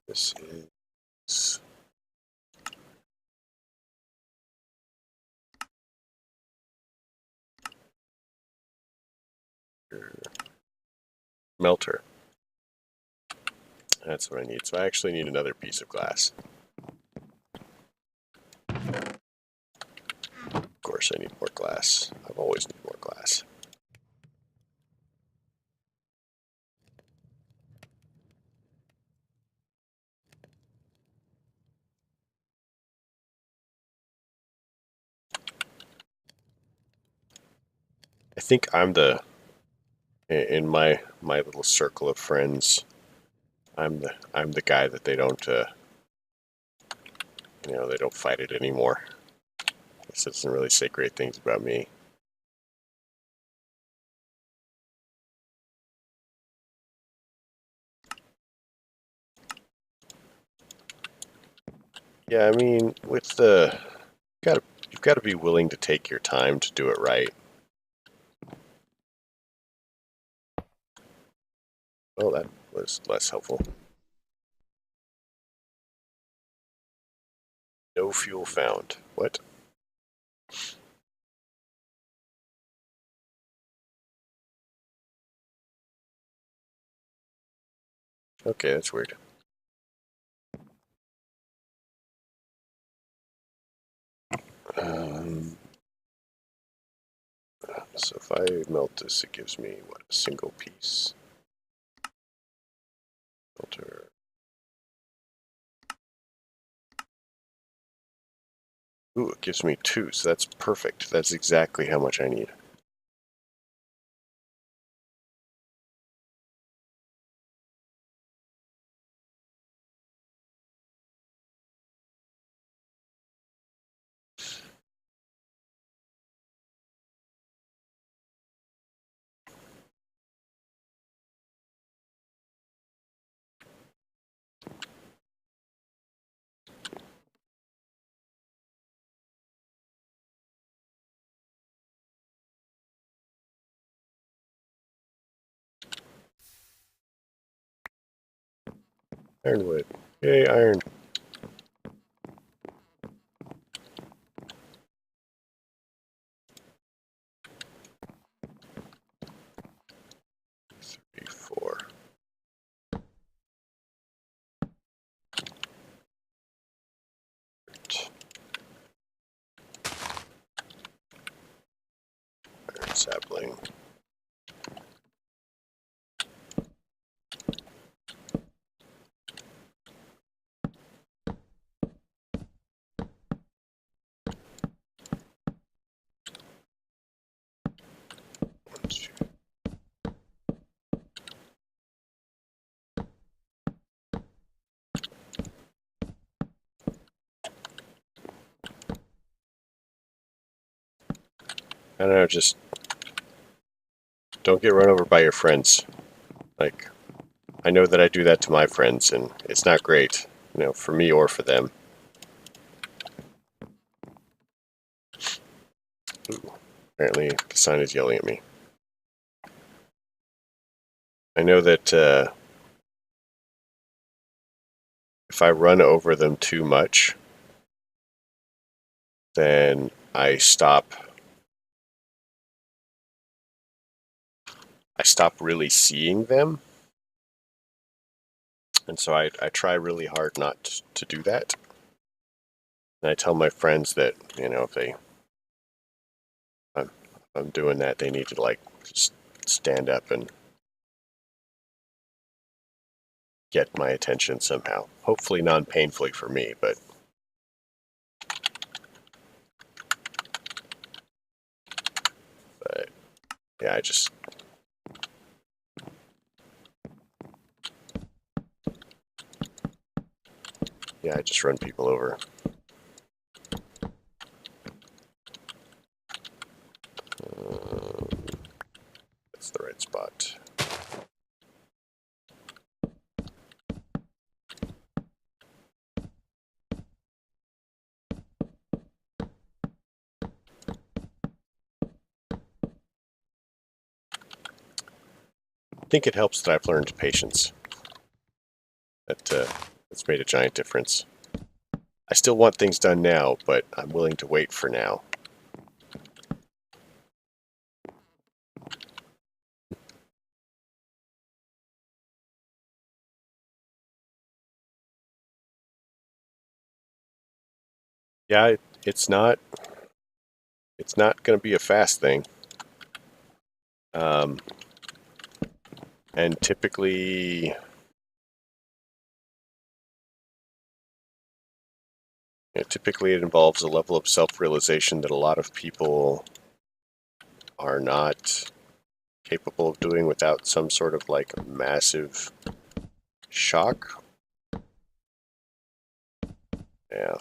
This is... Melter. That's what I need. So I actually need another piece of glass. Of course I need more glass. I've always need more glass. I think I'm the... In my little circle of friends, I'm the guy that they don't they don't fight it anymore. It doesn't really say great things about me. Yeah, I mean, with the you've got to be willing to take your time to do it right. Well, that was less helpful. No fuel found. What? Okay, that's weird. Um, so if I melt this, it gives me, what, a single piece? Filter. Ooh, it gives me 2, so that's perfect. That's exactly how much I need. Ironwood. Yay, iron. Three, four. Iron sapling. One, two. I don't know, just don't get run over by your friends. Like, I know that I do that to my friends, and it's not great, for me or for them. Ooh, apparently the sign is yelling at me. I know that if I run over them too much, then I stop really seeing them. And so I try really hard not to do that. And I tell my friends that, if they I'm doing that, they need to like just stand up and get my attention somehow. Hopefully non-painfully for me, but yeah, I just run people over. That's the right spot. I think it helps that I've learned patience. That's made a giant difference. I still want things done now, but I'm willing to wait for now. Yeah, it's not going to be a fast thing. And typically it involves a level of self-realization that a lot of people are not capable of doing without some sort of like massive shock. Yeah.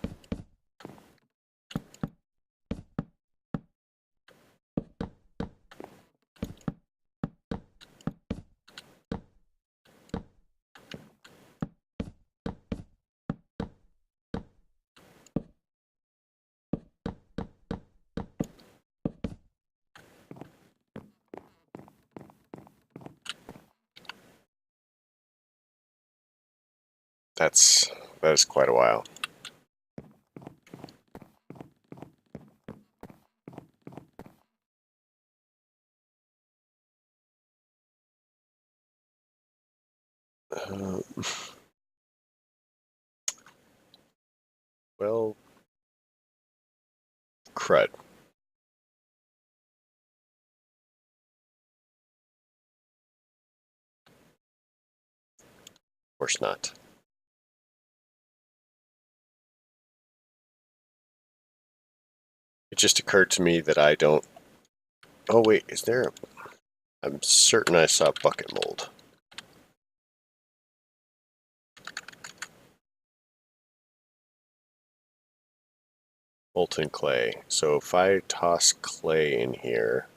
That is quite a while. Well, crud. Of course not. It just occurred to me that I don't... Oh wait, is there... I'm certain I saw bucket mold. Molten clay. So if I toss clay in here,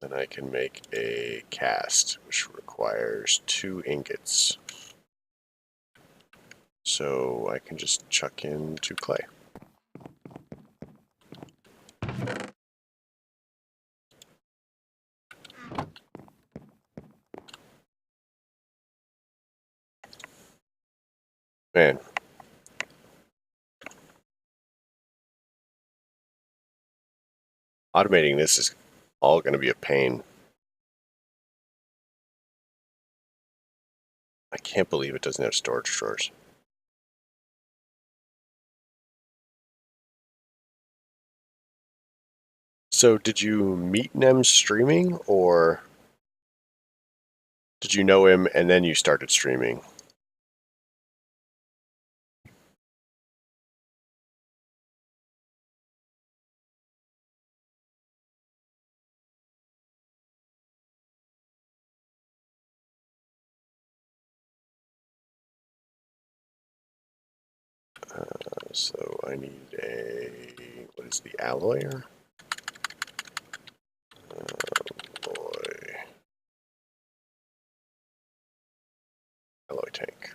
then I can make a cast, which requires 2 ingots. So I can just chuck in 2 clay. Man. Automating this is all going to be a pain. I can't believe it doesn't have storage drawers. So did you meet Nem streaming, or did you know him and then you started streaming? So I need a... What is the alloyer? Boy. Alloy tank.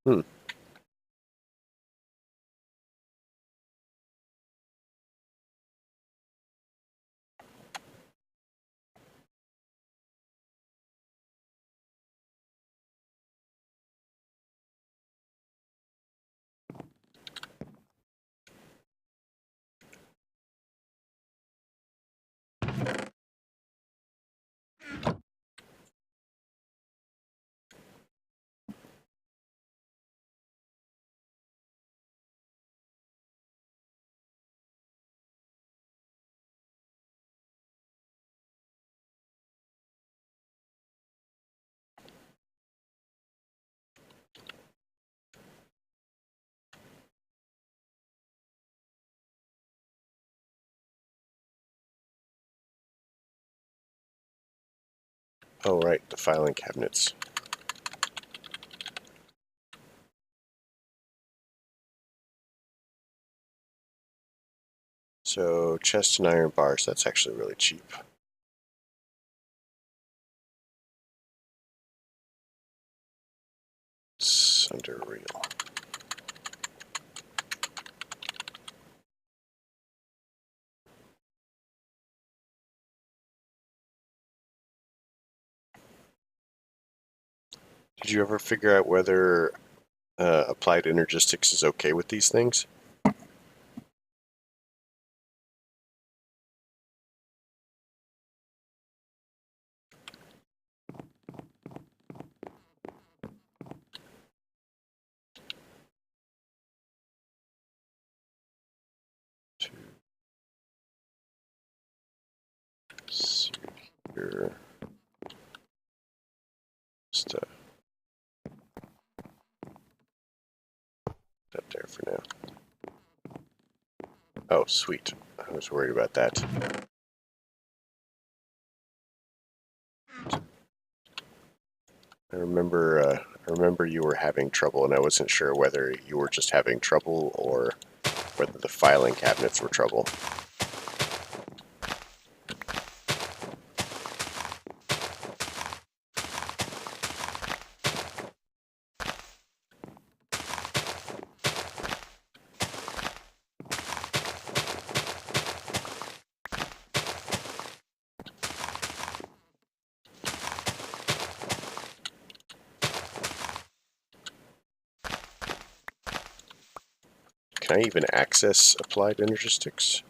Hmm. Oh, right, the filing cabinets. So, chest and iron bars, that's actually really cheap. It's under real. Did you ever figure out whether applied energistics is okay with these things? Secure stuff. Up there for now. Oh, sweet. I was worried about that. I remember you were having trouble, and I wasn't sure whether you were just having trouble or whether the filing cabinets were trouble. Can I even access applied energistics?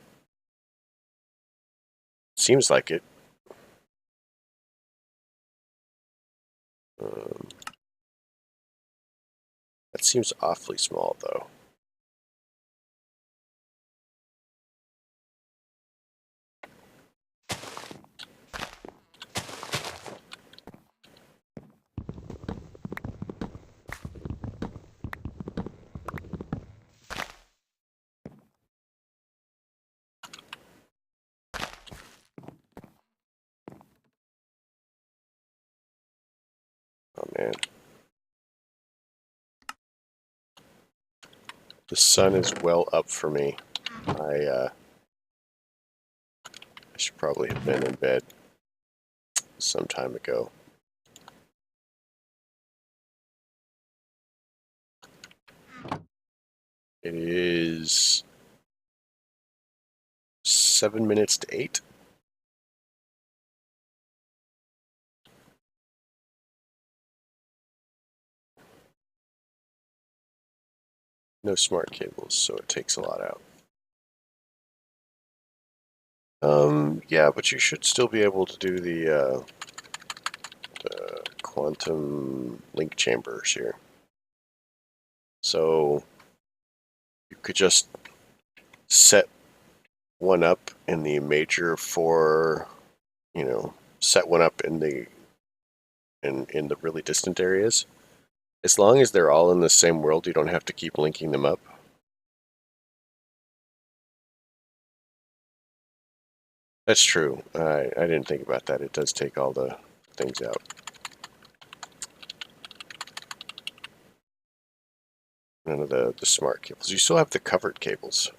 Seems like it. That seems awfully small, though. Oh man. The sun is well up for me. I should probably have been in bed some time ago. It is 7 minutes to 8. No smart cables, so it takes a lot out. Yeah, but you should still be able to do the quantum link chambers here. So you could just set one up in the major for, set one up in the really distant areas. As long as they're all in the same world, you don't have to keep linking them up. That's true. I didn't think about that. It does take all the things out. None of the smart cables. You still have the covered cables,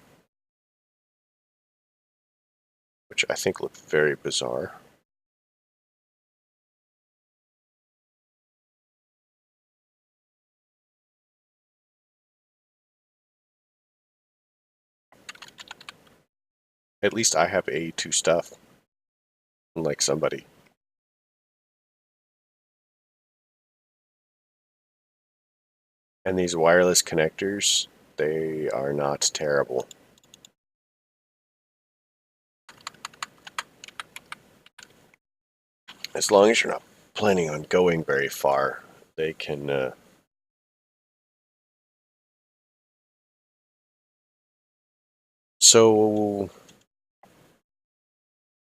which I think look very bizarre. At least I have A2 stuff, unlike somebody. And these wireless connectors, they are not terrible. As long as you're not planning on going very far, they can... So,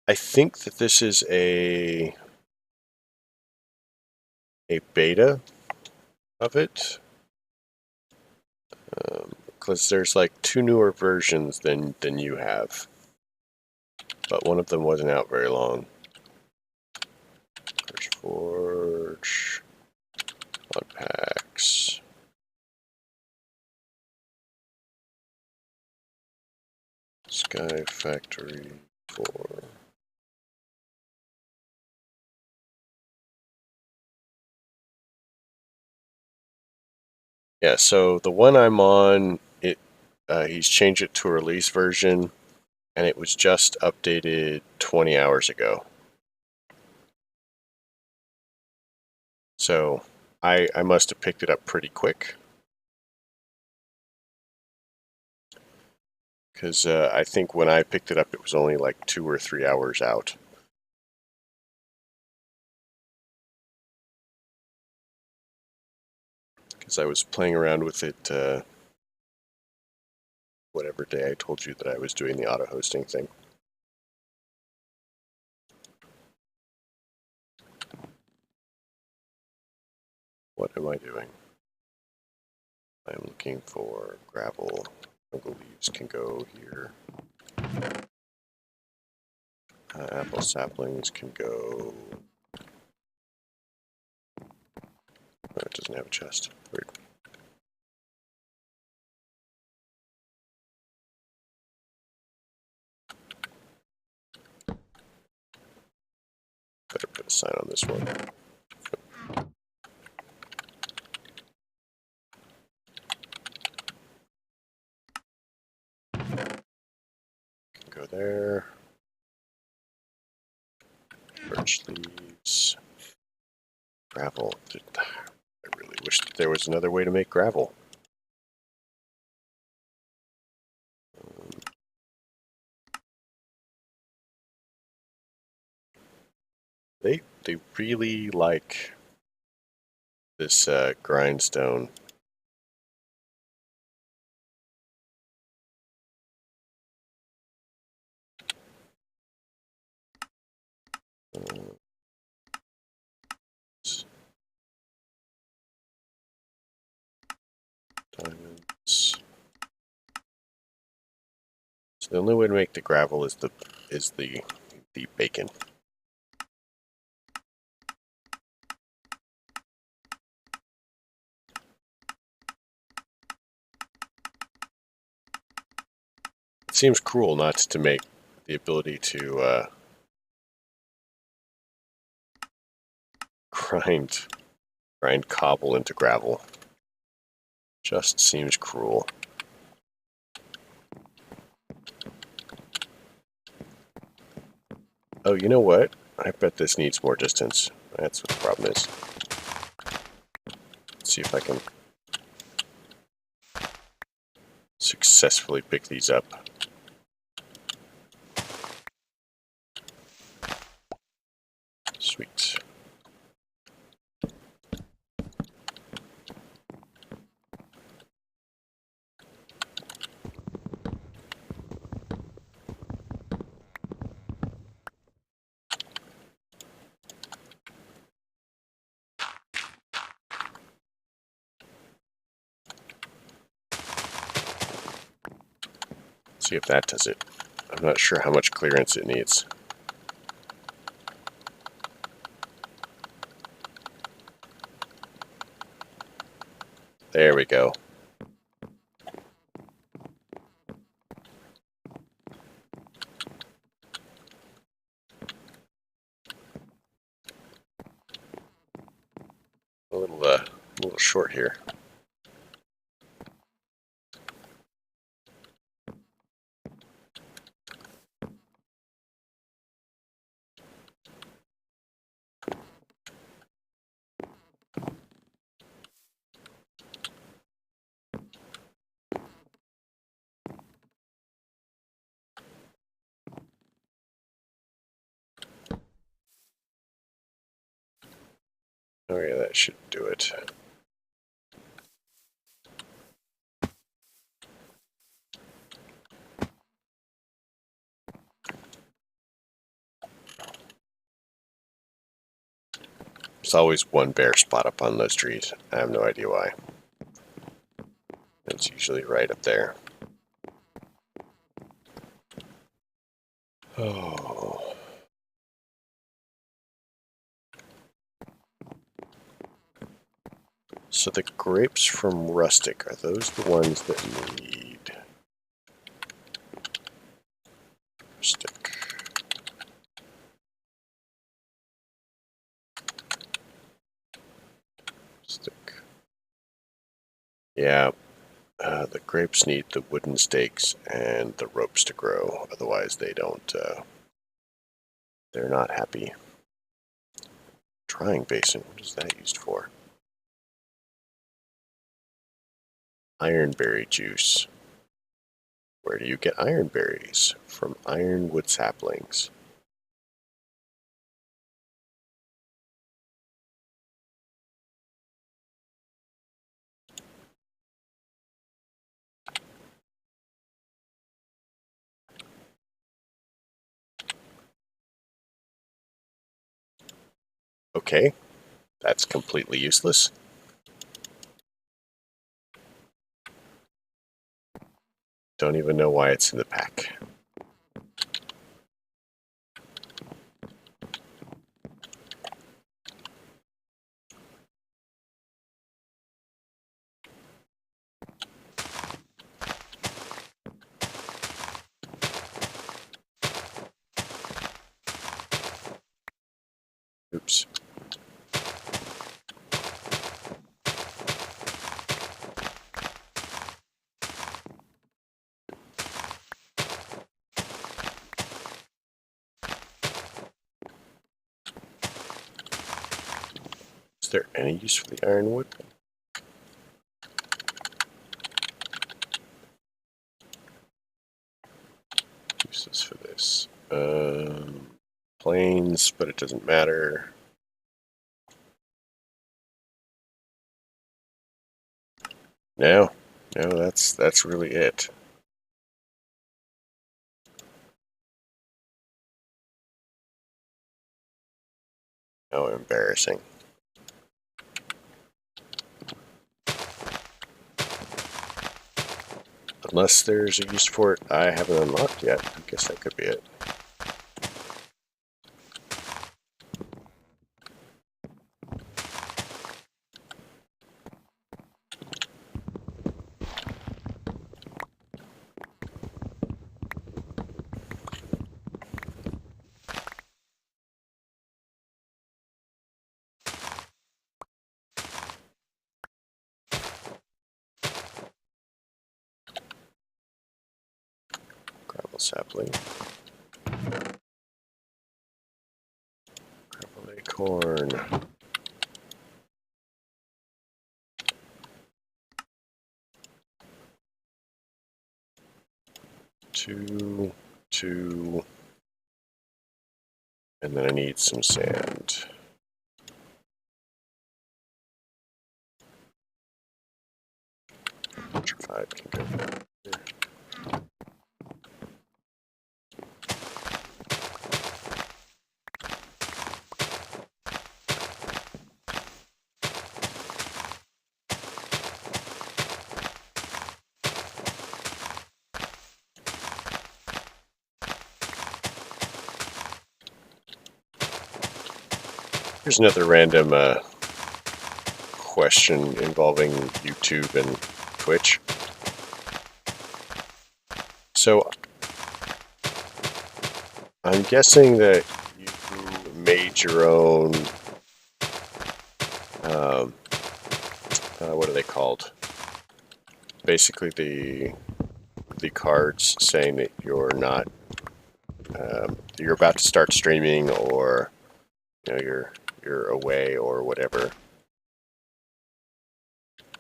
I think that this is a beta of it. Because there's like 2 newer versions than you have. But one of them wasn't out very long. There's Forge. Unpacks. Sky Factory 4. Yeah, so the one I'm on, he's changed it to a release version, and it was just updated 20 hours ago. So I must have picked it up pretty quick. Because I think when I picked it up, it was only like 2 or 3 hours out. Because I was playing around with it whatever day I told you that I was doing the auto hosting thing. What am I doing? I'm looking for gravel. Jungle leaves can go here. Apple saplings can go. No, it doesn't have a chest. Weird. Better put a sign on this one. Can go there. Birch leaves. Gravel. I really wish that there was another way to make gravel. They really like this grindstone. Diamonds. So the only way to make the gravel is the bacon. It seems cruel not to make the ability to grind cobble into gravel. Just seems cruel. Oh, you know what? I bet this needs more distance. That's what the problem is. Let's see if I can successfully pick these up. Sweet. See if that does it. I'm not sure how much clearance it needs. There we go. A little short here. Oh yeah, that should do it. There's always one bare spot up on those trees. I have no idea why. It's usually right up there. Oh. So the grapes from Rustic, are those the ones that need Rustic? Stick. Yeah, the grapes need the wooden stakes and the ropes to grow. Otherwise, they don't. They're not happy. Drying basin. What is that used for? Ironberry juice. Where do you get ironberries? From ironwood saplings. Okay, that's completely useless. Don't even know why it's in the pack. Oops. Is there any use for the ironwood? Useless for this. Planes, but it doesn't matter. No, that's really it. Oh, embarrassing. Unless there's a use for it I haven't unlocked yet. I guess that could be it. Gravel sapling. Gravel acorn. Two, and then I need some sand. Petrified can go here. Here's another random question involving YouTube and Twitch. So, I'm guessing that you made your own, what are they called? Basically the cards saying that you're not, you're about to start streaming, or you know you're away or whatever.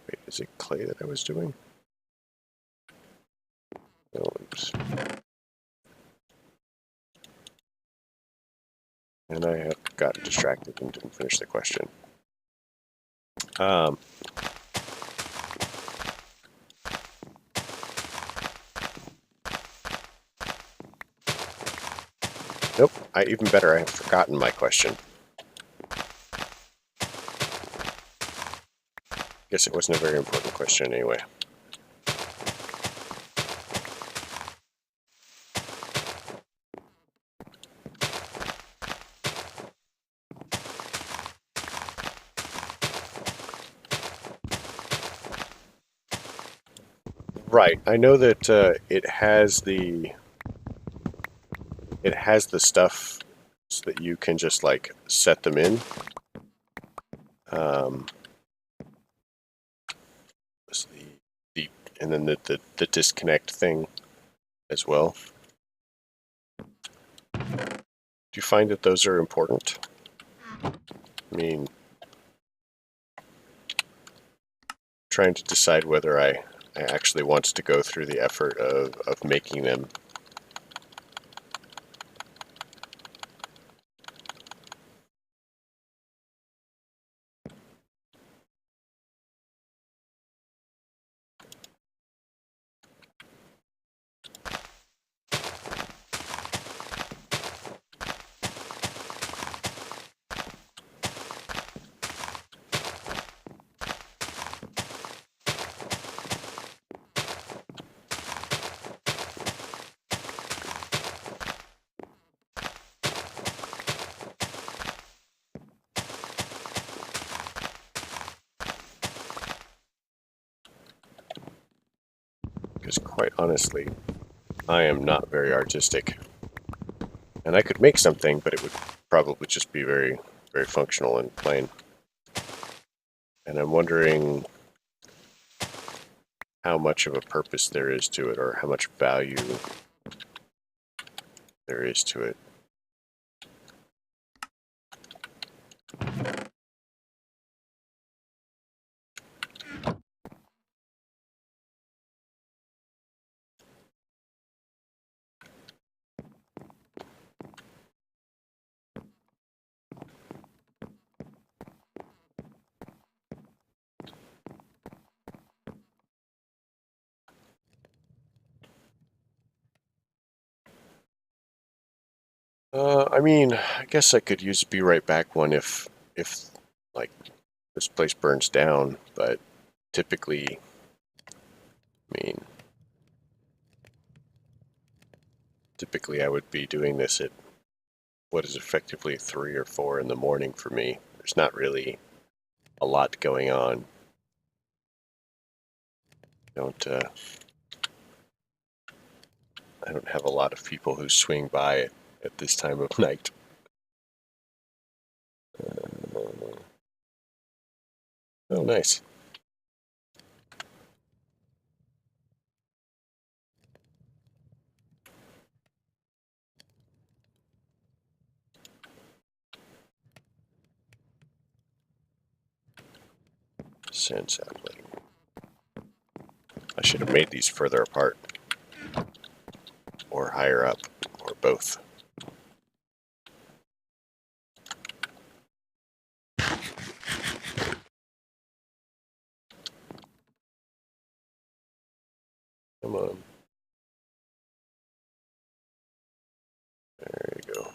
Wait, is it clay that I was doing? Oh, oops. And I have gotten distracted and didn't finish the question. Nope, even better, I have forgotten my question. Guess it wasn't a very important question anyway. Right. I know that it has the stuff so that you can just like set them in. Um, so the and then the disconnect thing as well. Do you find that those are important? I mean, trying to decide whether I actually want to go through the effort of making them. Because quite honestly, I am not very artistic. And I could make something, but it would probably just be very, very functional and plain. And I'm wondering how much of a purpose there is to it, or how much value there is to it. I mean, I guess I could use a Be Right Back one if like this place burns down, but typically, I mean, typically I would be doing this at what is effectively 3 or 4 in the morning for me. There's not really a lot going on. Don't I don't have a lot of people who swing by at this time of night. Oh, nice. Sand sapling. I should have made these further apart, or higher up, or both. Come on. There you go.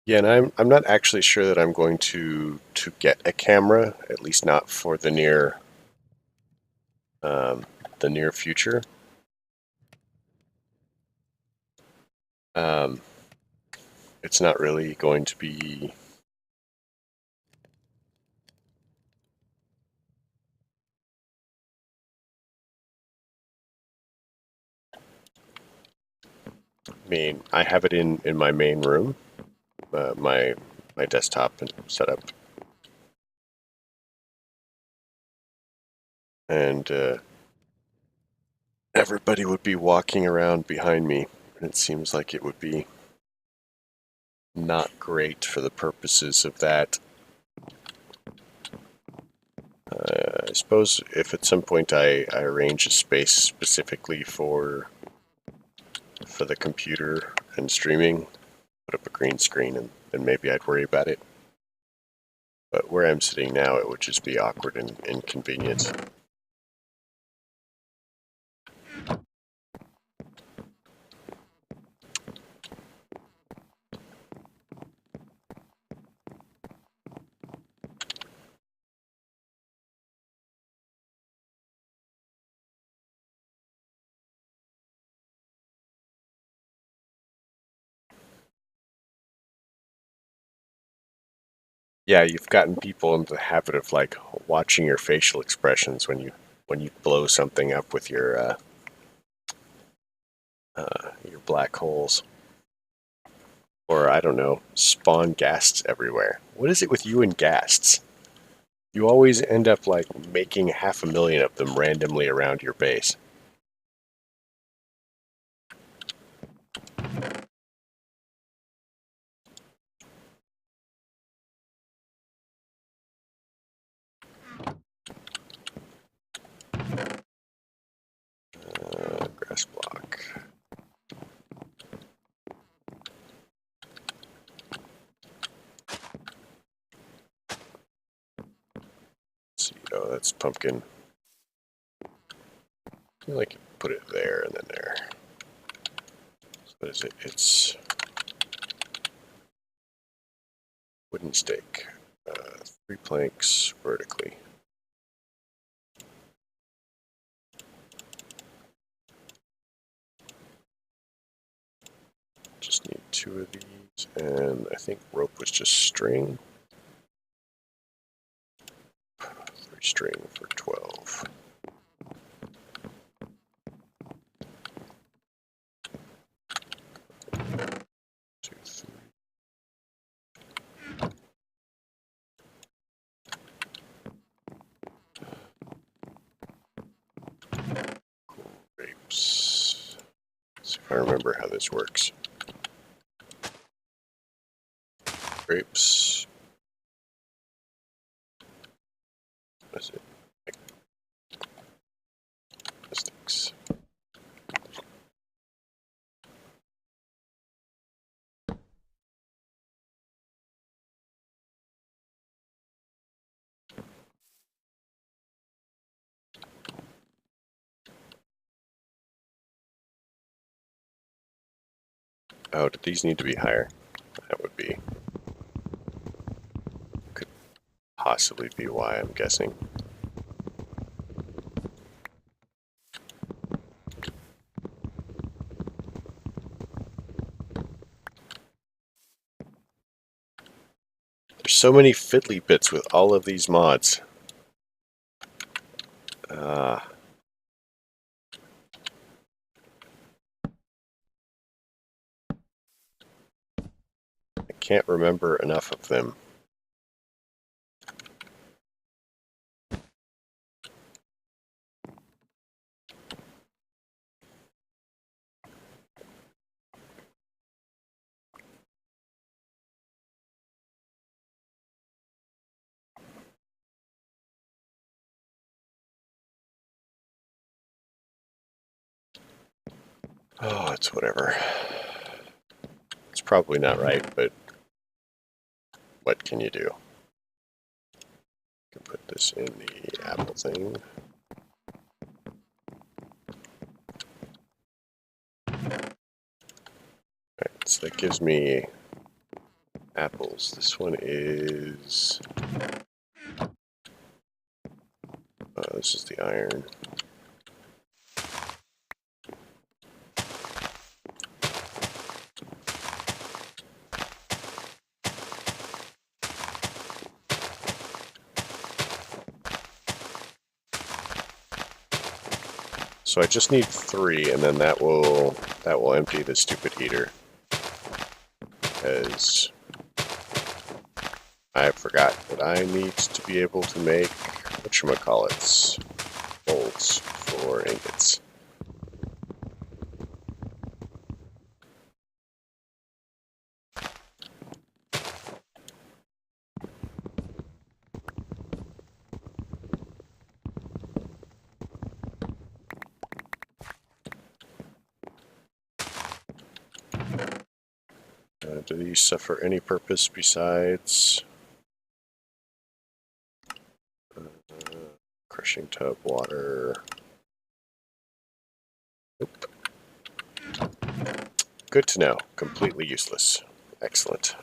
Yeah, and I'm not actually sure that I'm going to get a camera, at least not for the near future. Um, it's not really going to be. I mean, I have it in my main room, my desktop and setup, and everybody would be walking around behind me, and it seems like it would be not great for the purposes of that. I suppose if at some point I arrange a space specifically for the computer and streaming, put up a green screen, and then maybe I'd worry about it. But where I'm sitting now, it would just be awkward and inconvenient. Yeah, you've gotten people into the habit of like watching your facial expressions when you blow something up with your black holes, or I don't know, spawn ghasts everywhere. What is it with you and ghasts? You always end up like making 500,000 of them randomly around your base. Grass block. Let's see, oh, that's pumpkin. I feel like you put it there and then there. So what is it? It's wooden stake. 3 planks vertically. Just need 2 of these, and I think rope was just string. 3 string for 12. Two, three. Grapes. Let's see if I remember how this works. Grapes. What is it? Sticks. Oh, did these need to be higher? That would be. Could possibly be why, I'm guessing. There's so many fiddly bits with all of these mods. I can't remember enough of them. Oh, it's whatever. It's probably not right, but what can you do? I can put this in the apple thing. Alright, so that gives me apples. This one is... this is the iron. So I just need 3, and then that will empty the stupid heater. Because I forgot that I need to be able to make whatchamacallits bolts for ingots. Do these suffer any purpose besides crushing tub, water? Nope. Good to know. Completely useless. Excellent.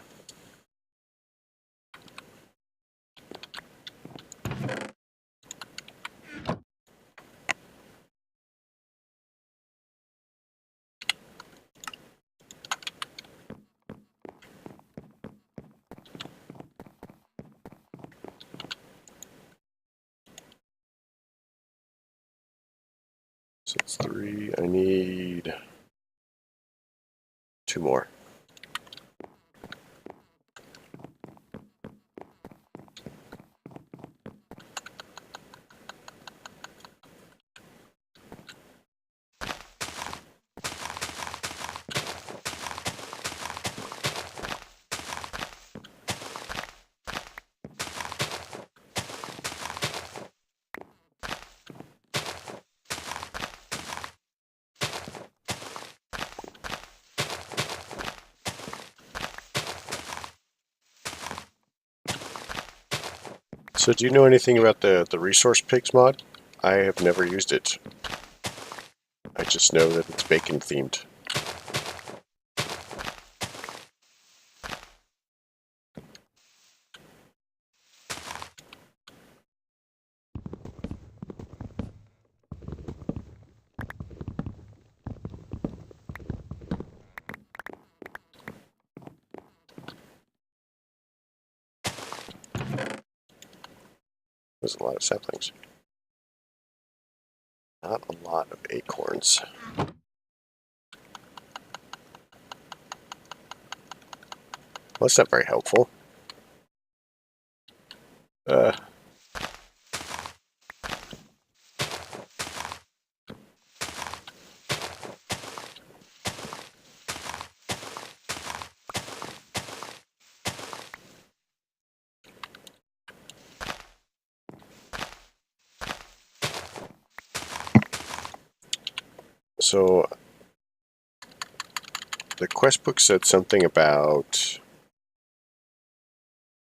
So it's 3. I need 2 more. So do you know anything about the resource pigs mod? I have never used it. I just know that it's bacon themed. There's a lot of saplings. Not a lot of acorns. Well, that's not very helpful. So the quest book said something about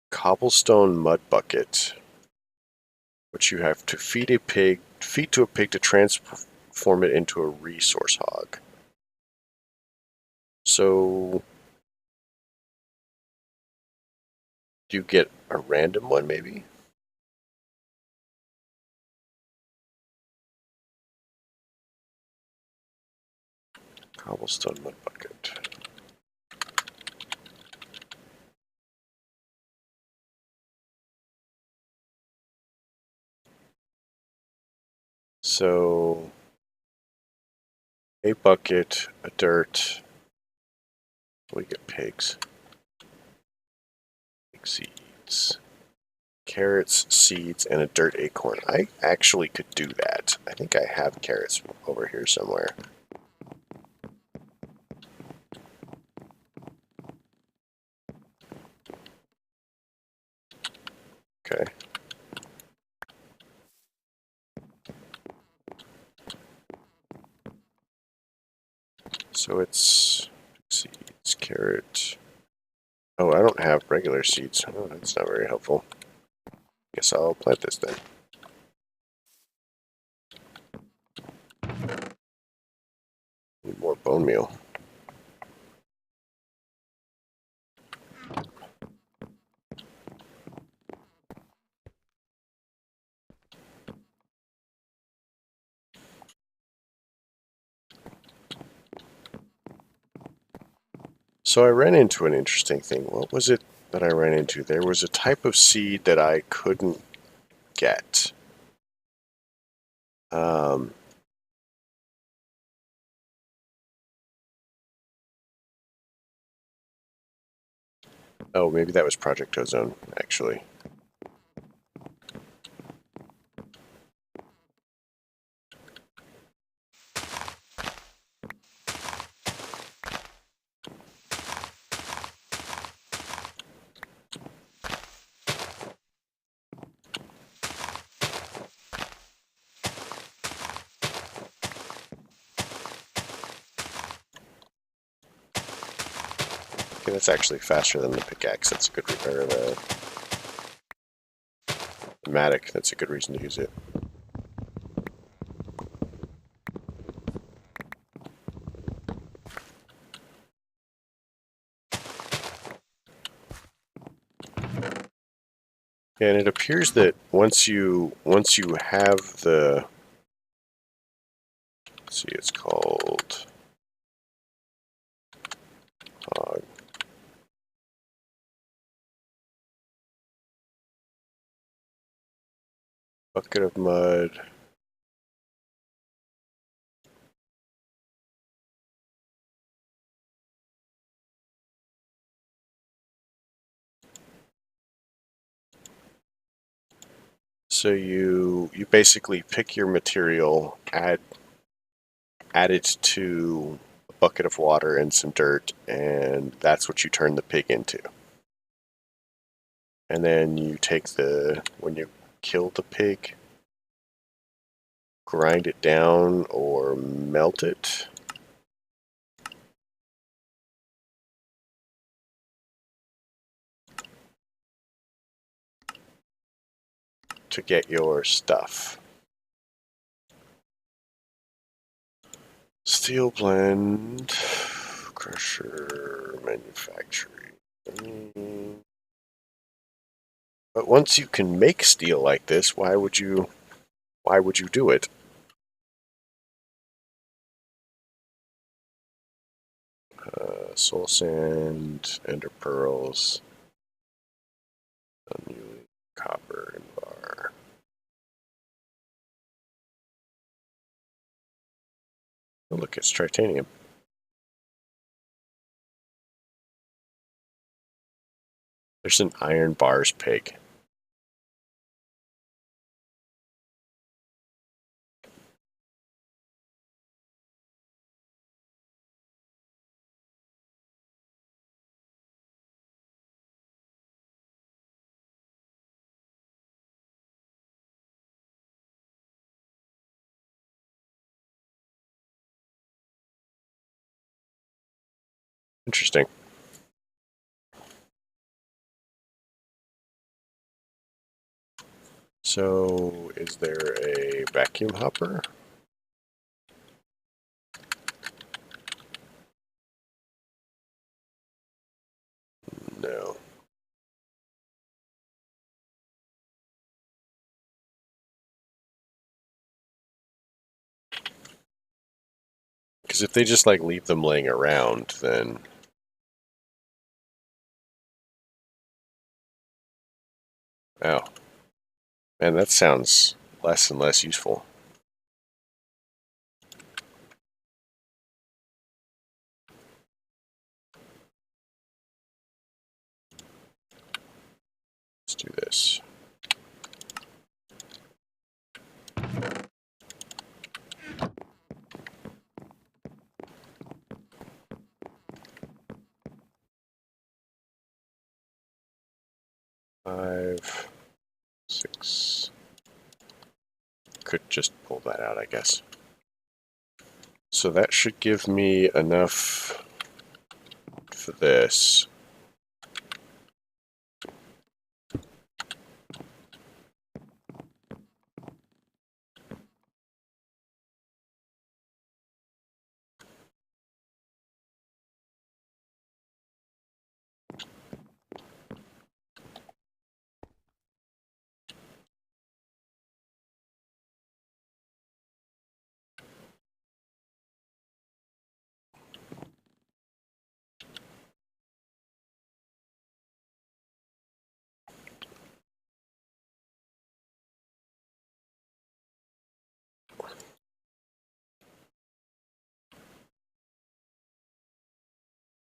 cobblestone mud bucket, which you have to feed to a pig to transform it into a resource hog. So do you get a random one maybe? Cobblestone mud bucket. So a bucket, a dirt. We get pigs. Pig seeds. Carrots, seeds, and a dirt acorn. I actually could do that. I think I have carrots over here somewhere. Okay. So it's seeds, carrot. Oh, I don't have regular seeds. Oh, that's not very helpful. Guess I'll plant this then. Need more bone meal. So I ran into an interesting thing. What was it that I ran into? There was a type of seed that I couldn't get. Um, oh, maybe that was Project Ozone, actually. Okay, that's actually faster than the pickaxe. That's a good repair of the Matic. That's a good reason to use it. And it appears that once you have the, let's see, it's called hog. Bucket of mud. So you basically pick your material, add it to a bucket of water and some dirt, and that's what you turn the pig into. And then you take when you kill the pig, grind it down or melt it. To get your stuff. Steel blend, crusher, manufacturing. But once you can make steel like this, why would you do it? Soul sand, ender pearls, unused copper and bar. Oh, look, it's titanium. There's an iron bars pig. Interesting. So, is there a vacuum hopper? No. Because if they just like leave them laying around, then oh, man, that sounds less and less useful. Let's do this. Five, 6. Could just pull that out, I guess. So that should give me enough for this.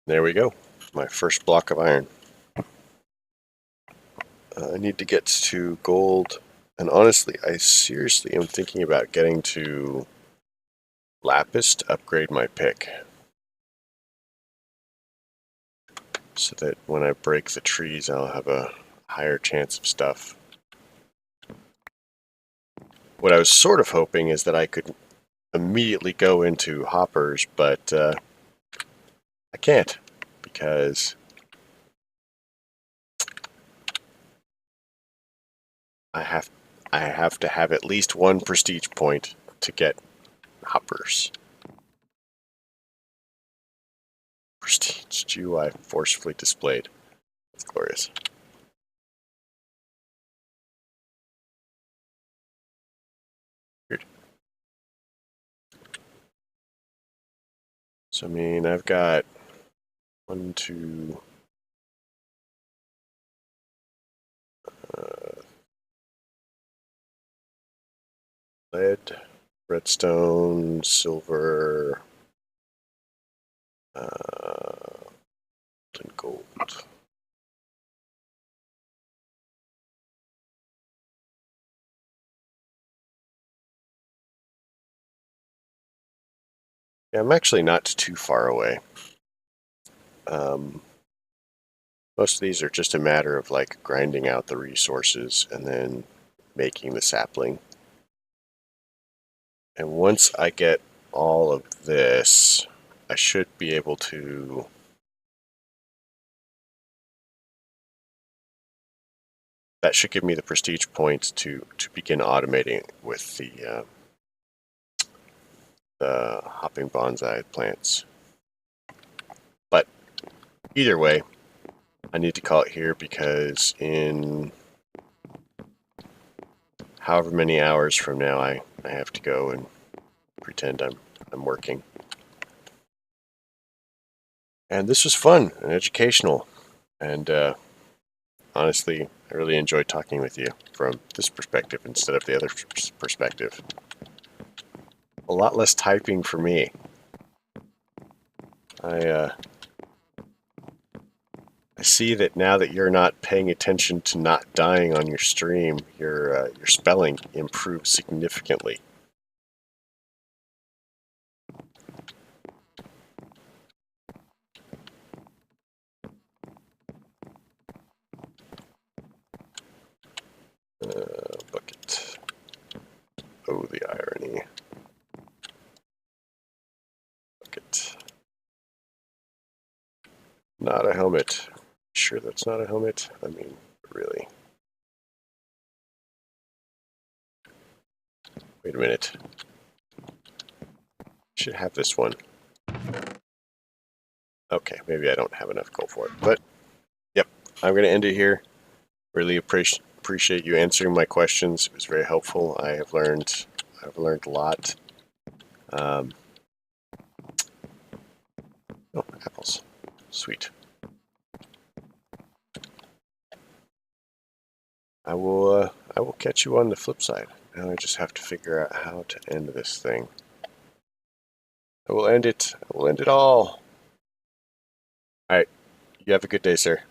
There we go. My first block of iron. I need to get to gold. And honestly, I seriously am thinking about getting to lapis to upgrade my pick. So that when I break the trees, I'll have a higher chance of stuff. What I was sort of hoping is that I could immediately go into hoppers, but I can't because I have to have at least one prestige point to get hoppers. Prestige GUI forcefully displayed. It's glorious. Weird. So I mean, I've got 1, 2. Lead, redstone, silver, and gold. Yeah, I'm actually not too far away. Most of these are just a matter of like grinding out the resources and then making the sapling. And once I get all of this, I should be able to that should give me the prestige points to begin automating with the hopping bonsai plants. But either way, I need to call it here because in however many hours from now I have to go and pretend I'm working. And this was fun and educational, and honestly, I really enjoyed talking with you from this perspective instead of the other perspective. A lot less typing for me. I see that now that you're not paying attention to not dying on your stream, your spelling improves significantly. Bucket. Oh, the irony. Bucket. Not a helmet. Sure that's not a helmet? I mean, really. Wait a minute. Should have this one. Okay, maybe I don't have enough gold for it. But, yep, I'm going to end it here. Really appreciate you answering my questions. It was very helpful. I've learned a lot. Oh, apples. Sweet. I will catch you on the flip side. Now I just have to figure out how to end this thing. I will end it. I will end it all. All right. You have a good day, sir.